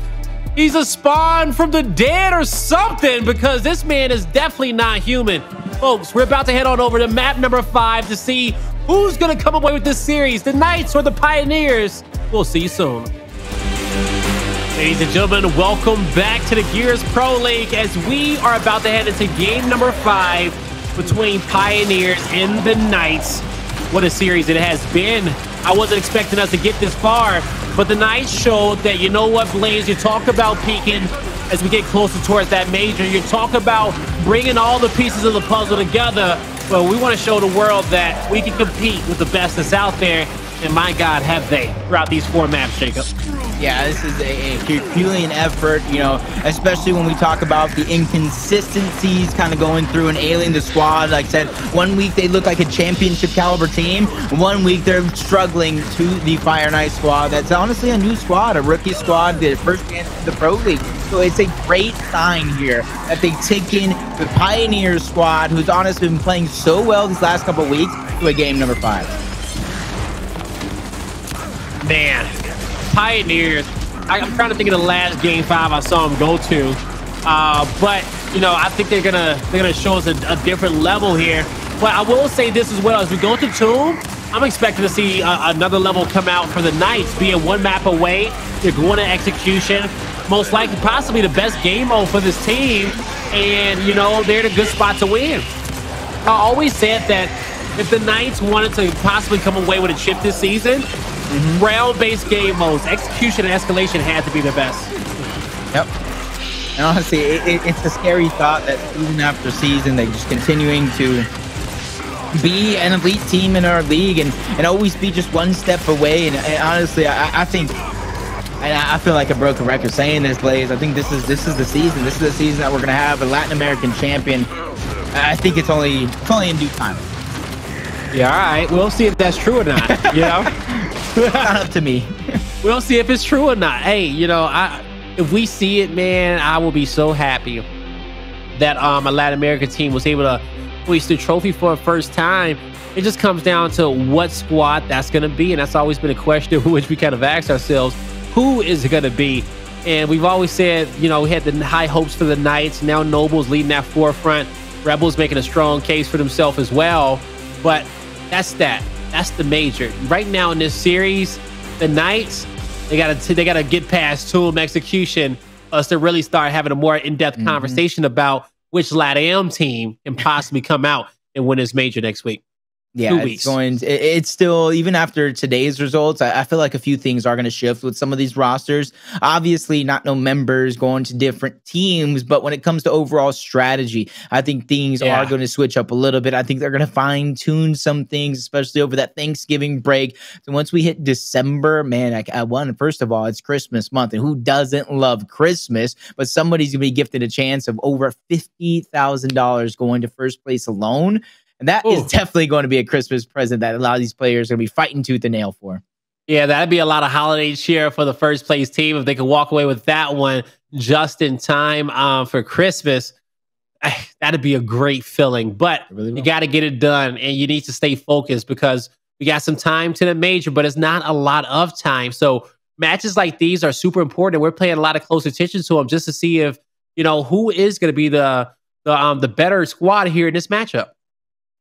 A: He's a spawn from the dead or something, because this man is definitely not human. Folks, we're about to head on over to map number 5 to see who's going to come away with this series, the Knights or the Pioneers. We'll see you soon. Ladies and gentlemen, welcome back to the Gears Pro League as we are about to head into game number 5 between Pioneers and the Knights. What a series it has been. I wasn't expecting us to get this far, but the Knights showed that, you know what, Blaze, you talk about peaking as we get closer towards that major. You talk about bringing all the pieces of the puzzle together. Well, we want to show the world that we can compete with the best that's out there. And my God, have they throughout these 4 maps, Jacob.
B: Yeah, this is a Herculean effort, you know, especially when we talk about the inconsistencies kind of going through and alienating the squad. Like I said, 1 week they look like a championship caliber team. 1 week they're struggling to the Fire Knight squad. That's honestly a new squad, a rookie squad, their first chance in the Pro League. So it's a great sign here that they've taken the Pioneers squad, who's honestly been playing so well these last couple of weeks, to a game number 5.
A: Man, Pioneers, I'm trying to think of the last game 5 I saw them go to, but you know, I think they're gonna show us a different level here. But I will say this as well, as we go to Tomb, I'm expecting to see another level come out for the Knights, being 1 map away. They're going to execution, most likely possibly the best game mode for this team, and you know, they're in a good spot to win. I always said that if the Knights wanted to possibly come away with a chip this season, round-based game modes, execution and escalation had to be the best.
B: Yep. And honestly, it's a scary thought that season after season, they're just continuing to be an elite team in our league and always be just 1 step away. And honestly, I think, and I feel like a broken record saying this, Blaze, I think this is the season. This is the season that we're going to have a Latin American champion. I think it's only in due time.
A: Yeah, all right. We'll see if that's true or not, you know?
B: Not up to me.
A: We'll see if it's true or not. Hey, you know, if we see it, man, I will be so happy that a Latin American team was able to hoist the trophy for the first time. It just comes down to what squad that's going to be, and that's always been a question which we kind of asked ourselves, who is it going to be? And we've always said, you know, we had the high hopes for the Knights. Now Noble's leading that forefront. Rebel's making a strong case for themselves as well. But that's the major. Right now in this series, the Knights, they gotta get past Tomb execution us to really start having a more in-depth conversation about which LATAM team can possibly come out and win this major next week.
B: Yeah, it's still, even after today's results, I feel like a few things are going to shift with some of these rosters. Obviously, not no members going to different teams, but when it comes to overall strategy, I think things are going to switch up a little bit. I think they're going to fine tune some things, especially over that Thanksgiving break. So once we hit December, man, first of all, it's Christmas month, and who doesn't love Christmas? But somebody's going to be gifted a chance of over $50,000 going to first place alone. And that is definitely going to be a Christmas present that a lot of these players are going to be fighting tooth and nail for.
A: Yeah, that'd be a lot of holiday cheer for the first place team if they could walk away with that one just in time for Christmas. That'd be a great feeling. But you got to get it done, and you need to stay focused because we got some time to the major, but it's not a lot of time. So matches like these are super important. We're paying a lot of close attention to them just to see if, you know, who is going to be the better squad here in this matchup.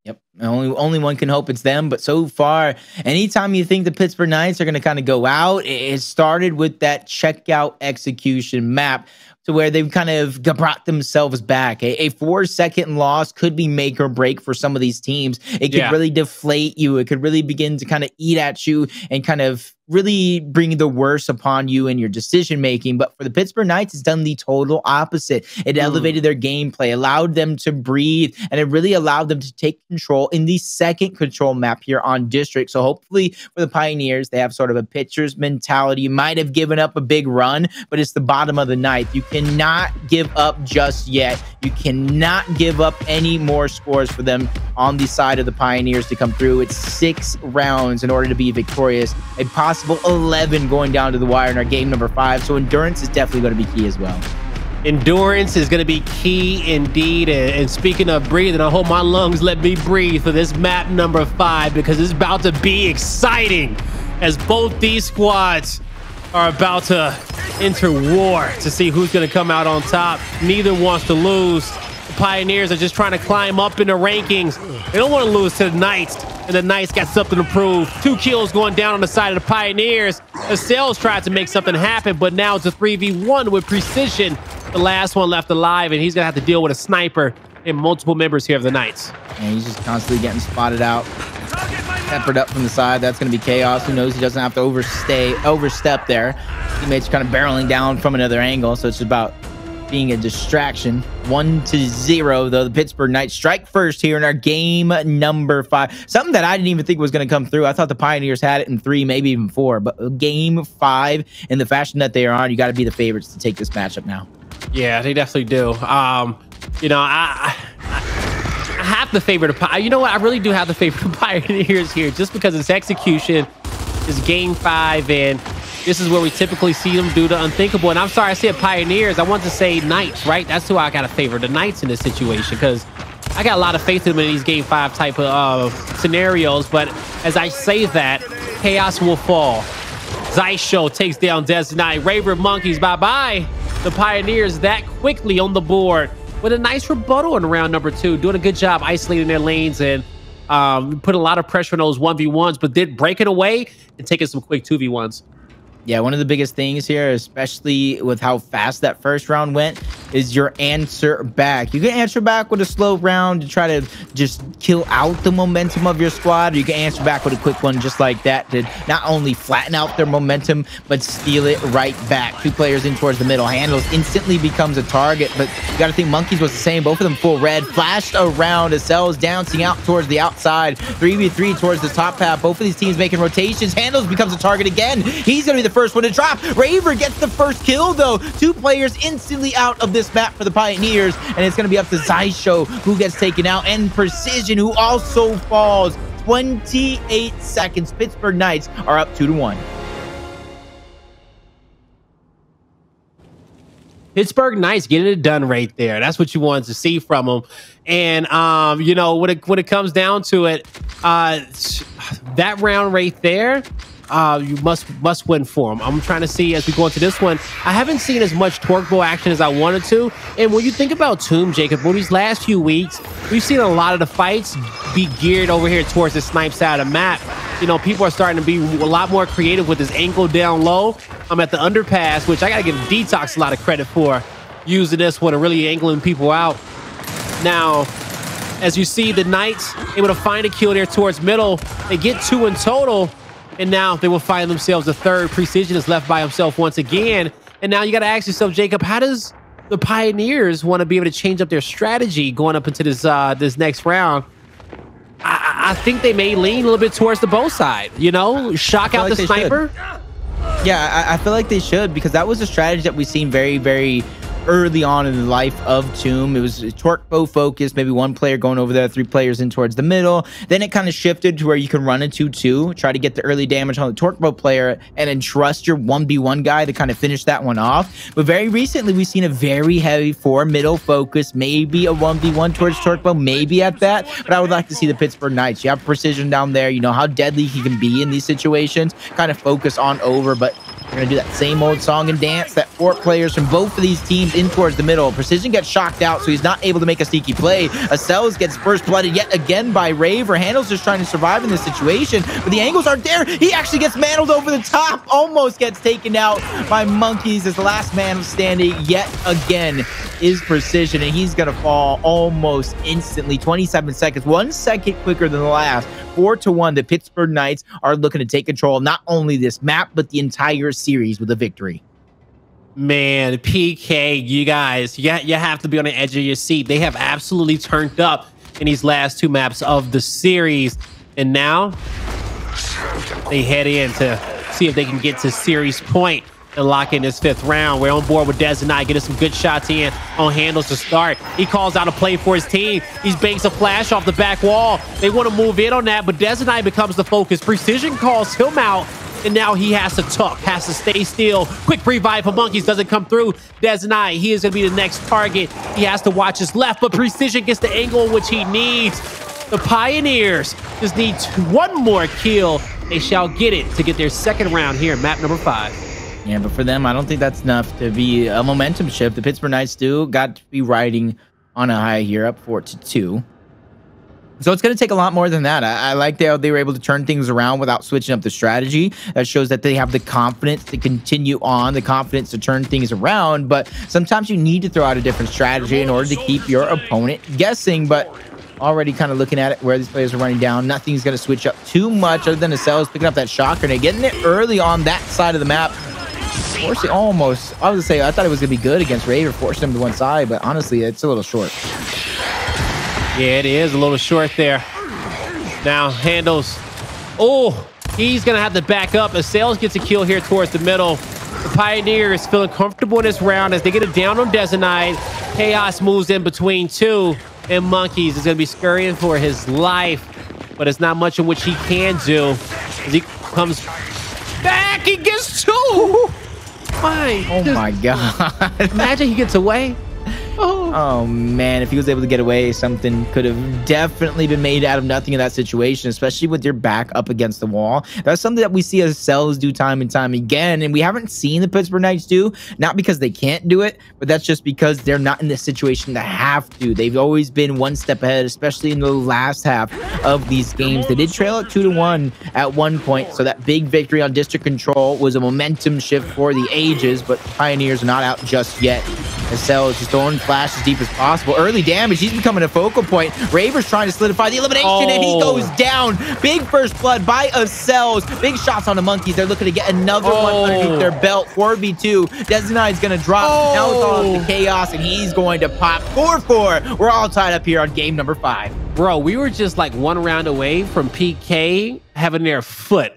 B: Yep. Only one can hope it's them. But so far, anytime you think the Pittsburgh Knights are going to kind of go out, it started with that checkout execution map to where they've kind of brought themselves back. A 4-second loss could be make or break for some of these teams. It could really deflate you. It could really begin to kind of eat at you and kind of really bring the worst upon you in your decision making. But for the Pittsburgh Knights, it's done the total opposite. It elevated their gameplay, allowed them to breathe, and it really allowed them to take control in the second control map here on District. So hopefully for the Pioneers, they have sort of a pitcher's mentality. You might have given up a big run, but it's the bottom of the ninth. You cannot give up just yet. You cannot give up any more scores for them on the side of the Pioneers to come through. It's 6 rounds in order to be victorious. A possible 11 going down to the wire in our game number 5. So endurance is definitely going to be key as well.
A: Endurance is going to be key indeed. And speaking of breathing, I hope my lungs let me breathe for this map number 5, because it's about to be exciting as both these squads are about to enter war to see who's going to come out on top. Neither wants to lose. The Pioneers are just trying to climb up in the rankings. They don't want to lose to the Knights, and the Knights got something to prove. 2 kills going down on the side of the Pioneers. Acells tried to make something happen, but now it's a 3v1 with precision. The last one left alive, and he's going to have to deal with a sniper and multiple members here of the Knights.
B: And he's just constantly getting spotted out. Peppered up from the side. That's going to be Chaoz, who knows he doesn't have to overstep there. Teammates kind of barreling down from another angle, so it's about being a distraction. 1-0, though. The Pittsburgh Knights strike first here in our game number 5. Something that I didn't even think was going to come through. I thought the Pioneers had it in 3, maybe even 4. But game 5, in the fashion that they are on, you got to be the favorites to take this matchup now. Yeah,
A: they definitely do. You know, I have the favorite of, you know what? I really do have the favorite of Pioneers here, just because it's execution. It's game 5, and this is where we typically see them do the unthinkable. And I'm sorry, I said Pioneers. I want to say Knights, right? That's who I got to favor, the Knights in this situation, because I got a lot of faith in them in these game 5 type of scenarios. But as I say that, chaos will fall. Xysho takes down Dezonide. Raver, Monkyz, bye-bye. The Pioneers that quickly on the board with a nice rebuttal in round number 2, doing a good job isolating their lanes and put a lot of pressure on those 1v1s, but did break it away and taking some quick 2v1s.
B: Yeah, one of the biggest things here, especially with how fast that first round went, is your answer back. You can answer back with a slow round to try to just kill out the momentum of your squad. Or you can answer back with a quick one just like that to not only flatten out their momentum, but steal it right back. 2 players in towards the middle. Hndles instantly becomes a target, but you got to think Monkyz was the same. Both of them full red. Flashed around. Acells dancing out towards the outside. 3v3 towards the top path. Both of these teams making rotations. Hndles becomes a target again. He's going to be the first one to drop. Raver gets the first kill, though. 2 players instantly out of this map for the Pioneers, and it's going to be up to Xysho, who gets taken out, and Precision, who also falls. 28 seconds. Pittsburgh Knights are up 2-1.
A: Pittsburgh Knights getting it done right there. That's what you wanted to see from them. And you know, when it comes down to it, that round right there, you must win for them. I'm trying to see as we go into this one. I haven't seen as much torque bow action as I wanted to. And when you think about Tomb, Jacob, for these last few weeks, we've seen a lot of the fights be geared over here towards the snipe side of the map. You know, people are starting to be a lot more creative with this angle down low. I'm at the underpass, which I got to give Detox a lot of credit for using this one and really angling people out. Now, as you see, the Knights able to find a kill there towards middle. They get 2 in total. And now they will find themselves a third. Precision is left by himself once again. And now you got to ask yourself, Jacob, how does the Pioneers want to be able to change up their strategy going up into this this next round? I think they may lean a little bit towards the bow side, you know, shock out the sniper.
B: Yeah, I feel like they should, because that was a strategy that we've seen very, very early on in the life of Tomb. It was torque bow focused, maybe 1 player going over there, 3 players in towards the middle. Then it kind of shifted to where you can run a 2-2, try to get the early damage on the torque bow player, and then trust your 1v1 guy to kind of finish that one off. But very recently, we've seen a very heavy 4 middle focus, maybe a 1v1 towards torque bow, maybe at that. But I would like to see the Pittsburgh Knights. You have Precision down there. You know how deadly he can be in these situations. Kind of focus on over, but We're gonna do that same old song and dance that 4 players from both of these teams in towards the middle. Precision gets shocked out, so he's not able to make a sneaky play. Acells gets first blooded yet again by Raver. Hndles just trying to survive in this situation, but the angles aren't there. He actually gets mantled over the top, almost gets taken out by Monkyz as the last man standing yet again is Precision, and he's gonna fall almost instantly. 27 seconds, 1 second quicker than the last. 4-1, the Pittsburgh Knights are looking to take control of not only this map, but the entire series with a victory.
A: Man, PK, you guys, you have to be on the edge of your seat. They have absolutely turned up in these last 2 maps of the series. And now they head in to see if they can get to series point and lock in this 5th round. We're on board with Dezonide, getting some good shots in on Hndles to start. He calls out a play for his team. He banks a flash off the back wall. They want to move in on that, but Dezonide becomes the focus. Precision calls him out, and now he has to tuck, has to stay still. Quick revive for Monkyz doesn't come through. Dezonide, he is going to be the next target. He has to watch his left, but Precision gets the angle in which he needs. The Pioneers just need 1 more kill. They shall get it to get their 2nd round here in map number 5.
B: Yeah, but for them, I don't think that's enough to be a momentum shift. The Pittsburgh Knights still got to be riding on a high here, up 4-2. So it's going to take a lot more than that. I like how they were able to turn things around without switching up the strategy. That shows that they have the confidence to continue on, the confidence to turn things around. But sometimes you need to throw out a different strategy in order to keep your opponent guessing. But already kind of looking at it where these players are running down, nothing's going to switch up too much other than Acells picking up that shot grenade, getting it early on that side of the map. Forcing almost, I was gonna say, I thought it was gonna be good against Raver, forcing him to one side, but honestly, it's a little short.
A: Yeah, it is a little short there. Now, Hndles. Oh, he's gonna have to back up. Acells gets a kill here towards the middle. The Pioneers feeling comfortable in this round as they get it down on Dezonide. Chaoz moves in between 2, and Monkyz is gonna be scurrying for his life, but it's not much in which he can do as he comes back. He gets 2.
B: Oh my god.
A: Imagine he gets away.
B: Oh man, if he was able to get away, something could have definitely been made out of nothing in that situation, especially with your back up against the wall. That's something that we see Acells do time and time again, and we haven't seen the Pittsburgh Knights do, not because they can't do it, but that's just because they're not in this situation to have to. They've always been 1 step ahead, especially in the last half of these games. They did trail at 2-1 at one point, so that big victory on district control was a momentum shift for the ages, but Pioneers are not out just yet. Acells just throwing flash as deep as possible. Early damage, he's becoming a focal point. Raver's trying to solidify the elimination, and he goes down. Big first blood by Acells. Big shots on the Monkyz. They're looking to get another one underneath their belt. 4v2. Dezonide's going to drop. Now it's all up to Chaoz, and he's going to pop 4-4. We're all tied up here on game number 5.
A: Bro, we were just like 1 round away from PK having their foot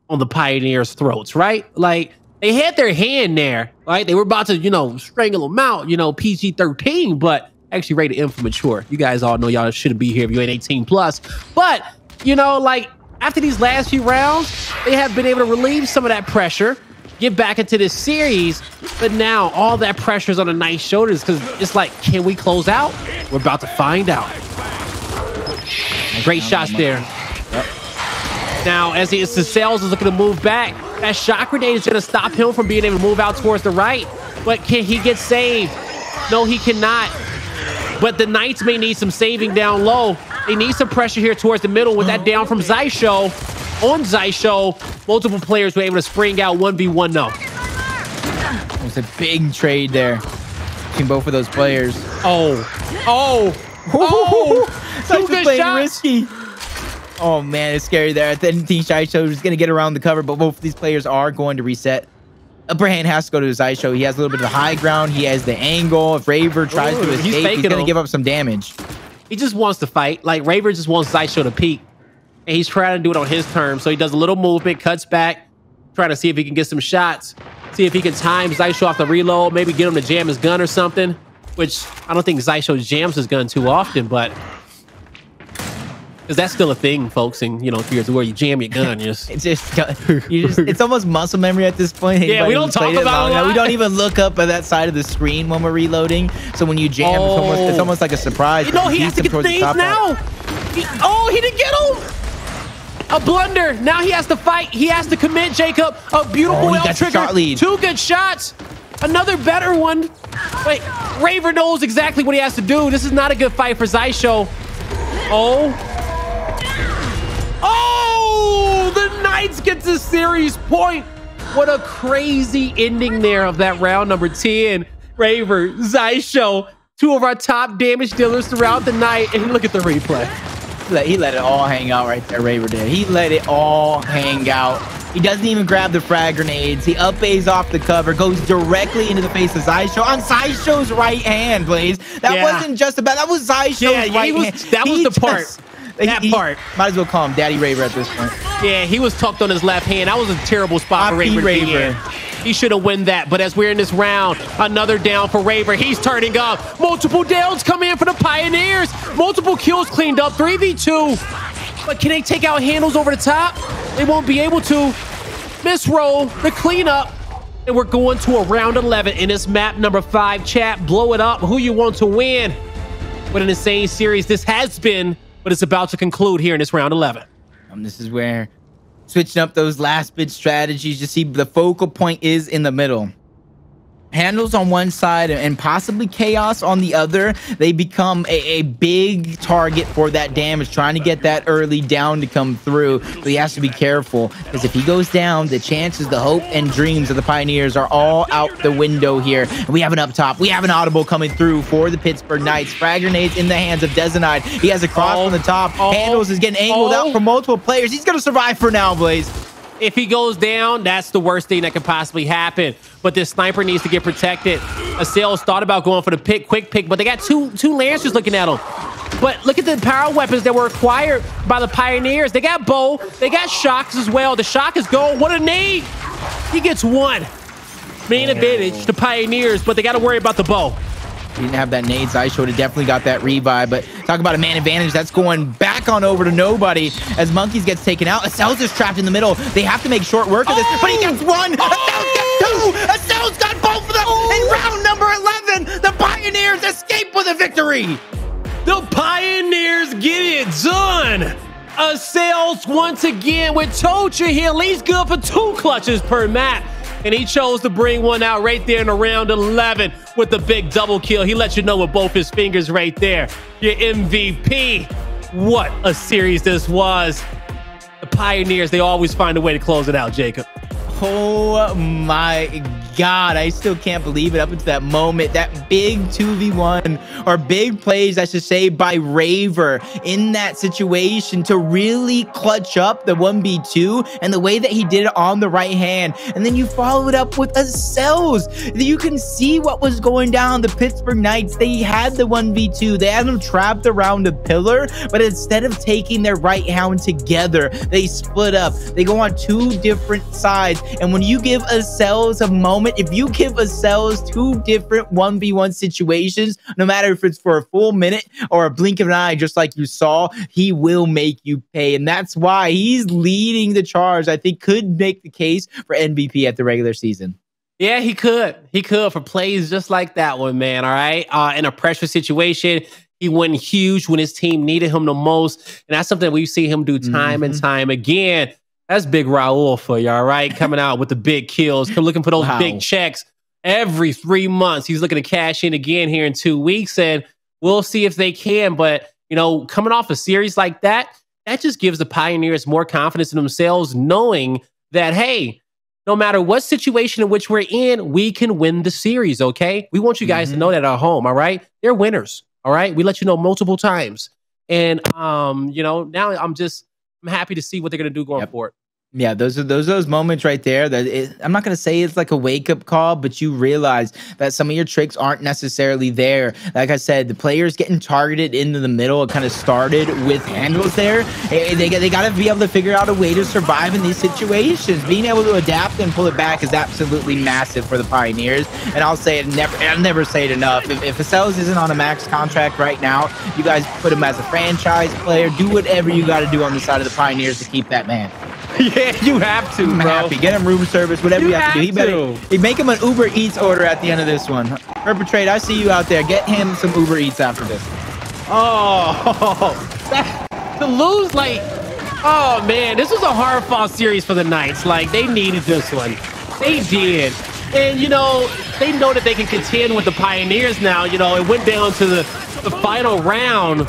A: on the Pioneers' throats, right? Like, they had their hand there, right? They were about to, you know, strangle them out, you know, PG-13, but actually rated M for mature. You guys all know y'all shouldn't be here if you ain't 18 plus. But, you know, like, after these last few rounds, they have been able to relieve some of that pressure, get back into this series, but now all that pressure is on the Knight's shoulders because it's like, can we close out? We're about to find out. Great shots there. Yep. Now, as Acells is looking to move back, that shot grenade is going to stop him from being able to move out towards the right. But can he get saved? No, he cannot. But the Knights may need some saving down low. They need some pressure here towards the middle with that down from Xysho. On Xysho, multiple players were able to spring out 1v1 though.
B: It was a big trade there between both of those players. Such playing risky. Oh man, it's scary there. I didn't think Xysho was going to get around the cover, but both of these players are going to reset. Upper hand has to go to Xysho. He has a little bit of the high ground. He has the angle. If Raver tries to escape, he's going to give up some damage.
A: He just wants to fight. Like, Raver just wants Xysho to peek. And he's trying to do it on his terms. So he does a little movement, cuts back, trying to see if he can get some shots. See if he can time Xysho off the reload. Maybe get him to jam his gun or something. Which, I don't think Xysho jams his gun too often, but... because that's still a thing, folks, and you know, if you're where you jam your gun,
B: it's almost muscle memory at this point.
A: Yeah, we don't talk about it.
B: We don't even look up at that side of the screen when we're reloading. So when you jam, it's almost like a surprise.
A: You know, he has to get things now. He didn't get him. A blunder. Now he has to fight. He has to commit, Jacob. A beautiful L trigger. Two good shots. Another better one. Wait, Raver knows exactly what he has to do. This is not a good fight for Xysho. Oh. Oh, the Knights get the series point. What a crazy ending there of that round number 10. Raver, Xysho, two of our top damage dealers throughout the night. And look at the replay.
B: He let it all hang out right there, Raver did. He let it all hang out. He doesn't even grab the frag grenades. He up-A's off the cover, goes directly into the face of Xysho on Xysho's right hand, Blaze. That wasn't just about, that was Xysho's right hand.
A: That was the part. That part.
B: Might as well call him Daddy Raver at this point.
A: Yeah, he was tucked on his left hand. That was a terrible spot for Raver. He should have won that, but as we're in this round, another down for Raver. He's turning up. Multiple downs come in for the Pioneers. Multiple kills cleaned up, 3v2. But can they take out Hndles over the top? They won't be able to. Misroll, the cleanup. And we're going to a round 11 in this map number 5. Chat, blow it up. Who you want to win? What an insane series this has been, but it's about to conclude here in this round 11.
B: This is where switching up those last bit strategies, you see the focal point is in the middle. Hndles on one side and possibly Chaoz on the other. They become a big target for that damage, trying to get that early down to come through. But he has to be careful, because if he goes down, the chances, the hope and dreams of the Pioneers are all out the window here. And we have an up top. We have an audible coming through for the Pittsburgh Knights. Frag grenades in the hands of Dezonide. He has a cross on the top. Hndles is getting angled out from multiple players. He's going to survive for now, Blaze.
A: If he goes down, that's the worst thing that could possibly happen. But this sniper needs to get protected. Acells thought about going for the quick pick, but they got two Lancers looking at him. But look at the power weapons that were acquired by the Pioneers. They got bow, they got shocks as well. The shock is gold. What a nade! He gets one. Main advantage to Pioneers, but they got to worry about the bow.
B: He didn't have that nade. Xysho would have definitely got that revive, but talk about a man advantage. That's going back on over to nobody as Monkyz gets taken out. Acells is trapped in the middle. They have to make short work of this, but he gets one. Acells got two. Acells got both of them in round number 11. The Pioneers escape with a victory.
A: The Pioneers get it done. Acells once again with Tocha here. He's good for 2 clutches per map. And he chose to bring one out right there in the round 11 with the big double kill. He let you know with both his fingers right there. Your MVP. What a series this was. The Pioneers, they always find a way to close it out, Jacob.
B: Oh my God, I still can't believe it up until that moment. That big 2v1 or big plays, I should say, by Raver in that situation to really clutch up the 1v2 and the way that he did it on the right hand. And then you follow it up with Acells. You can see what was going down. The Pittsburgh Knights, they had the 1v2. They had them trapped around a pillar, but instead of taking their right hand together, they split up. They go on 2 different sides. And when you give Acells a moment, if you give Acells 2 different 1v1 situations, no matter if it's for a full minute or a blink of an eye, just like you saw, he will make you pay. And that's why he's leading the charge. I think could make the case for MVP at the regular season.
A: Yeah, he could. He could for plays just like that one, man. All right. In a pressure situation, he went huge when his team needed him the most. And that's something we see him do time and time again. That's big Raul for you, all right? Coming out with the big kills, looking for those big checks every 3 months. He's looking to cash in again here in 2 weeks, and we'll see if they can. But, you know, coming off a series like that, that just gives the Pioneers more confidence in themselves, knowing that, hey, no matter what situation in which we're in, we can win the series, okay? We want you guys to know that at home, all right? They're winners, all right? We let you know multiple times. And, you know, now I'm happy to see what they're going to do going forward.
B: Yeah, those are those moments right there that I'm not going to say it's like a wake-up call, but you realize that some of your tricks aren't necessarily there. Like I said, the players getting targeted into the middle. It kind of started with Hndles there. They got to be able to figure out a way to survive in these situations. Being able to adapt and pull it back is absolutely massive for the Pioneers. And I'll never say it enough. If Acells isn't on a max contract right now, you guys put him as a franchise player. Do whatever you got to do on the side of the Pioneers to keep that man.
A: Yeah, you have to, bro.
B: Happy. Get him room service, whatever you have to do. He better make him an Uber Eats order at the end of this one. Perpetrate, I see you out there. Get him some Uber Eats after this.
A: Oh, to lose like Oh man, this was a hard fought series for the Knights. Like, they needed this one. They did. And, you know that they can contend with the Pioneers now. You know, it went down to the final round,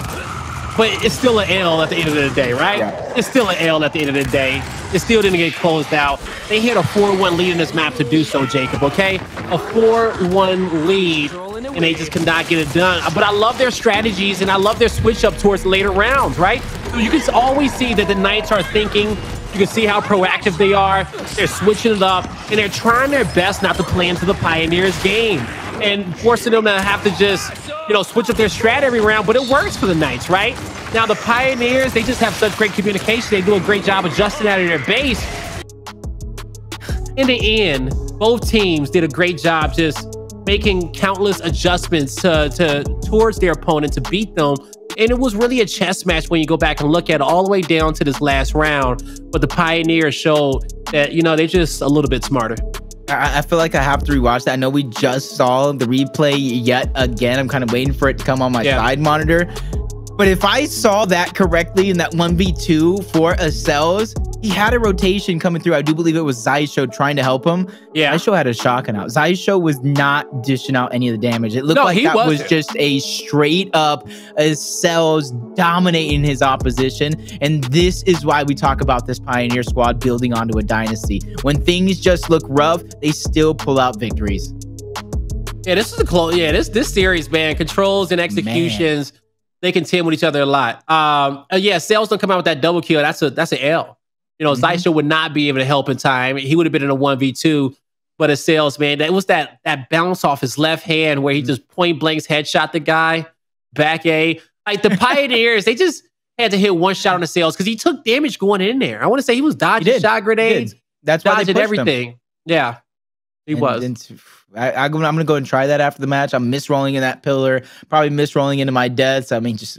A: but it's still an L at the end of the day, right? Yeah. It's still an L at the end of the day. It still didn't get closed out. They hit a 4-1 lead in this map to do so, Jacob, okay? A 4-1 lead, and they just could not get it done. But I love their strategies, and I love their switch up towards later rounds, right? So you can always see that the Knights are thinking. You can see how proactive they are. They're switching it up, and they're trying their best not to play into the Pioneers game and forcing them to have to just, you know, switch up their strat every round. But it works for the Knights, right? Now, the Pioneers, they just have such great communication. They do a great job adjusting out of their base. In the end, both teams did a great job just making countless adjustments towards their opponent to beat them. And it was really a chess match when you go back and look at it all the way down to this last round. But the Pioneers showed that, you know, they're just a little bit smarter.
B: I feel like I have to rewatch that. I know we just saw the replay yet again. I'm kind of waiting for it to come on my side monitor. But if I saw that correctly in that 1v2 for Acells, he had a rotation coming through. I do believe it was Xysho trying to help him. Yeah. Xysho had a shotgun out. Xysho was not dishing out any of the damage. It looked like that was just a straight up Acells dominating his opposition. And this is why we talk about this Pioneer squad building onto a dynasty. When things just look rough, they still pull out victories.
A: Yeah, this is a close. Yeah, this series, man, controls and executions. Man. They contend with each other a lot. Yeah, Acells don't come out with that double kill. That's an L. You know, Xysho would not be able to help in time. He would have been in a 1v2. But Acells, man, that was that bounce off his left hand where he just point blanks headshot the guy. Back A. Like, the Pioneers, they just had to hit one shot on Acells because he took damage going in there. I want to say he was dodging shot grenades.
B: That's why
A: dodging everything. Yeah, he was.
B: I'm going to go and try that after the match. I'm misrolling in that pillar, probably misrolling into my deaths. I mean, just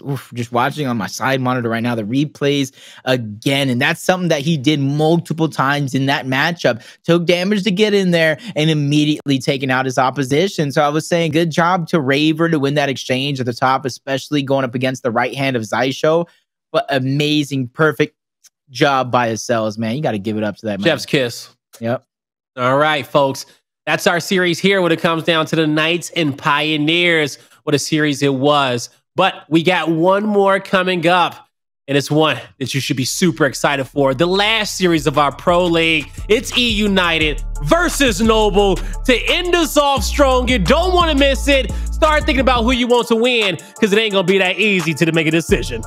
B: watching on my side monitor right now, the replays again. And that's something that he did multiple times in that matchup. Took damage to get in there and immediately taking out his opposition. So I was saying good job to Raver to win that exchange at the top, especially going up against the right hand of Xysho. But amazing, perfect job by Acells, man. You got to give it up to that man.
A: Chef's kiss.
B: Yep.
A: All right, folks. That's our series here when it comes down to the Knights and Pioneers. What a series it was. But we got one more coming up, and it's one that you should be super excited for. The last series of our Pro League. It's E United versus Noble to end us off strong. You don't want to miss it. Start thinking about who you want to win because it ain't going to be that easy to make a decision.